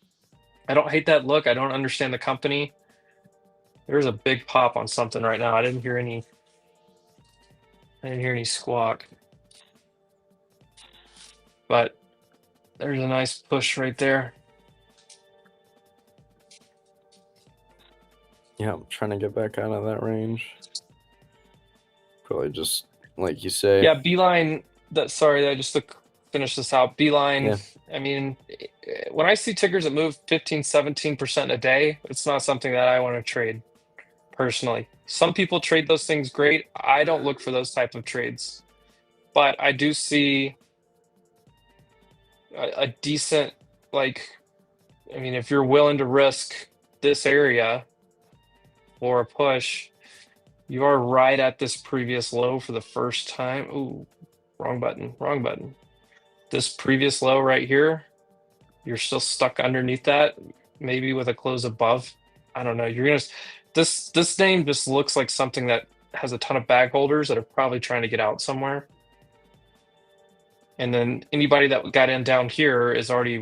I don't hate that look. I don't understand the company. There's a big pop on something right now. I didn't hear any squawk. But there's a nice push right there. Yeah, I'm trying to get back out of that range. Probably just like you say. Yeah, Beeline. Finish this out. Beeline. Yeah. I mean, when I see tickers that move 15, 17% a day, it's not something that I want to trade personally. Some people trade those things great. I don't look for those type of trades, but I do see a decent, if you're willing to risk this area for a push, you are right at this previous low for the first time. Ooh, wrong button. This previous low right here, you're still stuck underneath that, maybe with a close above. I don't know. This name just looks like something that has a ton of bag holders that are probably trying to get out somewhere. And then anybody that got in down here is already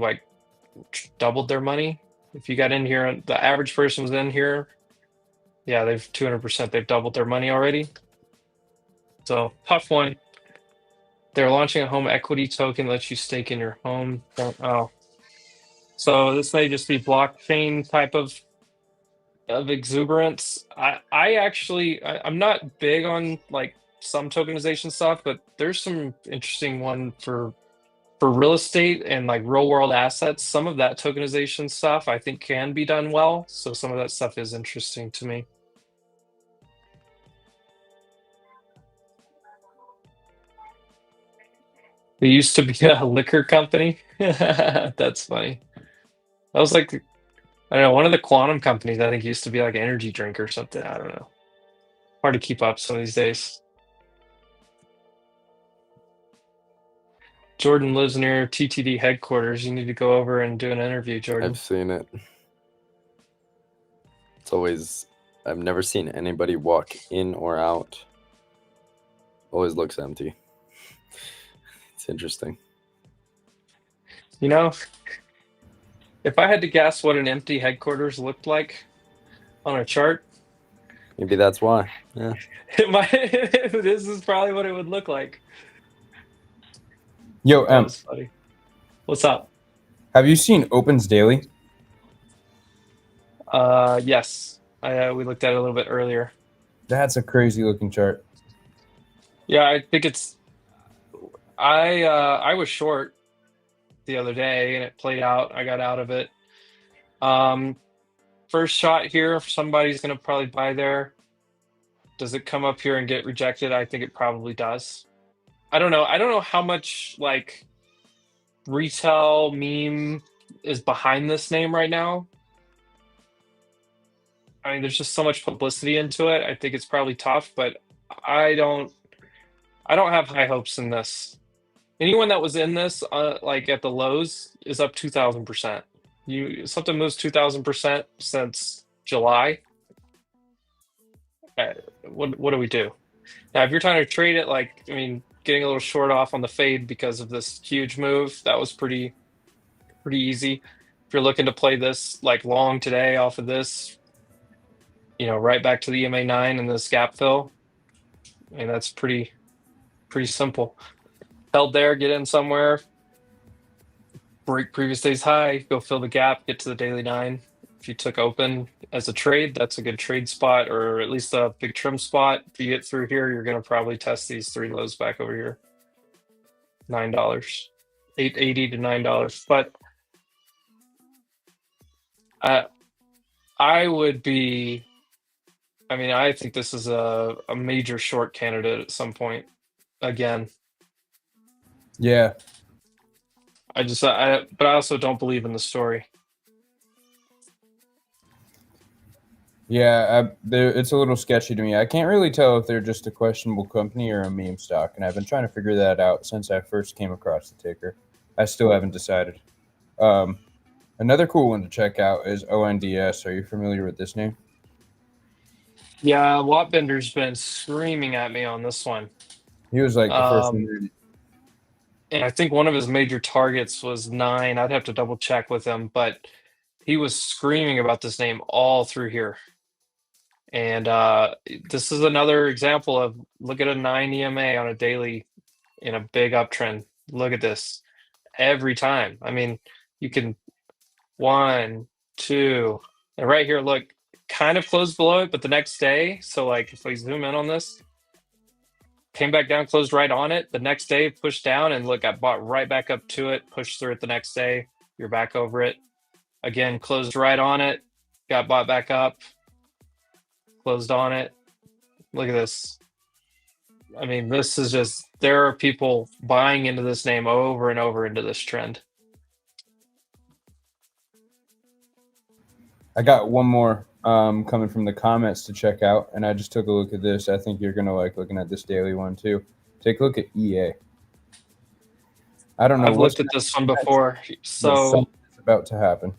doubled their money. If you got in here, the average person was in here. Yeah, they've 200%. They've doubled their money already. So tough one. They're launching a home equity token, lets you stake in your home. So this may just be blockchain type of exuberance. I'm not big on some tokenization stuff, but there's some interesting one for real estate and real world assets. Some of that tokenization stuff I think can be done well. So some of that stuff is interesting to me. It used to be a liquor company. That's funny. That was I don't know, one of the quantum companies I think used to be an energy drink or something. I don't know. Hard to keep up some of these days. Jordan lives near TTD headquarters. You need to go over and do an interview, Jordan. I've seen it. I've never seen anybody walk in or out. Always looks empty. It's interesting. If I had to guess what an empty headquarters looked like on a chart, Maybe that's why. Yeah. this is probably what it would look like. Yo, That was funny. What's up? have you seen Opens Daily? Yes. We looked at it a little bit earlier. That's a crazy looking chart. Yeah, I think it's. I was short the other day, and it played out. I got out of it. First shot here, somebody's gonna probably buy there. Does it come up here and get rejected? I think it probably does. I don't know. I don't know how much like retail meme is behind this name right now. I mean, there's just so much publicity into it. I think it's probably tough, but I don't have high hopes in this. Anyone that was in this like at the lows is up 2000%. Something moves 2000% since July. What do we do? Now, if you're trying to trade it, like, I mean, getting a little short off on the fade because of this huge move, that was pretty easy. If you're looking to play this like long today off of this, right back to the EMA9 and this gap fill, I mean, that's pretty simple. Held there, get in somewhere, break previous day's high, go fill the gap, get to the daily 9. If you took open as a trade, that's a good trade spot, or at least a big trim spot. If you get through here, you're going to probably test these 3 lows back over here. $9, $8.80 to $9. But I would be. I mean, I think this is a major short candidate at some point. Again, Yeah. but I also don't believe in the story. Yeah, it's a little sketchy to me. I can't really tell if they're just a questionable company or a meme stock, and I've been trying to figure that out since I first came across the ticker. I still haven't decided. Another cool one to check out is ONDS. Are you familiar with this name? Yeah, Wattbender's been screaming at me on this one. He was like the first one. And I think one of his major targets was 9. I'd have to double check with him, but he was screaming about this name all through here. And this is another example of, look at a 9 EMA on a daily in a big uptrend. Look at this every time. I mean, you can 1, 2, and right here, look, kind of closed below it, but the next day, so like if we zoom in on this, came back down, closed right on it. The next day, pushed down, and look, got bought right back up to it, pushed through it the next day. You're back over it. Again, closed right on it, got bought back up, closed on it. Look at this. I mean, this is just, there are people buying into this name over and over into this trend. I got one more coming from the comments to check out, and I just took a look at this. I think you're going to like looking at this daily one too. Take a look at EA. I don't know. I've looked at this one before. So it's about to happen.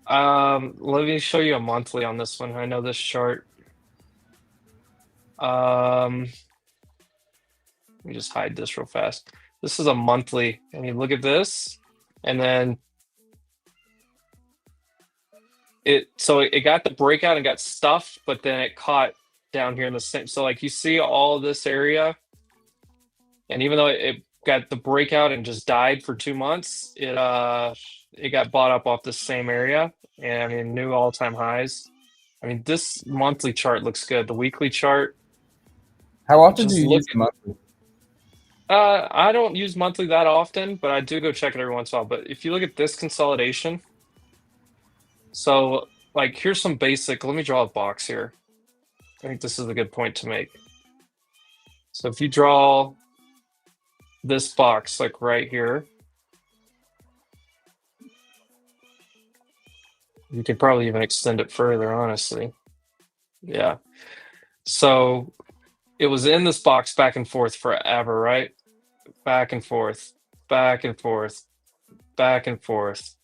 Let me show you a monthly on this one. I know this chart. Let me just hide this real fast. This is a monthly, and you look at this, and then it got the breakout and got stuffed, but then it caught down here in the same. So like you see all this area, and even though it got the breakout and just died for 2 months, it got bought up off the same area, and I mean new all-time highs. I mean, this monthly chart looks good. The weekly chart. How often do you use monthly? I don't use monthly that often, but I do go check it every once in a while. But if you look at this consolidation, so like here's some basic. Let me draw a box here. I think this is a good point to make. So if you draw this box like right here, you could probably even extend it further, honestly. Yeah. So it was in this box back and forth forever, right? Back and forth, back and forth, back and forth.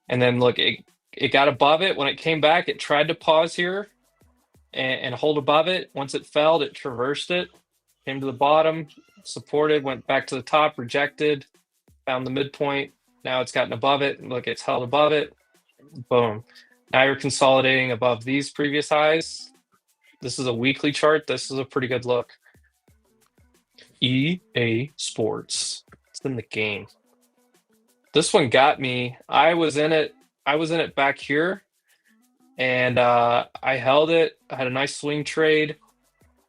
And then look, it got above it. When it came back, it tried to pause here and hold above it. Once it fell, it traversed it, came to the bottom, supported, went back to the top, rejected, found the midpoint. Now it's gotten above it. Look, it's held above it. Boom. Now you're consolidating above these previous highs. This is a weekly chart. This is a pretty good look. EA Sports. It's in the game. This one got me. I was in it back here, and I held it. I had a nice swing trade.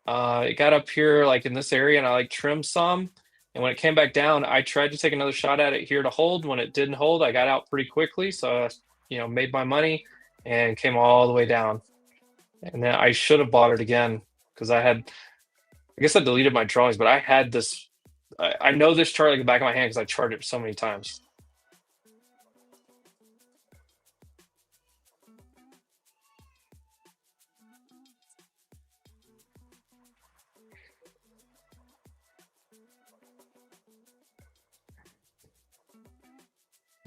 It got up here like in this area, and I like trimmed some. And when it came back down, I tried to take another shot at it here to hold. When it didn't hold, I got out pretty quickly, so I made my money and came all the way down. And then I should have bought it again because I guess I deleted my drawings, but I had this. I know this chart like the back of my hand because I charted it so many times.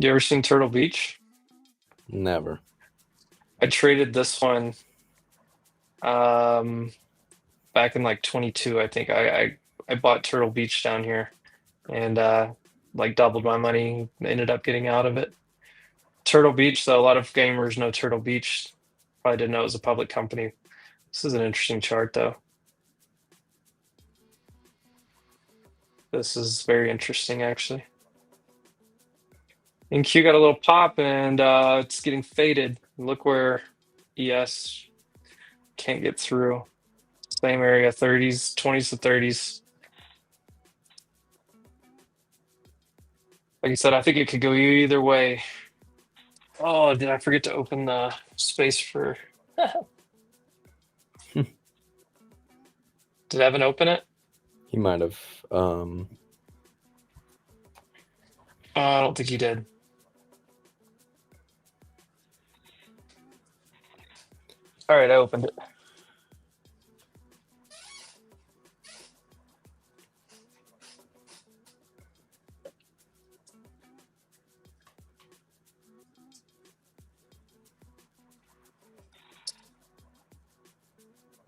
You ever seen Turtle Beach? Never. I traded this one back in like 22, I think. I bought Turtle Beach down here and like doubled my money, ended up getting out of it. Turtle Beach, though, a lot of gamers know Turtle Beach. Probably didn't know it was a public company. This is an interesting chart, though. This is very interesting, actually. NQ got a little pop, and it's getting faded. Look where ES can't get through. Same area, 30s, 20s to 30s. Like I said, I think it could go either way. Oh, did I forget to open the space for... Did Evan open it? He might have. I don't think he did. All right, I opened it.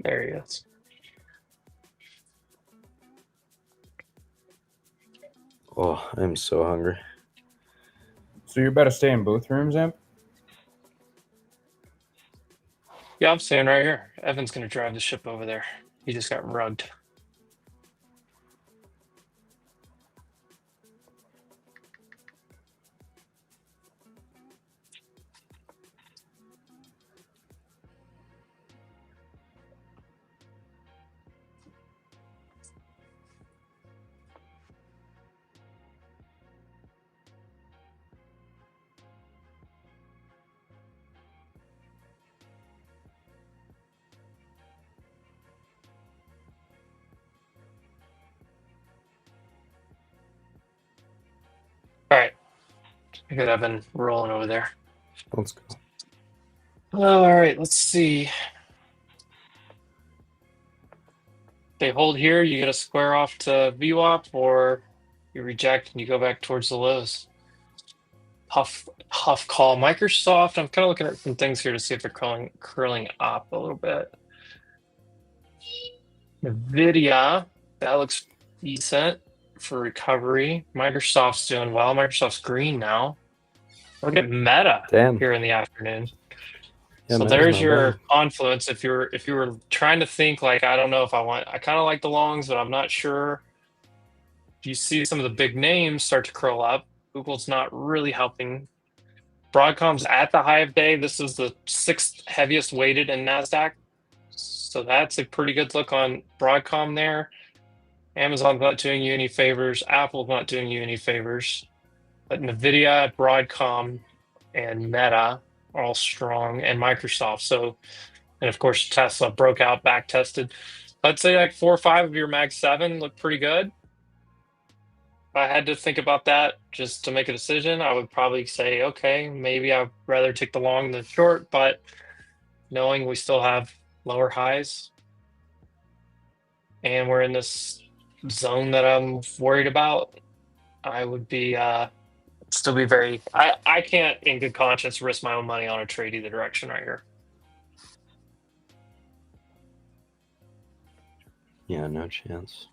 There he is. Oh, I'm so hungry. So you're about to stay in both rooms, Amp? Yeah, I'm staying right here. Evan's going to drive the ship over there. He just got rugged. All right. I got Evan rolling over there. Let's go. All right, let's see. They hold here, you get a square off to VWAP, or you reject and you go back towards the lows. Huff call. Microsoft, I'm kind of looking at some things here to see if they're curling up a little bit. NVDA, that looks decent for recovery. Microsoft's doing well. Microsoft's green now. Look at Meta here in the afternoon. Yeah, so Meta's there's not your bad. confluence. If you were trying to think like, I don't know if I kind of like the longs, but I'm not sure. You see some of the big names start to curl up. Google's not really helping. Broadcom's at the high of day. This is the 6th heaviest weighted in NASDAQ. So that's a pretty good look on Broadcom there. Amazon's not doing you any favors. Apple's not doing you any favors. But NVIDIA, Broadcom, and Meta are all strong, and Microsoft. So, and of course, Tesla broke out, back tested. I'd say like 4 or 5 of your Mag 7 look pretty good. If I had to think about that just to make a decision, I would probably say, okay, maybe I'd rather take the long than short, but knowing we still have lower highs and we're in this zone that I'm worried about, I would be still be very I can't in good conscience risk my own money on a trade either direction right here. Yeah, no chance.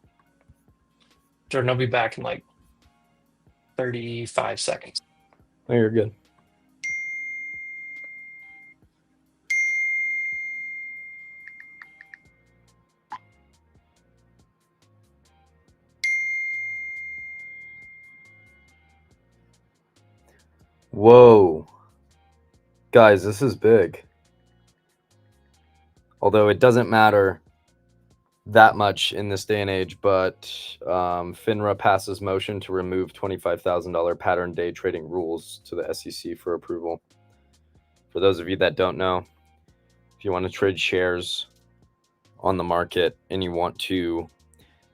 Jordan, I'll be back in like 35 seconds. Oh, you're good. Whoa. Guys, this is big. Although it doesn't matter that much in this day and age, but FINRA passes motion to remove $25,000 pattern day trading rules to the SEC for approval. For those of you that don't know, if you want to trade shares on the market and you want to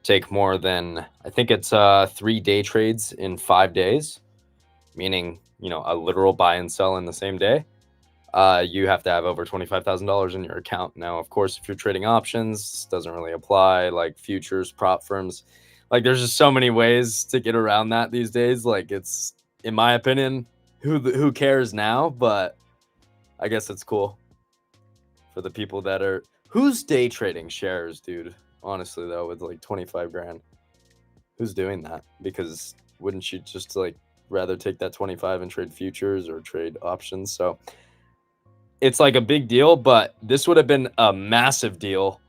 take more than, I think it's 3 day trades in 5 days, meaning, you know, a literal buy and sell in the same day, you have to have over $25,000 in your account. Now, of course, if you're trading options, doesn't really apply, like futures, prop firms. Like, there's just so many ways to get around that these days. Like, it's, in my opinion, who cares now? But I guess it's cool for the people that are, who's day trading shares, dude? Honestly, though, with like 25 grand, who's doing that? Because wouldn't you just like rather take that 25 and trade futures or trade options? So it's like a big deal, but this would have been a massive deal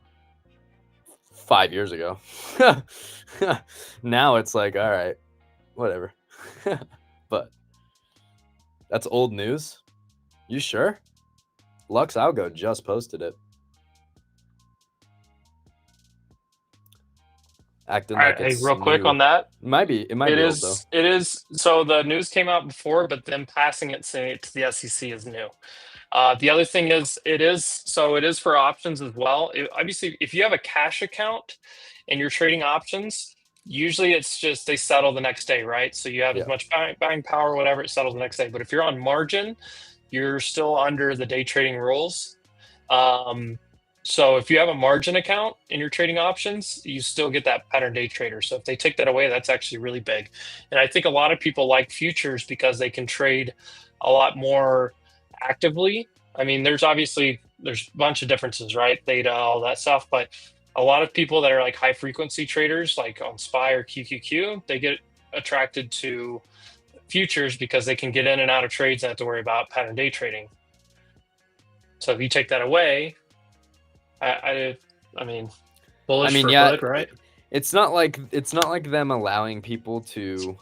5 years ago. Now it's like, all right, whatever. But that's old news. You sure? Lux Algo just posted it. Acting like Hey, it's real quick new. on that. It might be old, though. It is. So the news came out before, but them passing it saying it to the SEC is new. The other thing is, it is for options as well. Obviously, if you have a cash account and you're trading options, usually it's just they settle the next day, right? So you have as much buying power, or whatever, it settles the next day. But if you're on margin, you're still under the day trading rules. So if you have a margin account and you're trading options, you still get that pattern day trader. So if they take that away, that's actually really big. And I think a lot of people like futures because they can trade a lot more actively. I mean, there's a bunch of differences, right? Theta, all that stuff. But a lot of people that are like high frequency traders, like on SPY or QQQ, they get attracted to futures because they can get in and out of trades and have to worry about pattern day trading. So if you take that away, I mean, bullish for good, right? It's not like them allowing people to.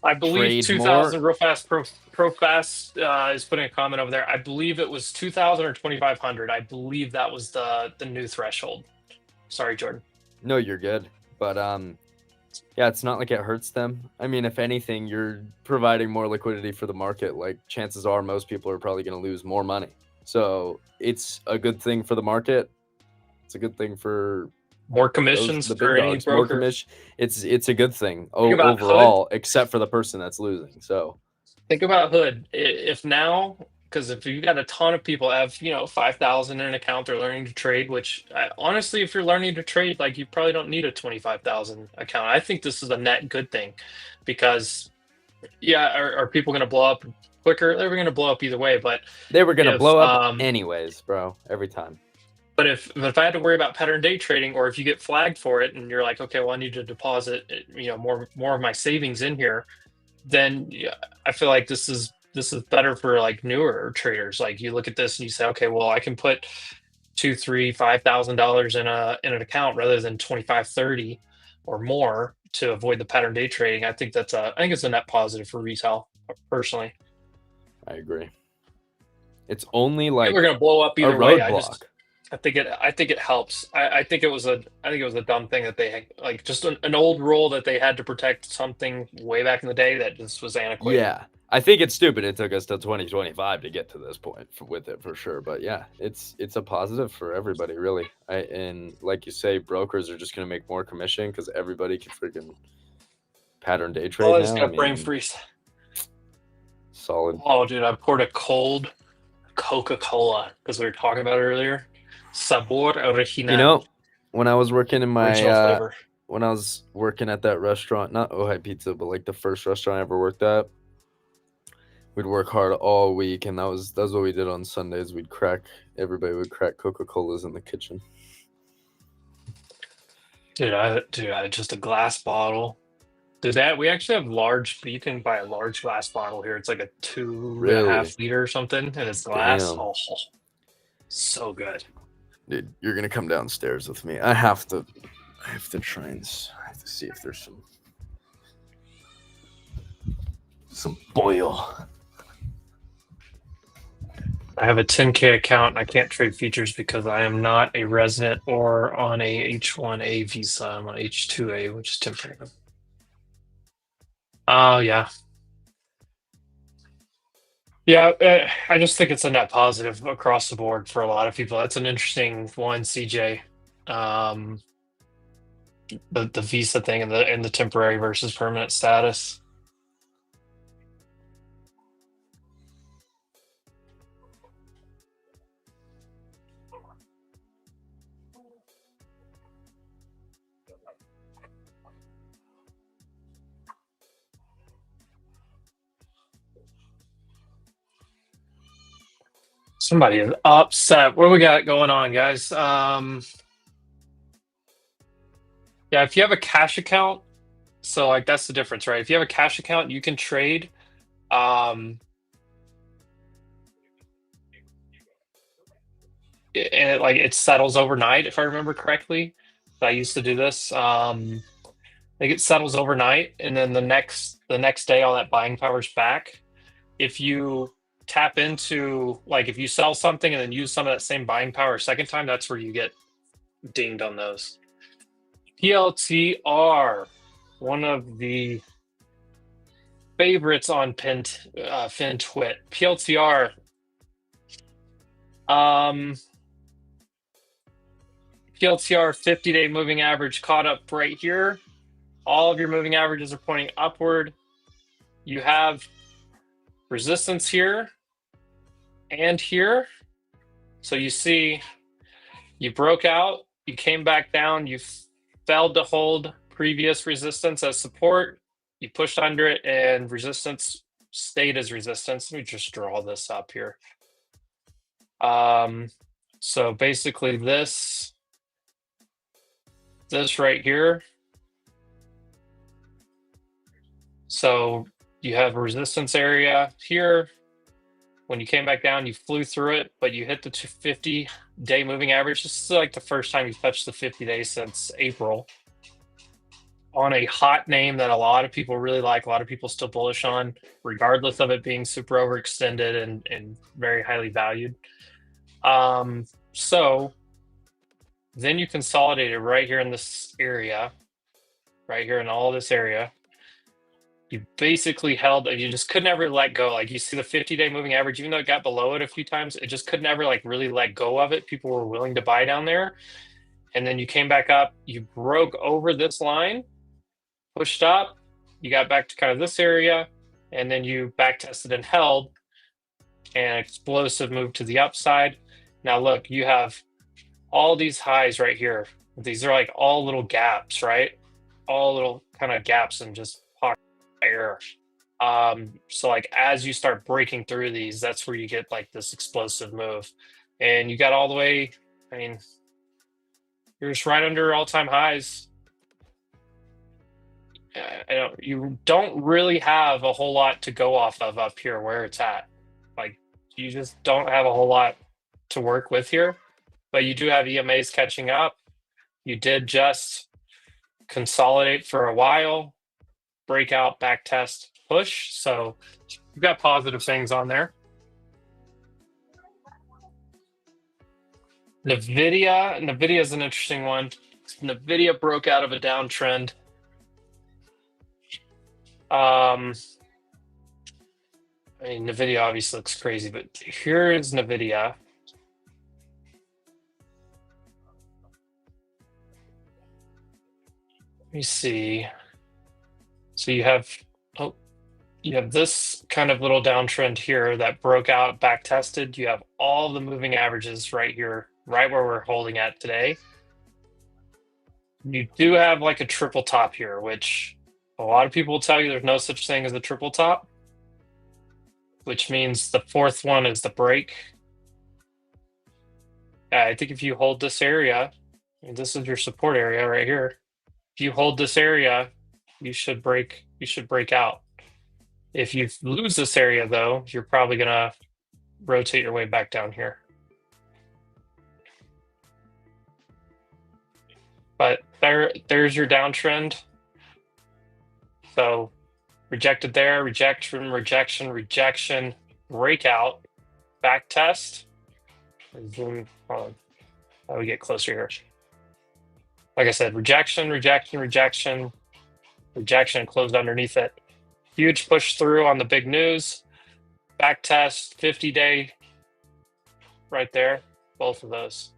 I believe trade 2,000 more. real fast. Pro Fast is putting a comment over there. I believe it was 2,000 or 2,500. I believe that was the new threshold. Sorry, Jordan. No, you're good. But yeah, it's not like it hurts them. I mean, if anything, you're providing more liquidity for the market. Like, chances are most people are probably going to lose more money. So it's a good thing for the market. It's a good thing for more commissions the big for any dogs. broker. More commission. It's a good thing overall, except for the person that's losing. So think about Hood. If now, because if you've got a ton of people have 5,000 in an account, they're learning to trade. Which honestly, if you're learning to trade, like you probably don't need a 25,000 account. I think this is a net good thing, because are people going to blow up quicker? They were going to blow up either way, but they were going to blow up anyways, bro. Every time. But if I had to worry about pattern day trading, or if you get flagged for it and you're like, okay, well, I need to deposit more of my savings in here, then I feel like this is better for like newer traders. Like, you look at this and you say, okay, well, I can put $2,000, $3,000, $5,000 in an account rather than 25, 30 or more to avoid the pattern day trading. I think it's a net positive for retail, personally. I agree. It's only like we're gonna blow up either way. I think it helps. I think it was a dumb thing that they had, like, just an old rule that they had to protect something way back in the day that just was antiquated. Yeah, I think it's stupid. It took us to 2025 to get to this point with it, for sure. But yeah, it's a positive for everybody, really. And like you say, brokers are just gonna make more commission because everybody can freaking pattern day trade. I just got brain freeze. Solid. Oh, dude, I poured a cold Coca-Cola because we were talking about it earlier. Sabor original. When I was working in my when I was working at that restaurant, not Ojai Pizza, but like the first restaurant I ever worked at, we'd work hard all week, and that was what we did on Sundays. Everybody would crack Coca-Colas in the kitchen. Dude, just a glass bottle. We actually have large, you can buy a large glass bottle here. It's like a 2.5 liter or something, and it's glass. Damn. Oh, so good. Dude, you're gonna come downstairs with me. I have to try and see if there's some boil. I have a 10K account and I can't trade futures because I am not a resident or on a H-1A visa. I'm on H-2A, which is temporary. Oh, yeah. Yeah, I just think it's a net positive across the board for a lot of people. That's an interesting one, CJ. The visa thing and the temporary versus permanent status. Somebody is upset. What do we got going on, guys? Yeah, if you have a cash account, so like that's the difference, right? If you have a cash account, you can trade. And it settles overnight, if I remember correctly. I used to do this. I think it settles overnight, and then the next day, all that buying power's back. If you tap into, like, if you sell something and then use some of that same buying power a second time, that's where you get dinged on those. PLTR, one of the favorites on FinTwit. PLTR. PLTR 50-day moving average caught up right here. All of your moving averages are pointing upward. You have resistance here and here. So you see you broke out, you came back down, you failed to hold previous resistance as support, you pushed under it, and resistance stayed as resistance. Let me just draw this up here. So basically this right here. So you have a resistance area here. When you came back down, you flew through it, but you hit the 50-day moving average. This is like the first time you've touched the 50 days since April. On a hot name that a lot of people really like, a lot of people still bullish on, regardless of it being super overextended and very highly valued. So then you consolidated right here in this area, right here in all this area. You basically held, you just could never let go. Like you see the 50-day moving average, even though it got below it a few times, it just could never like really let go of it. People were willing to buy down there. And then you came back up, you broke over this line, pushed up, you got back to kind of this area, and then you back tested and held, and explosive move to the upside. Now look, you have all these highs right here. These are like all little gaps, right? All little kind of gaps and just air. So like as you start breaking through these, that's where you get like this explosive move. And you got all the way, I mean, you're just right under all-time highs. You don't really have a whole lot to go off of up here where it's at. Like you just don't have a whole lot to work with here, but you do have EMAs catching up. You did just consolidate for a while, breakout, back test, push. So you've got positive things on there. NVDA is an interesting one. NVIDIA broke out of a downtrend. I mean, NVIDIA obviously looks crazy, but here's NVIDIA. Let me see. So you have this kind of little downtrend here that broke out, back tested. You have all the moving averages right here, right where we're holding at today. You do have like a triple top here, which a lot of people will tell you there's no such thing as a triple top, which means the fourth one is the break. I think if you hold this area, and this is your support area right here. If you hold this area, you should break out. If you lose this area though, you're probably gonna rotate your way back down here. But there's your downtrend. So rejected there, rejection, breakout. back test. Zoom. Hold on. How do we get closer here? Like I said, rejection, rejection, rejection, rejection, closed underneath it. Huge push through on the big news. Back test, 50-day right there. Both of those.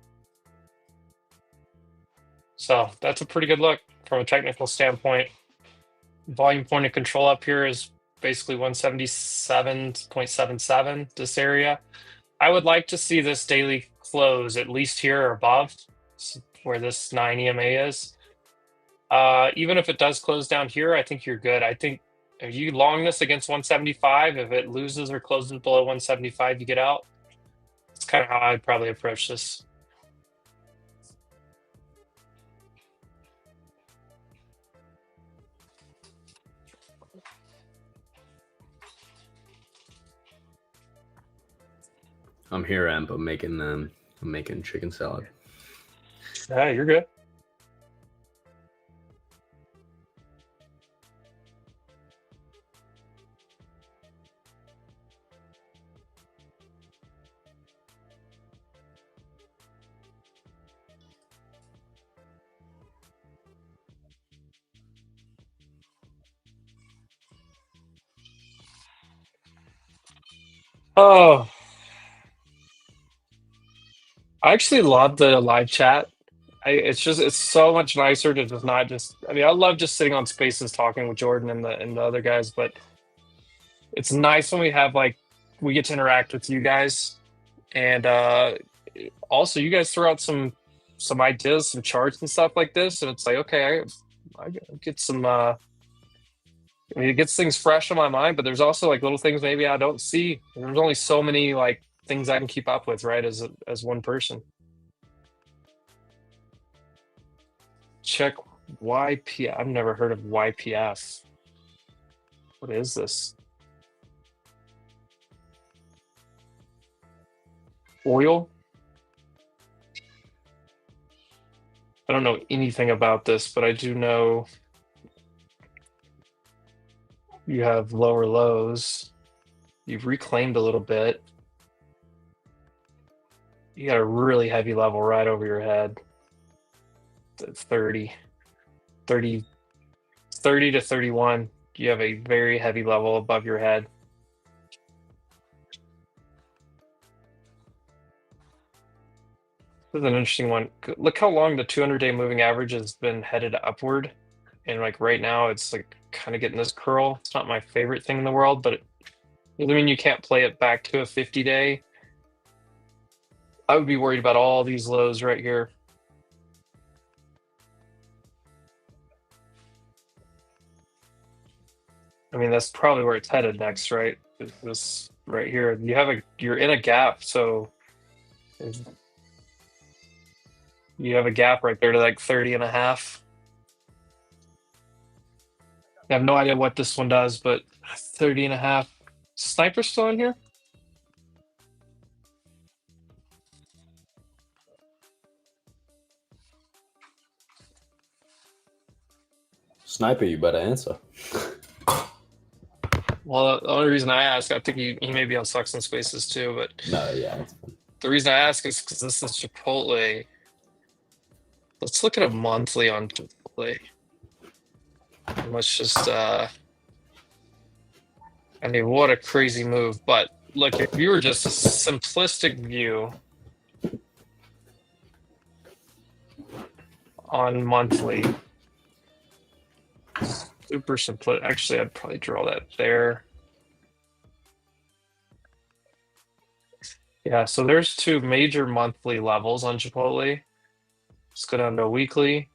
So that's a pretty good look from a technical standpoint. Volume point of control up here is basically 177.77, this area. I would like to see this daily close at least here or above where this 9 EMA is. Even if it does close down here, I think you're good. I think if you long this against 175, if it loses or closes below 175, you get out. That's kind of how I'd probably approach this. I'm here, Amp. I'm making chicken salad. Yeah, you're good. Oh, I actually love the live chat. It's so much nicer to just not just. I mean, I love just sitting on Spaces talking with Jordan and the other guys, but it's nice when we have we get to interact with you guys, and also you guys throw out some ideas, some charts and stuff like this, and it's like, okay, I get some. I mean, it gets things fresh on my mind, but there's also little things maybe I don't see. There's only so many things I can keep up with, right? As one person. Check YP. I've never heard of YPF. What is this? Oil? I don't know anything about this, but I do know you have lower lows. You've reclaimed a little bit. You got a really heavy level right over your head. 30 to 31. You have a very heavy level above your head. This is an interesting one. Look how long the 200-day moving average has been headed upward. And right now it's kind of getting this curl. It's not my favorite thing in the world, but it doesn't mean you can't play it back to a 50-day. I would be worried about all these lows right here. I mean, that's probably where it's headed next, right? This right here. You're in a gap, so you have a gap right there to 30 and a half. I have no idea what this one does, but 30 and a half. Sniper still in here? Sniper, you better answer. Well, the only reason I ask, I think he may be on Sucks and Spaces too, but No, yeah. the reason I ask is because this is Chipotle. Let's look at a monthly on Chipotle. Let's just I mean, what a crazy move. But look, if you were just a simplistic view on monthly, super simple. Actually, I'd probably draw that there. Yeah, so there's two major monthly levels on Chipotle. Let's go down to weekly.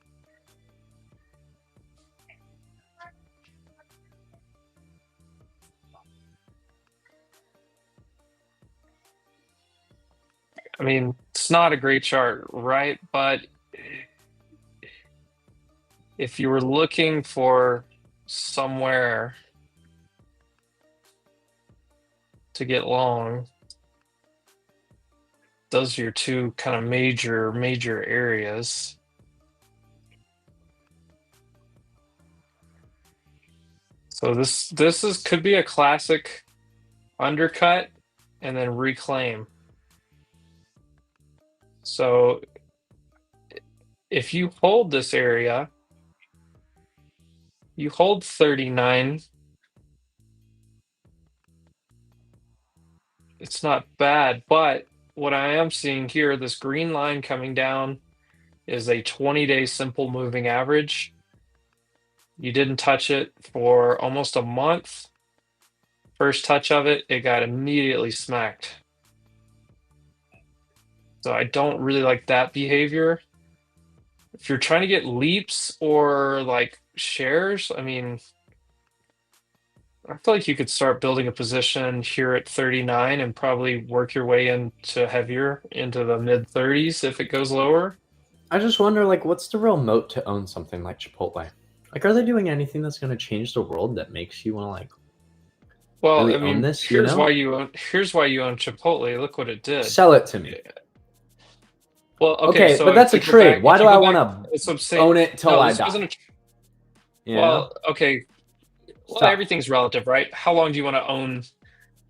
I mean, it's not a great chart, right? But if you were looking for somewhere to get long, those are your two kind of major areas. So this could be a classic undercut, and then reclaim. So if you hold this area, you hold 39, it's not bad, but what I am seeing here, this green line coming down is a 20-day simple moving average. You didn't touch it for almost a month. First touch of it, it got immediately smacked. So I don't really like that behavior. If you're trying to get leaps or like shares, I mean, I feel like you could start building a position here at 39 and probably work your way into heavier into the mid 30s if it goes lower. I just wonder, like, what's the real moat to own something like Chipotle? Like, are they doing anything that's going to change the world that makes you want to, like, well, really I mean, own this? here's you know? why you own Chipotle. Look what it did. Sell it to me. Well, Okay, so but if that's a you go trade. back- Why if do you I go want back- to that's what I'm saying. own it till No, I this die? wasn't a You know? well, okay. Well, Stop. everything's relative, right? How long do you want to own?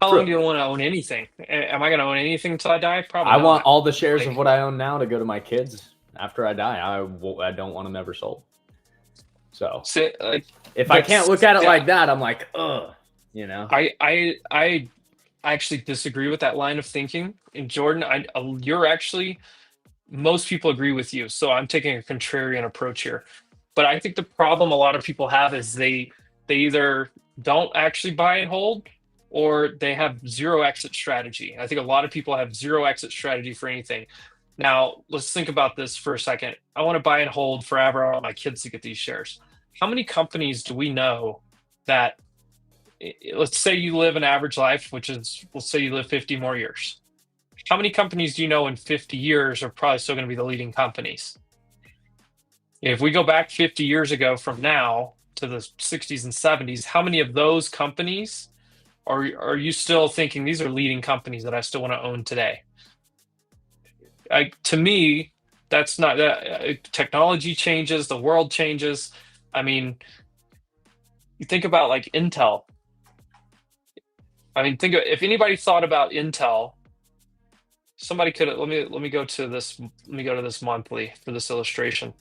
How True. long do you want to own anything? Am I going to own anything until I die? Probably I not. want all the shares of Like- what I own now to go to my kids after I die. I don't want them ever sold. So Like, if I can't look at it yeah. like that, I'm like, ugh, you know. I actually disagree with that line of thinking. And Jordan, you're actually, most people agree with you. So I'm taking a contrarian approach here. But I think the problem a lot of people have is they either don't actually buy and hold, or they have zero exit strategy. I think a lot of people have zero exit strategy for anything. Now, let's think about this for a second. I want to buy and hold forever. I want my kids to get these shares. How many companies do we know that, let's say you live an average life, which is, let's say you live 50 more years. How many companies do you know in 50 years are probably still going to be the leading companies? If we go back 50 years ago from now to the 60s and 70s, how many of those companies are you still thinking these are leading companies that I still want to own today? To me, that's not that. Technology changes, the world changes. I mean, you think about like Intel. I mean, if anybody thought about Intel, somebody could let me go to this. Let me go to this monthly for this illustration.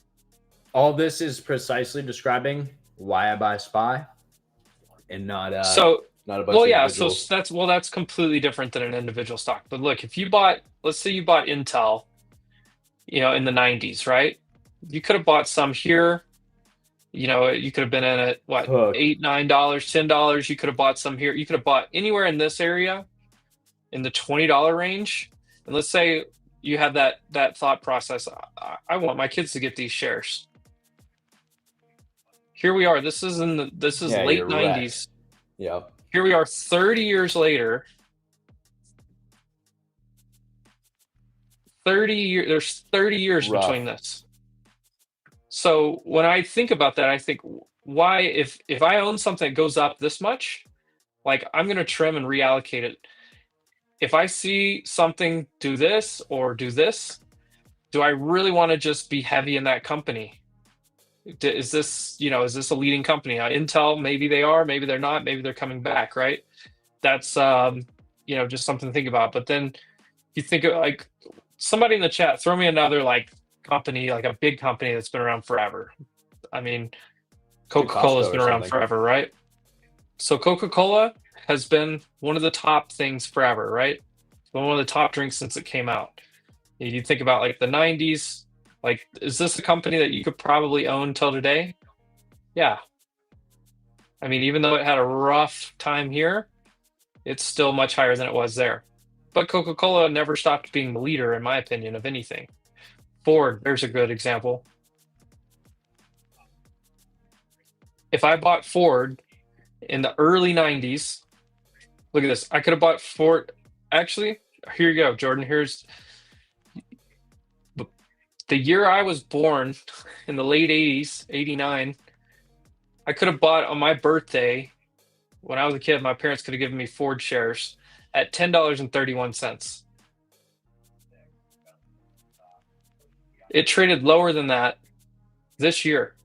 All this is precisely describing why I buy SPY and not not a bunch well, of yeah, individuals. so that's completely different than an individual stock. But look, if you bought, let's say you bought Intel, in the 90s, right? You could have bought some here. You could have been in at what, $8, $9, $10. You could have bought some here. You could have bought anywhere in this area in the $20 range. And let's say you have that thought process. I want my kids to get these shares. Here we are. This is late you're 90s. Yeah. Here we are 30 years later. 30 years. There's 30 years Rough. between this. So when I think about that, I think, why, if I own something that goes up this much, like, I'm going to trim and reallocate it. If I see something do this or do this, do I really want to just be heavy in that company? Is this a leading company? Intel, maybe they are, maybe they're not, maybe they're coming back, right? That's just something to think about. But then you think of, like, somebody in the chat, throw me another like company, like a big company that's been around forever. I mean, Coca-Cola's been around forever, right? So Coca-Cola has been one of the top things forever, right? One of the top drinks since it came out. You think about like the 90s, like, is this a company that you could probably own till today? Yeah. I mean, even though it had a rough time here, it's still much higher than it was there. But Coca-Cola never stopped being the leader, in my opinion, of anything. Ford, there's a good example. If I bought Ford in the early 90s, look at this. I could have bought Ford. Actually, here you go, Jordan. Here's the year I was born, in the late 80s, 89. I could have bought on my birthday, when I was a kid, my parents could have given me Ford shares at $10.31. It traded lower than that this year,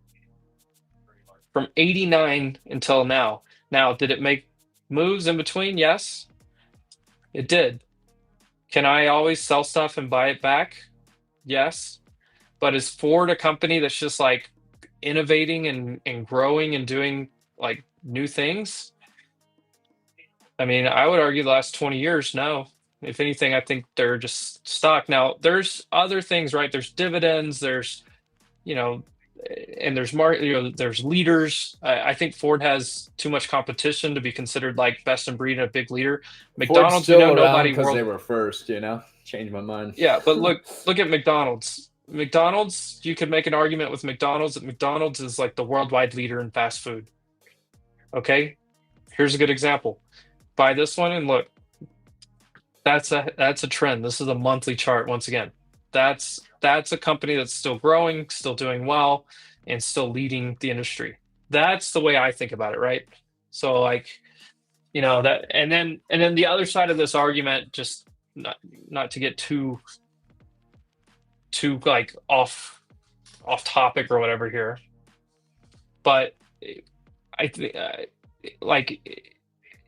from 89 until now. Now, did it make moves in between? Yes. It did. Can I always sell stuff and buy it back? Yes. But is Ford a company that's just like innovating and growing and doing like new things? I mean, I would argue the last 20 years, no. If anything, I think they're just stuck. Now, there's other things, right? There's dividends, there's, you know, and there's leaders. I think Ford has too much competition to be considered like best in breed and a big leader. Ford's McDonald's, still around nobody because they were first. Changed my mind. Yeah, but look at McDonald's. McDonald's, you could make an argument with McDonald's that McDonald's is like the worldwide leader in fast food. Okay? Here's a good example. Buy this one and look. That's a trend. This is a monthly chart once again. That's a company that's still growing, still doing well, and still leading the industry. That's the way I think about it, right? So like, that and then the other side of this argument, just not to get too like off topic or whatever here, but I think like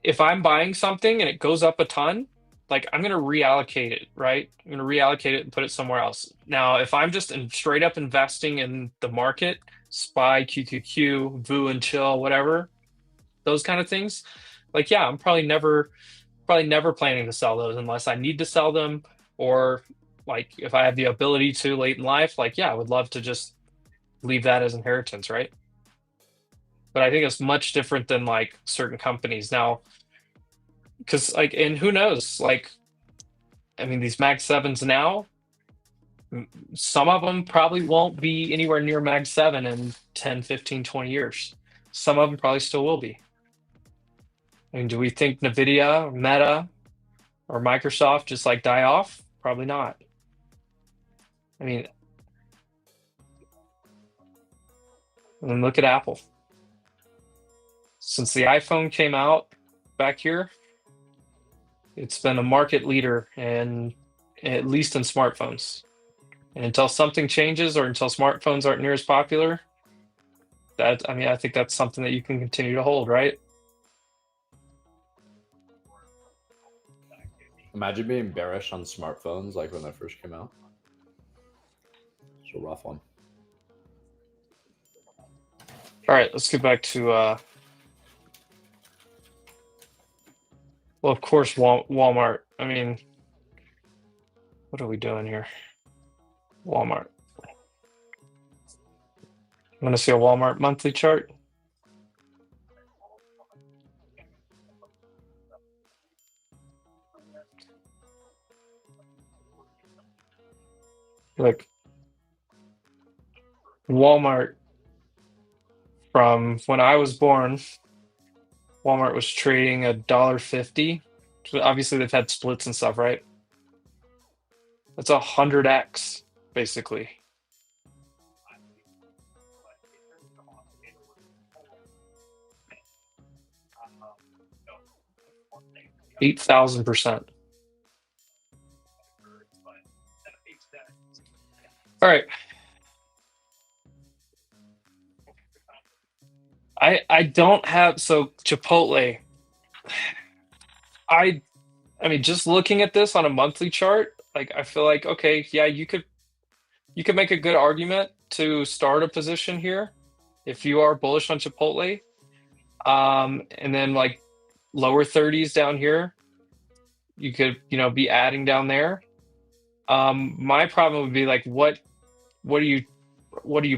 if I'm buying something and it goes up a ton, like I'm going to reallocate it, right? I'm going to reallocate it and put it somewhere else. Now, if I'm just straight up investing in the market, SPY, QQQ, VU and Chill, whatever, those kind of things, like, yeah, I'm probably never planning to sell those unless I need to sell them, or like if I have the ability to late in life, like, yeah, I would love to just leave that as inheritance, right? But I think it's much different than like certain companies now, because like, and who knows, like, I mean, these Mag 7s now, some of them probably won't be anywhere near Mag 7 in 10, 15, 20 years. Some of them probably still will be. I mean, do we think NVIDIA, or Meta, or Microsoft just like die off? Probably not. I mean, and look at Apple. Since the iPhone came out back here, it's been a market leader, and at least in smartphones. And until something changes or until smartphones aren't near as popular, I think that's something that you can continue to hold, right? Imagine being bearish on smartphones like when they first came out. It's a rough one. All right, let's get back to well, of course, Walmart. I mean, what are we doing here? Walmart. I'm going to see a Walmart monthly chart. Look, Walmart, from when I was born, Walmart was trading $1.50. So obviously, they've had splits and stuff, right? That's 100x, basically. $8,000%. All right. I don't have, so Chipotle. I mean, just looking at this on a monthly chart, like I feel like, okay, yeah, you could make a good argument to start a position here if you are bullish on Chipotle. And then like lower 30s down here, you could, be adding down there. My problem would be like, what are you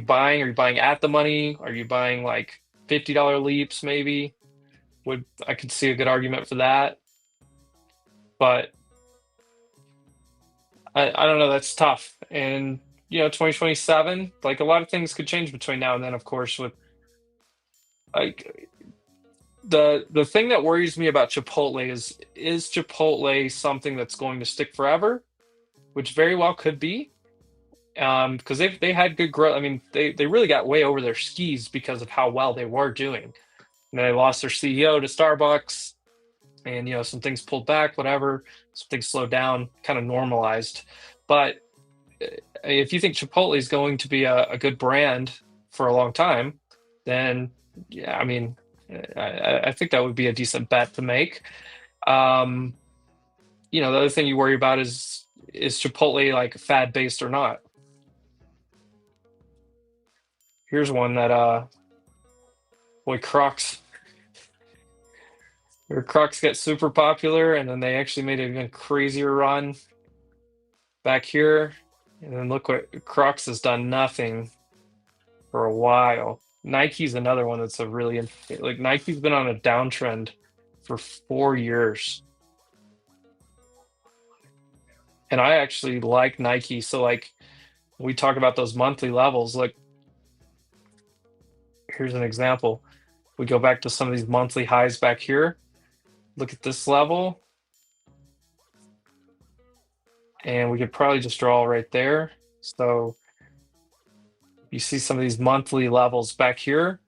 buying? Are you buying at the money? Are you buying like $50 leaps maybe? I could see a good argument for that. But I don't know, that's tough. And 2027, like a lot of things could change between now and then, of course, with like the thing that worries me about Chipotle is Chipotle something that's going to stick forever, which very well could be. Because they had good growth. I mean, they really got way over their skis because of how well they were doing. And they lost their CEO to Starbucks, and some things pulled back, whatever. Some things slowed down, kind of normalized. But if you think Chipotle is going to be a good brand for a long time, then yeah, I mean, I think that would be a decent bet to make. the other thing you worry about is Chipotle like fad based or not? Here's one that boy, Crocs. Their Crocs get super popular, and then they actually made an even crazier run back here. And then look what Crocs has done, nothing for a while. Nike's another one that's a really interesting. Like Nike's been on a downtrend for 4 years. And I actually like Nike. So like we talk about those monthly levels. Like here's an example. We go back to some of these monthly highs back here. Look at this level. And we could probably just draw right there. So you see some of these monthly levels back here,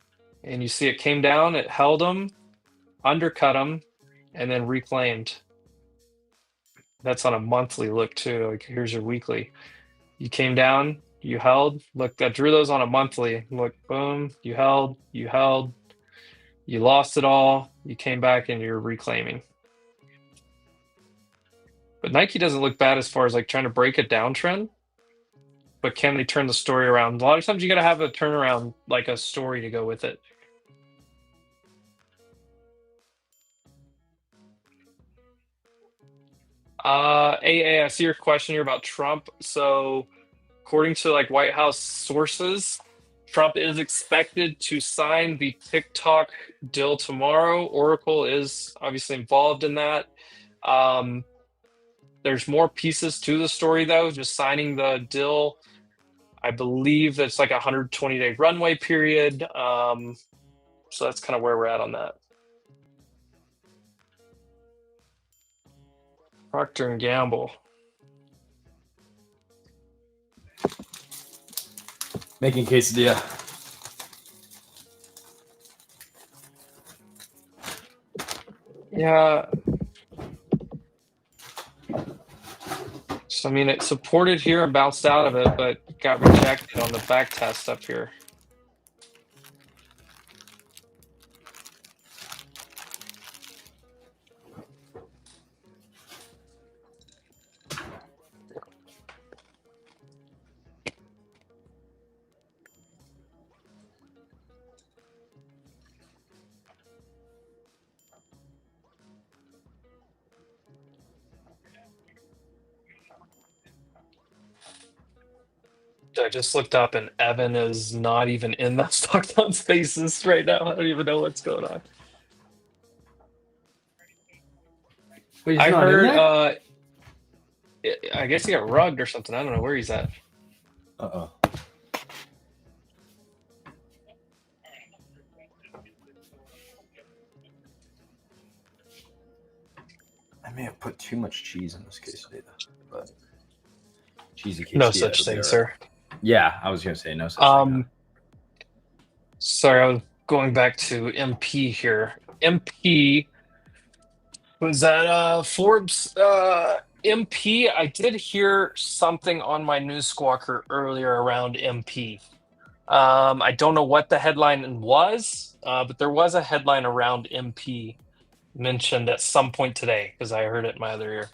and you see it came down, it held them, undercut them, and then reclaimed. That's on a monthly look too. Like here's your weekly. You came down, you held. Look, I drew those on a monthly. Look, boom, you held, you lost it all. You came back and you're reclaiming. But Nike doesn't look bad as far as like trying to break a downtrend. But can they turn the story around? A lot of times you got to have a turnaround, like a story to go with it. AA, I see your question here about Trump. So according to like White House sources, Trump is expected to sign the TikTok deal tomorrow. Oracle is obviously involved in that. There's more pieces to the story though. Just signing the deal, I believe that's like a 120-day runway period. So that's kind of where we're at on that. Procter and Gamble. Making quesadilla. Yeah. So, I mean, it supported here and bounced out of it, but got rejected on the back test up here. I just looked up and Evan is not even in that stock on spaces right now. I don't even know what's going on. Wait, he's I not in heard there? I guess he got rugged or something. I don't know where he's at. Uh-oh. I may have put too much cheese in this quesadilla, but cheesy quesadilla. No such thing, sir. Yeah, I was gonna say no such thing. Sorry, I was going back to MP here. MP was that Forbes MP. I did hear something on my news squawker earlier around MP. I don't know what the headline was, but there was a headline around MP mentioned at some point today because I heard it in my other ear.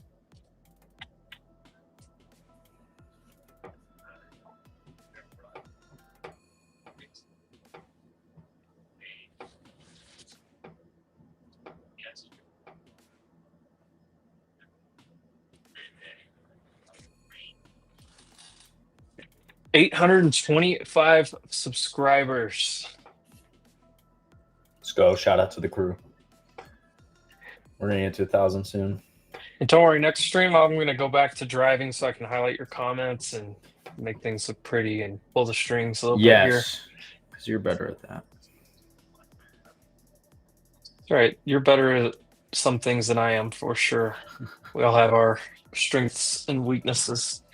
$825 subscribers. Let's go. Shout out to the crew. We're gonna get to 1,000 soon. And don't worry, next stream I'm going to go back to driving so I can highlight your comments and make things look pretty and pull the strings a little bit here. Yes, because you're better at that. That's right. You're better at some things than I am, for sure. We all have our strengths and weaknesses.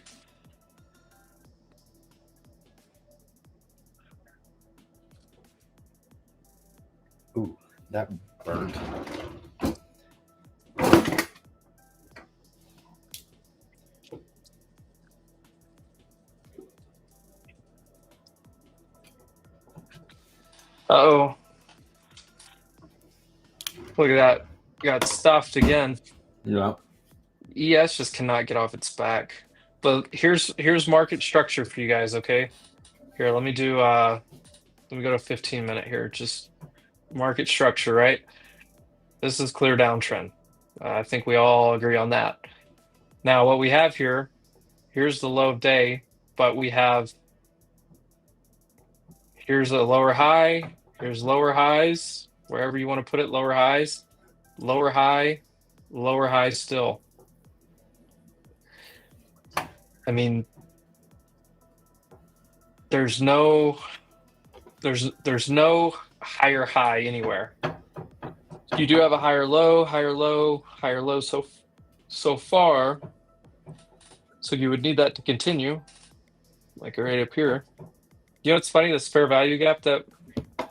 Ooh, that burned. Uh-oh. Look at that. Got stuffed again. Yeah. ES just cannot get off its back. But here's market structure for you guys, okay? Here, let me go to 15-minute here. Just market structure, right? This is clear downtrend. I think we all agree on that. Now, what we have here, here's the low of day, but here's a lower high, here's lower highs, wherever you want to put it, lower highs, lower high still. I mean, there's no higher high anywhere. You do have a higher low so far. So you would need that to continue, like right up here. You know what's funny? This fair value gap that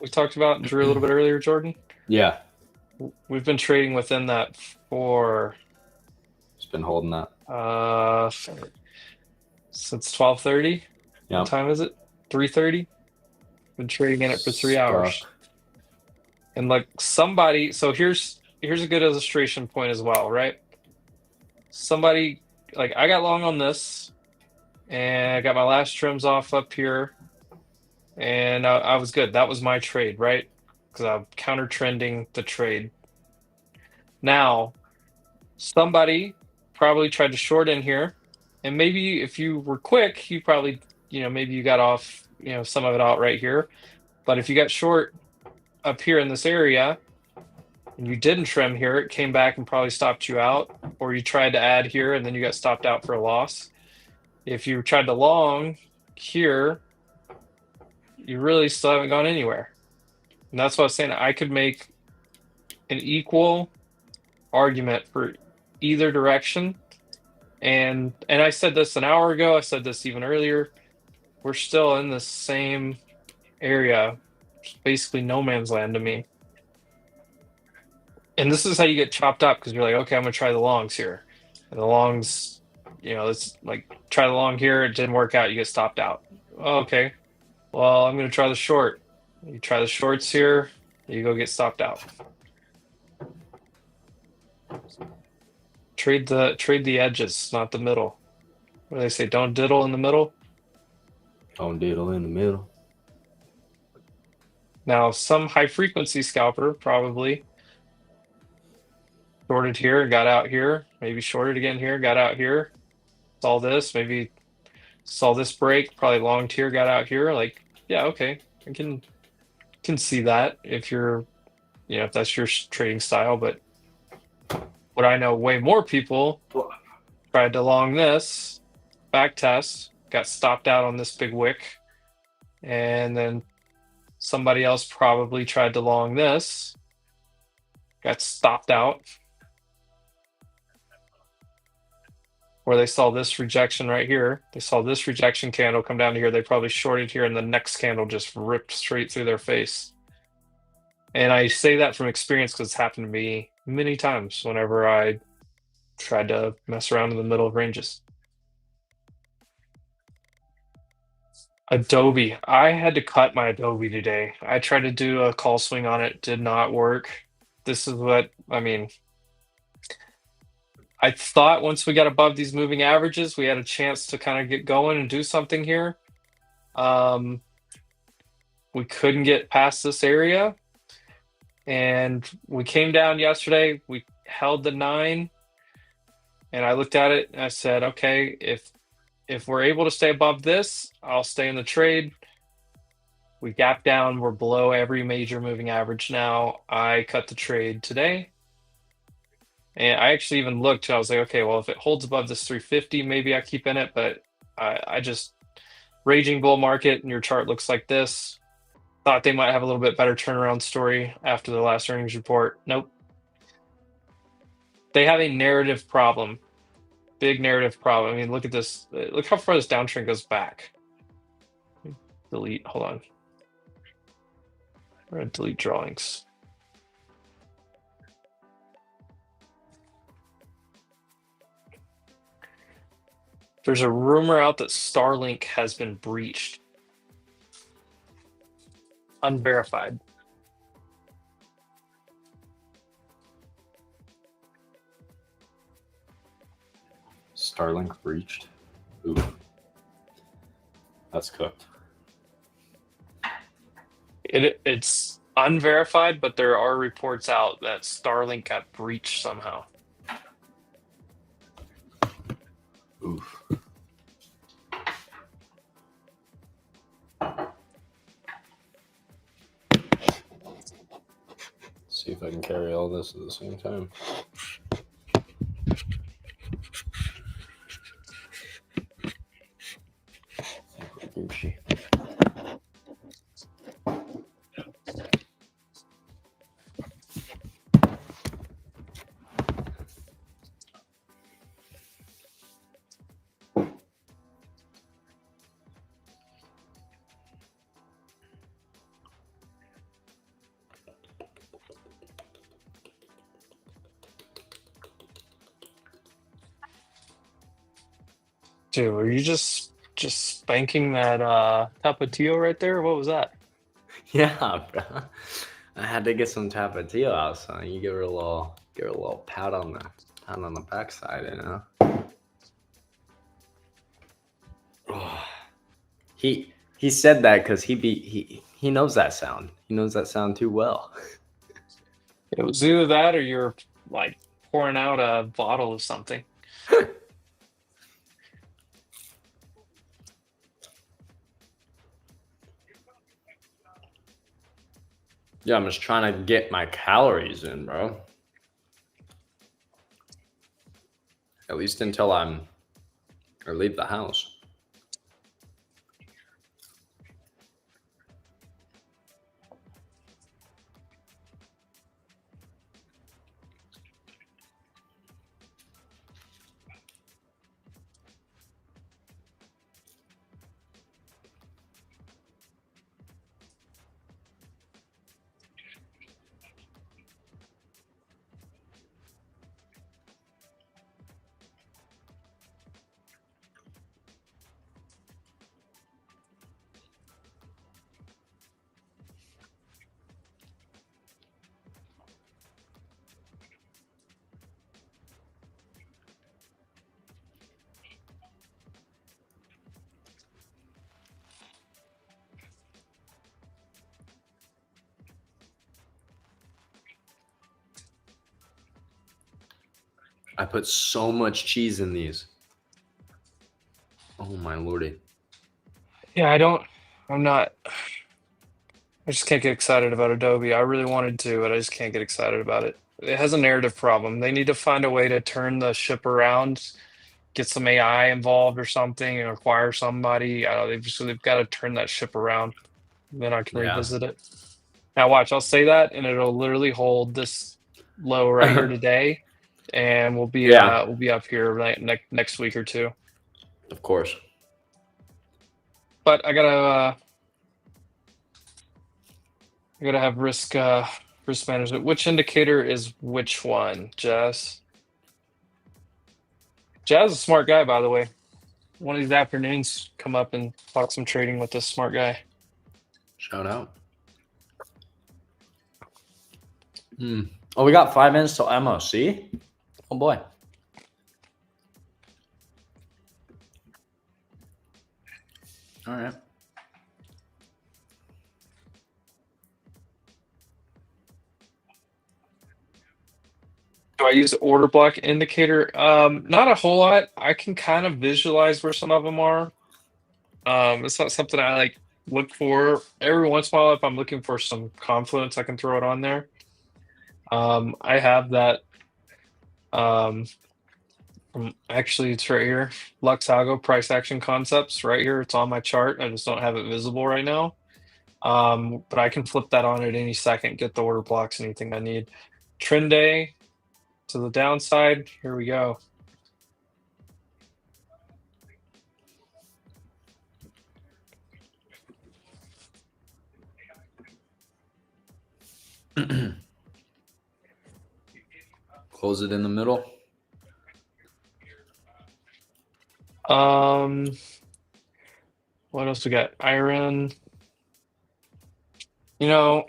we talked about and drew a little bit earlier, Jordan. Yeah, We've been trading within that for just been holding that. Since 12:30. Yeah. What time is it? 3:30. Been trading in it for 3 hours. And like somebody, so here's a good illustration point as well, right? Somebody, like I got long on this, and I got my last trims off up here, and I was good. That was my trade, right? Because I'm counter trending the trade. Now, somebody probably tried to short in here, and maybe if you were quick, you probably, maybe you got off, some of it out right here. But if you got short up here in this area and you didn't trim here, it came back and probably stopped you out, or you tried to add here and then you got stopped out for a loss. If you tried to long here, you really still haven't gone anywhere. And that's what I was saying. I could make an equal argument for either direction. And I said this an hour ago, I said this even earlier. We're still in the same area. It's basically no man's land to me. And this is how you get chopped up, because you're like, okay, I'm gonna try the longs here. And the longs, it's like try the long here, it didn't work out, you get stopped out. Okay. Well, I'm gonna try the short. You try the shorts here, you go get stopped out. Trade the edges, not the middle. What do they say? Don't diddle in the middle. Don't diddle in the middle. Now, some high frequency scalper probably shorted here, got out here, maybe shorted again here, got out here. Saw this, maybe saw this break, probably longed here, got out here. Like, yeah, okay, I can see that if you're, if that's your trading style. But what I know, way more people tried to long this, back test, got stopped out on this big wick, and then somebody else probably tried to long this, got stopped out, or they saw this rejection right here. They saw this rejection candle come down to here. They probably shorted here, and the next candle just ripped straight through their face. And I say that from experience because it's happened to me many times whenever I tried to mess around in the middle of ranges. Adobe. I had to cut my Adobe today. I tried to do a call swing on it, did not work. This is what, I thought once we got above these moving averages, we had a chance to kind of get going and do something here. We couldn't get past this area. And we came down yesterday, we held the 9, and I looked at it and I said, okay, if we're able to stay above this, I'll stay in the trade. We gap down, we're below every major moving average now. I cut the trade today. And I actually even looked, I was like, okay, well, if it holds above this 350, maybe I keep in it, but I just, raging bull market, and your chart looks like this. Thought they might have a little bit better turnaround story after the last earnings report. Nope. They have a narrative problem. Big narrative problem. I mean, look at this. Look how far this downtrend goes back. Delete. Hold on. We're going to delete drawings. There's a rumor out that Starlink has been breached. Unverified. Starlink breached. Ooh. That's cooked. It's unverified, but there are reports out that Starlink got breached somehow. Oof. See if I can carry all this at the same time. Gucci. Dude, were you just spanking that Tapatio right there? What was that? Yeah, bro. I had to get some Tapatio out, so you give her a little pat on the backside, you know. He said that because he knows that sound. He knows that sound too well. It was either that or you're like pouring out a bottle of something. Yeah, I'm just trying to get my calories in, bro. At least until leave the house. I put so much cheese in these. Oh my lordy. Yeah, I just can't get excited about Adobe. I really wanted to, but I just can't get excited about it. It has a narrative problem. They need to find a way to turn the ship around, get some AI involved or something, and acquire somebody. They've got to turn that ship around. Then I can Yeah. revisit it. Now watch, I'll say that, and it'll literally hold this low right here today, and we'll be up here next week or two. Of course. But I gotta have risk management. Which indicator is which one, Jazz? Jazz is a smart guy, by the way. One of these afternoons, come up and talk some trading with this smart guy. Shout out. Oh, we got 5 minutes till MOC? Oh boy. All right. Do I use the order block indicator? Not a whole lot. I can kind of visualize where some of them are. It's not something I like look for. Every once in a while, if I'm looking for some confluence, I can throw it on there. I have that. Actually, it's right here. Luxago price action concepts right here. It's on my chart. I just don't have it visible right now. But I can flip that on at any second, get the order blocks, anything I need. Trend day to the downside. Here we go. Close it in the middle. What else we got? Iron. You know,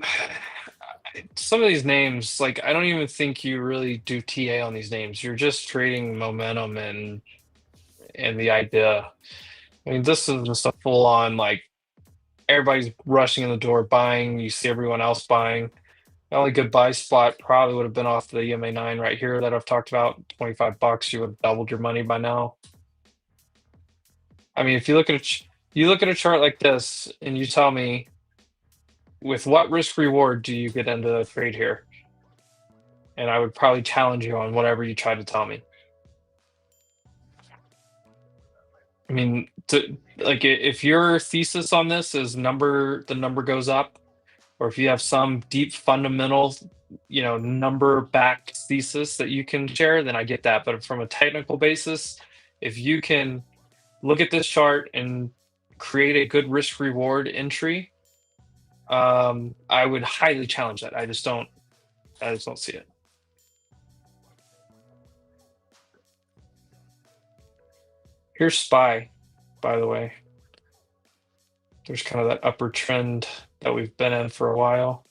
some of these names, like I don't even think you really do TA on these names. You're just trading momentum and and the idea. I mean, this is just a full on like everybody's rushing in the door buying. You see everyone else buying. The only good buy spot probably would have been off the EMA 9 right here that I've talked about. $25, you would have doubled your money by now. I mean, if you look at a chart like this and you tell me with what risk reward do you get into a trade here? And I would probably challenge you on whatever you try to tell me. I mean, if your thesis on this is the number goes up, or if you have some deep fundamental, number backed thesis that you can share, then I get that. But from a technical basis, if you can look at this chart and create a good risk reward entry, I would highly challenge that. I just don't see it. Here's SPY, by the way. There's kind of that upper trend that we've been in for a while.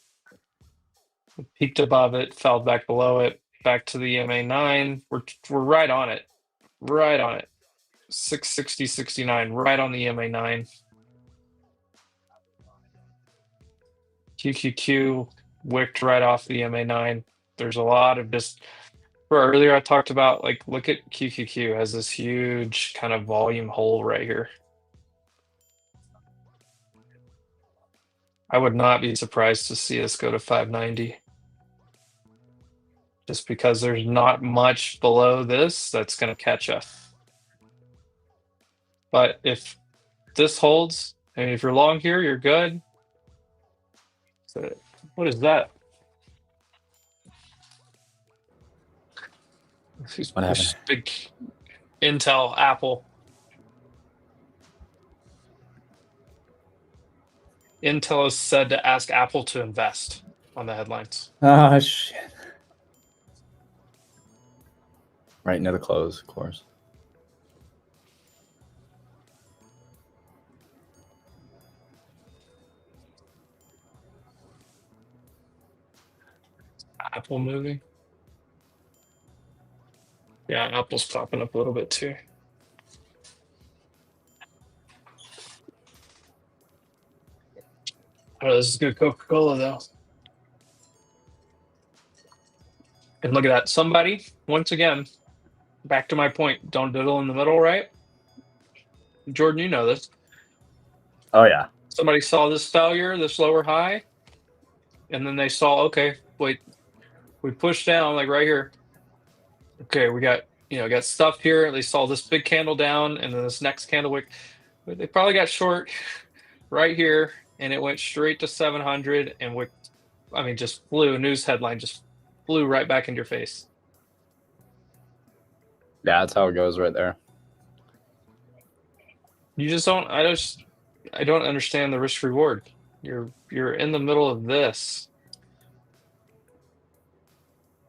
We peaked above it, fell back below it, back to the EMA 9. We're right on it. Right on it. 660.69, right on the EMA 9. QQQ wicked right off the EMA 9. There's a lot of just. Earlier I talked about, like, look at QQQ has this huge kind of volume hole right here. I would not be surprised to see us go to 590. Just because there's not much below this that's going to catch us. But if this holds, and if you're long here, you're good. So, what is that? What happened? Big Intel, Apple. Intel is said to ask Apple to invest on the headlines. Oh, shit. Right into the close, of course. Apple moving. Yeah, Apple's popping up a little bit too. Oh, this is good Coca-Cola though. And look at that. Somebody, once again, back to my point, don't diddle in the middle, right? Jordan, you know this. Oh, yeah. Somebody saw this failure, this lower high, and then they saw, okay, wait, we pushed down like right here. Okay, we got stuff here. They saw this big candle down, and then this next candle wick. They probably got short right here, and it went straight to 700, and just flew. News headline just flew right back into your face. Yeah, that's how it goes right there. You just don't. I don't understand the risk reward. You're in the middle of this.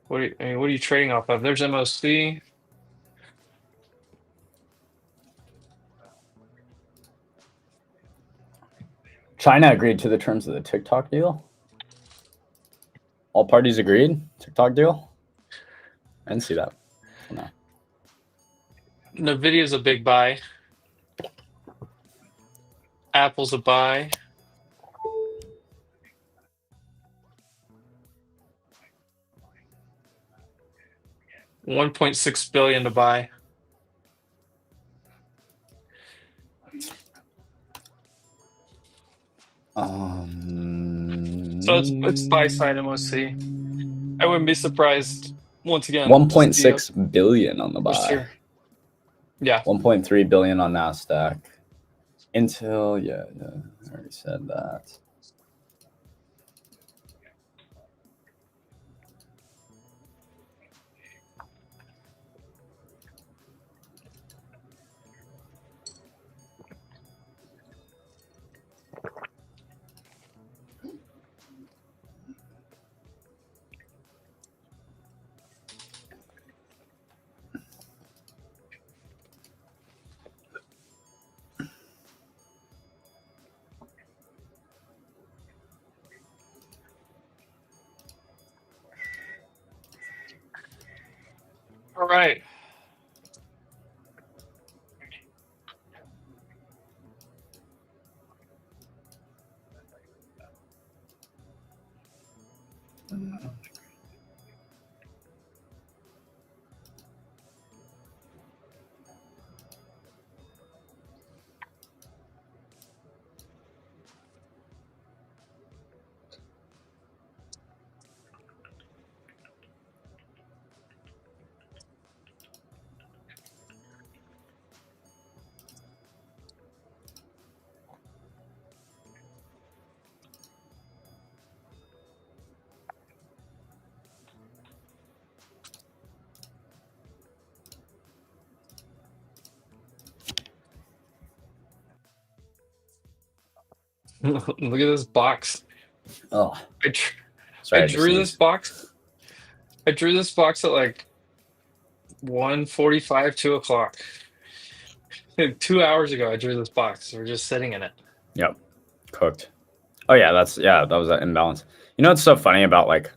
What are you trading off of? There's MOC. China agreed to the terms of the TikTok deal. All parties agreed. TikTok deal. I didn't see that. No. NVIDIA's a big buy. Apple's a buy. $1.6 billion to buy. So it's buy side MOC. I wouldn't be surprised once again. 1.6 billion on the buy. Here. Yeah. 1.3 billion on NASDAQ. Intel, yeah, I already said that. All right. Look at this box. Oh, I sorry. drew this box. I drew this box at like 1:45, 2 o'clock. 2 hours ago, I drew this box. We're just sitting in it. Yep, cooked. Oh yeah, that was an imbalance. You know what's so funny about like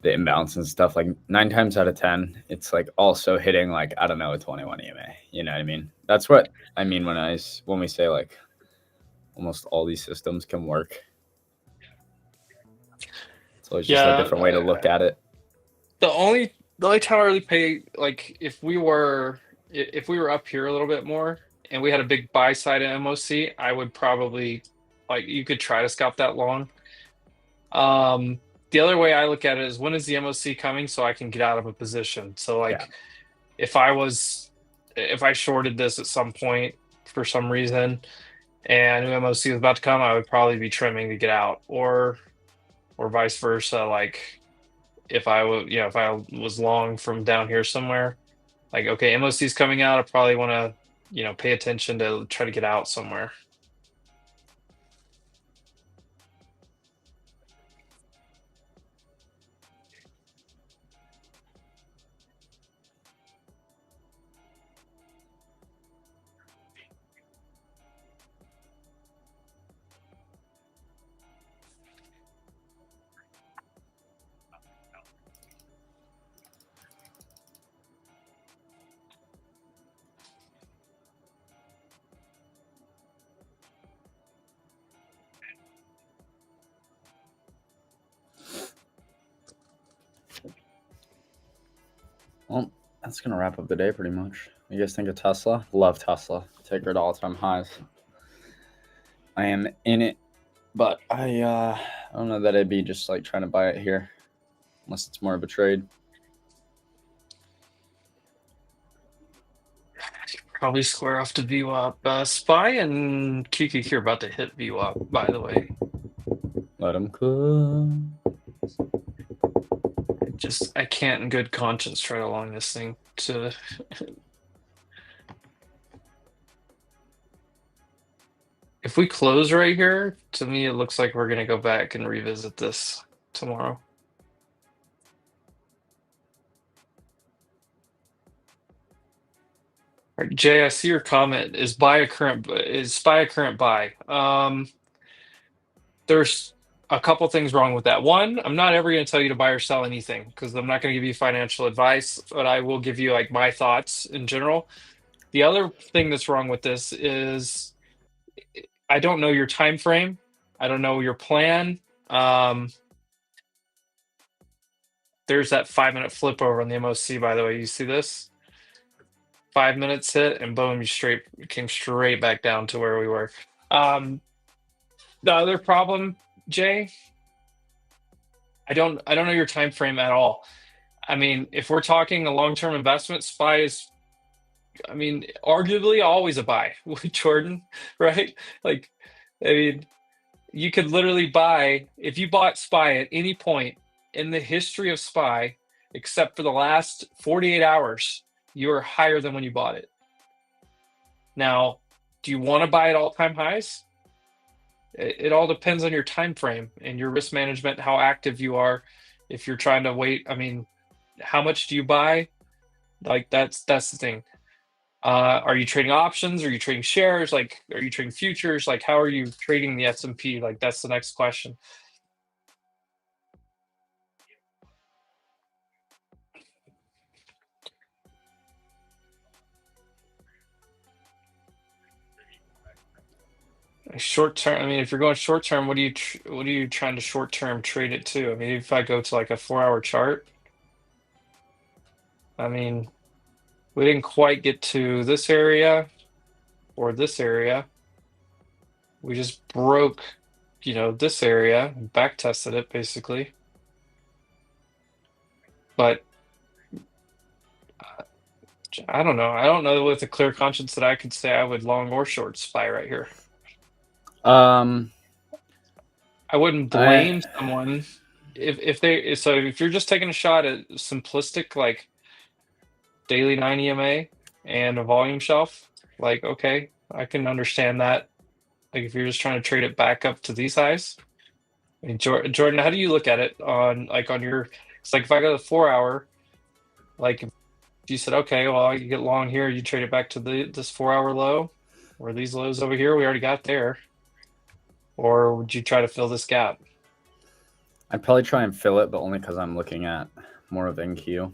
the imbalance and stuff? Like 9 times out of 10, it's like also hitting like, I don't know, a 21 EMA. You know what I mean? That's what I mean when we say like almost all these systems can work. So it's just a different way to look at it. The only time I really pay, like if we were up here a little bit more and we had a big buy side at MOC, I would probably, like, you could try to scalp that long. The other way I look at it is, when is the MOC coming so I can get out of a position? So like if I shorted this at some point for some reason and MOC was about to come, I would probably be trimming to get out, or vice versa. Like if I was long from down here somewhere, like, okay, MOC's coming out, I probably want to, pay attention to try to get out somewhere. Well, that's gonna wrap up the day pretty much. You guys think of Tesla? Love Tesla. Take her to all-time highs. I am in it, but I don't know that I'd be just like trying to buy it here, unless it's more of a trade. Probably square off to VWAP. Spy and QQQ are about to hit VWAP, by the way. Let them cook. I can't in good conscience try to long this thing to. If we close right here, to me it looks like we're gonna go back and revisit this tomorrow. All right, Jay, I see your comment. Is SPY a current buy? There's a couple things wrong with that. One, I'm not ever going to tell you to buy or sell anything, because I'm not going to give you financial advice, but I will give you like my thoughts in general. The other thing that's wrong with this is I don't know your time frame. I don't know your plan. There's that 5-minute flip over on the MOC, by the way. You see this? 5 minutes hit, and boom, you came straight back down to where we were. The other problem, Jay, I don't know your time frame at all. I mean, if we're talking a long-term investment, SPY is, I mean, arguably always a buy with Jordan, right? Like, I mean, you could literally buy, if you bought SPY at any point in the history of SPY, except for the last 48 hours, you are higher than when you bought it. Now, do you want to buy at all-time highs? It all depends on your time frame and your risk management, how active you are. If you're trying to wait, I mean, how much do you buy? Like that's the thing. Are you trading options? Are you trading shares? Like, are you trading futures? Like, how are you trading the S&P? Like, that's the next question. Short term. I mean, if you're going short term, what are you trying to short term trade it to? I mean, if I go to like a 4-hour chart, I mean, we didn't quite get to this area or this area. We just broke, this area and back tested it basically. But I don't know. I don't know with a clear conscience that I could say I would long or short SPY right here. I wouldn't blame someone if you're just taking a shot at simplistic, like daily 9 EMA and a volume shelf, like, okay, I can understand that. Like if you're just trying to trade it back up to these highs. I mean, Jordan, how do you look at it on your? It's like if I go to 4 hour, like if you said, okay, well you get long here, you trade it back to this 4 hour low, or these lows over here, we already got there, or would you try to fill this gap? I'd probably try and fill it, but only because I'm looking at more of NQ,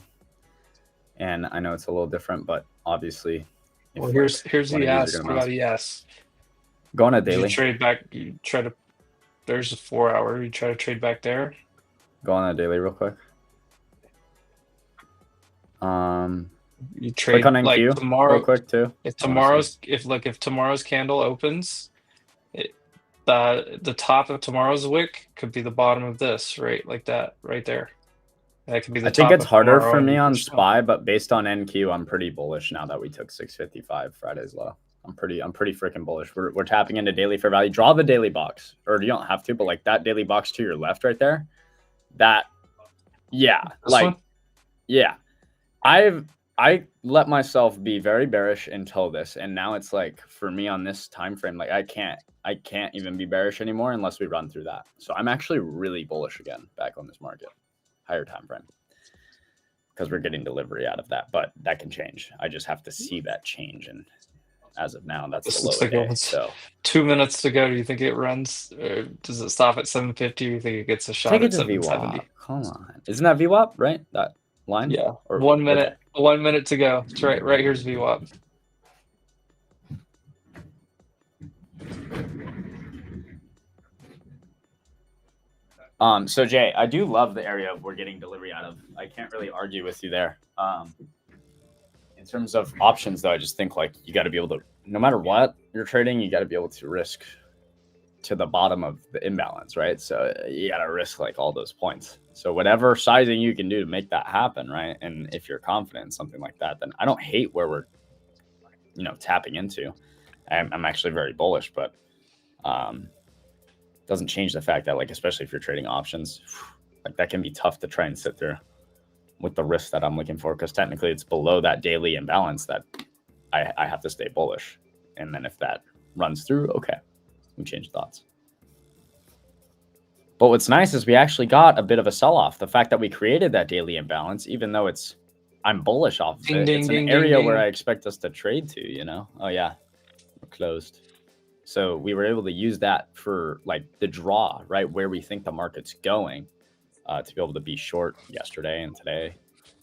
and I know it's a little different, but obviously. Well, here's the yes. What about yes? Go on a daily. You trade back. You try to. There's a 4 hour. You try to trade back there. Go on a daily real quick. You trade click on NQ like tomorrow real quick too. If tomorrow's candle opens, the top of tomorrow's wick could be the bottom of this, right? Like that, right there. That could be the. I think top it's of harder tomorrow for me on and- SPY, but based on NQ, I'm pretty bullish now that we took 655 Friday's low. I'm pretty freaking bullish. We're tapping into daily fair value. Draw the daily box, or you don't have to, but like that daily box to your left right there. That, yeah, This like, one? yeah. I let myself be very bearish until this, and now it's like for me on this time frame, like I can't even be bearish anymore unless we run through that. So I'm actually really bullish again back on this market, higher time frame, because we're getting delivery out of that, but that can change. I just have to see that change, and as of now, that's This the low looks like day. it's So 2 minutes to go. Do you think it runs, or does it stop at 750? Or do you think it gets a I shot think at it's a VWAP. 770? Come on, isn't that VWAP right? That line? Yeah. Or 1 minute. 1 minute to go. It's right here's VWAP. So Jay, I do love the area we're getting delivery out of. I can't really argue with you there. In terms of options, though, I just think like you got to be able to, no matter what you're trading, you got to be able to risk to the bottom of the imbalance, right? So you got to risk like all those points. So whatever sizing you can do to make that happen, right? And if you're confident in something like that, then I don't hate where we're, tapping into. I'm actually very bullish, but doesn't change the fact that, like, especially if you're trading options, like that can be tough to try and sit through with the risk that I'm looking for, because technically it's below that daily imbalance that I have to stay bullish. And then if that runs through, okay, we change thoughts. But what's nice is we actually got a bit of a sell-off. The fact that we created that daily imbalance, even though I'm bullish off of it, it's an area where I expect us to trade to, Oh yeah, we're closed. So we were able to use that for like the draw, right? Where we think the market's going, to be able to be short yesterday and today,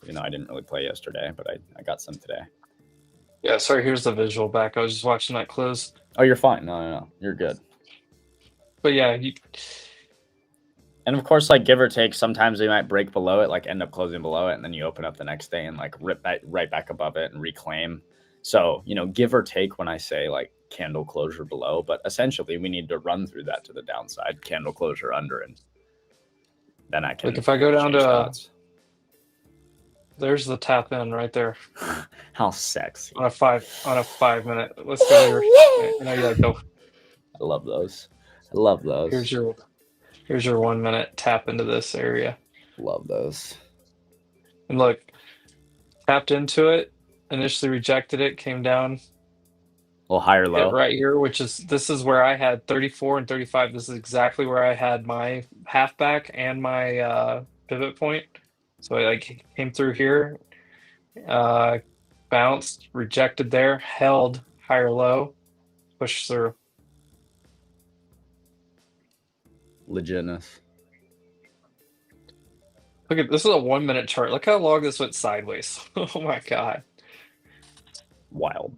even though I didn't really play yesterday, but I got some today. Yeah, sorry, here's the visual back. I was just watching that close. Oh, you're fine. No. You're good. But yeah, and of course, like give or take, sometimes they might break below it, like end up closing below it, and then you open up the next day and like rip that right back above it and reclaim. So, give or take when I say like candle closure below, but essentially we need to run through that to the downside, candle closure under, and then I can. Like if I go down to thoughts. There's the tap in right there. How sexy. On a 5 minute. Let's go here. I know you like go. I love those. I love those. Here's your 1 minute tap into this area. Love those. And look, tapped into it, initially rejected it, came down. A little higher low. Right here, this is where I had 34 and 35. This is exactly where I had my halfback and my pivot point. So I like came through here, bounced, rejected there, held higher low, pushed through. Legitness. Look at this is a 1 minute chart. Look how long this went sideways. Oh my god. Wild.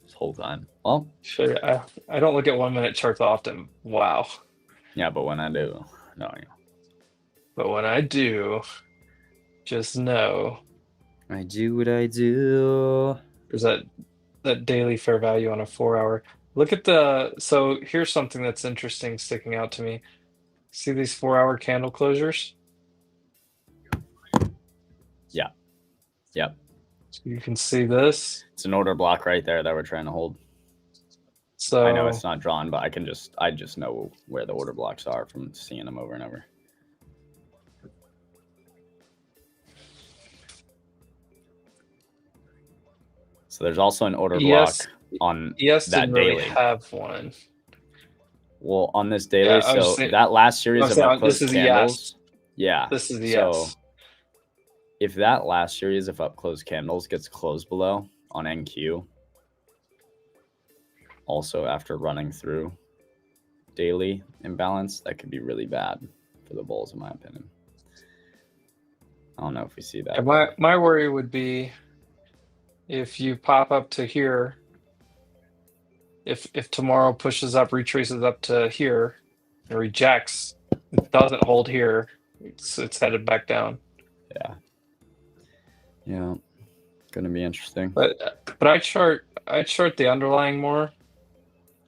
This whole time. Well, sure. I don't look at 1 minute charts often. Wow. Yeah, but when I do, no. But when I do, just know. I do what I do. There's that daily fair value on a 4 hour. Look at so here's something that's interesting sticking out to me. See these 4 hour candle closures? Yeah. Yep. So you can see this. It's an order block right there that we're trying to hold. So I know it's not drawn, but I just know where the order blocks are from seeing them over and over. So there's also an order block on ES that didn't really daily. have one. Well, on this daily, Yeah, I was so saying- that last series I'm of saying, up close this is candles. Yeah. This is the so yes. if that last series of up close candles gets closed below on NQ, also after running through daily imbalance, that could be really bad for the bulls, in my opinion. I don't know if we see that. And my worry would be if you pop up to here, if tomorrow pushes up, retraces up to here, and rejects, doesn't hold here, it's headed back down. Yeah, gonna be interesting. But I chart the underlying more.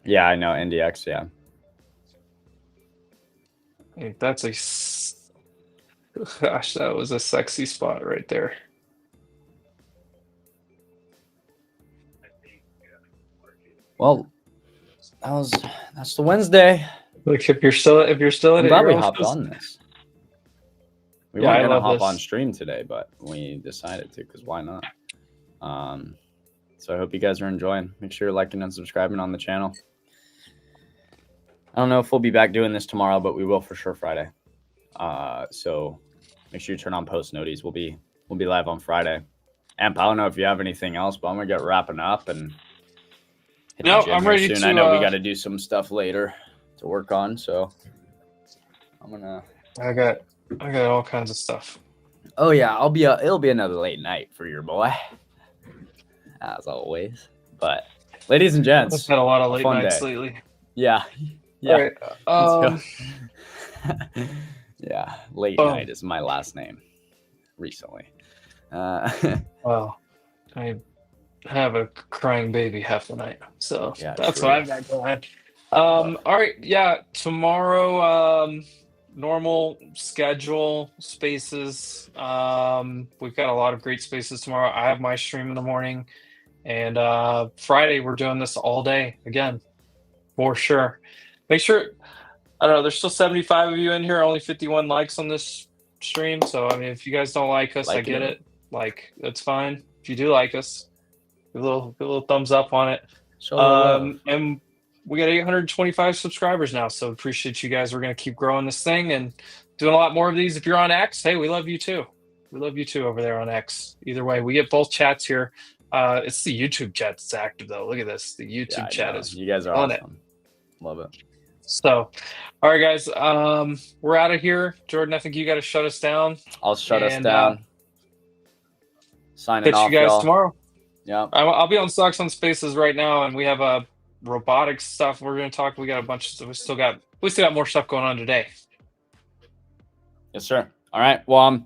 Yeah, I know NDX. Yeah, I think that's gosh, that was a sexy spot right there. well, that's the Wednesday. Like if you're still I'm in it, glad you're we all hopped just- on this. We Yeah, weren't I gonna love hop on this. stream today, but we decided to because why not? So I hope you guys are enjoying. Make sure you're liking and subscribing on the channel. I don't know if we'll be back doing this tomorrow, but we will for sure Friday. So make sure you turn on post noties. We'll be live on Friday. Amp, I don't know if you have anything else, but I'm gonna get wrapping up and hit No, the gym I'm here ready soon. to, I know we got to do some stuff later to work on, so I'm gonna. I got all kinds of stuff. Oh yeah, it'll be another late night for your boy, as always. But ladies and I've gents, had a lot of late fun nights day. lately. Yeah, yeah. All right. Yeah, late Boom. night is my last name. Recently, Well, I have a crying baby half the night, so Yeah, that's true. what I've got going. All right, yeah. Tomorrow, normal schedule spaces. We've got a lot of great spaces tomorrow. I have my stream in the morning, and Friday we're doing this all day again, for sure. Make sure. I don't know. There's still 75 of you in here. Only 51 likes on this stream. So I mean, if you guys don't like us, I Like get it. it. Like that's fine. If you do like us, give a little thumbs up on it. Show the love. And we got 825 subscribers now, so appreciate you guys. We're gonna keep growing this thing and doing a lot more of these. If you're on X, hey, we love you too. We love you too over there on X. Either way, we get both chats here. It's the YouTube chat that's active though. Look at this. The YouTube Yeah, I chat know. is You guys are on it. awesome. Love it. So, all right, guys, we're out of here. Jordan, I think you got to shut us down. I'll shut us And, down. Signing Catch off, you guys y'all. tomorrow. Yeah. I'll be on Stocks on Spaces right now, and we have robotics stuff we're going to talk. We got a bunch of stuff. We still got more stuff going on today. Yes, sir. All right. Well,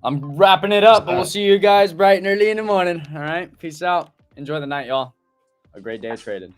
I'm wrapping it up, but we'll see you guys bright and early in the morning. All right. Peace out. Enjoy the night, y'all. A great day trading.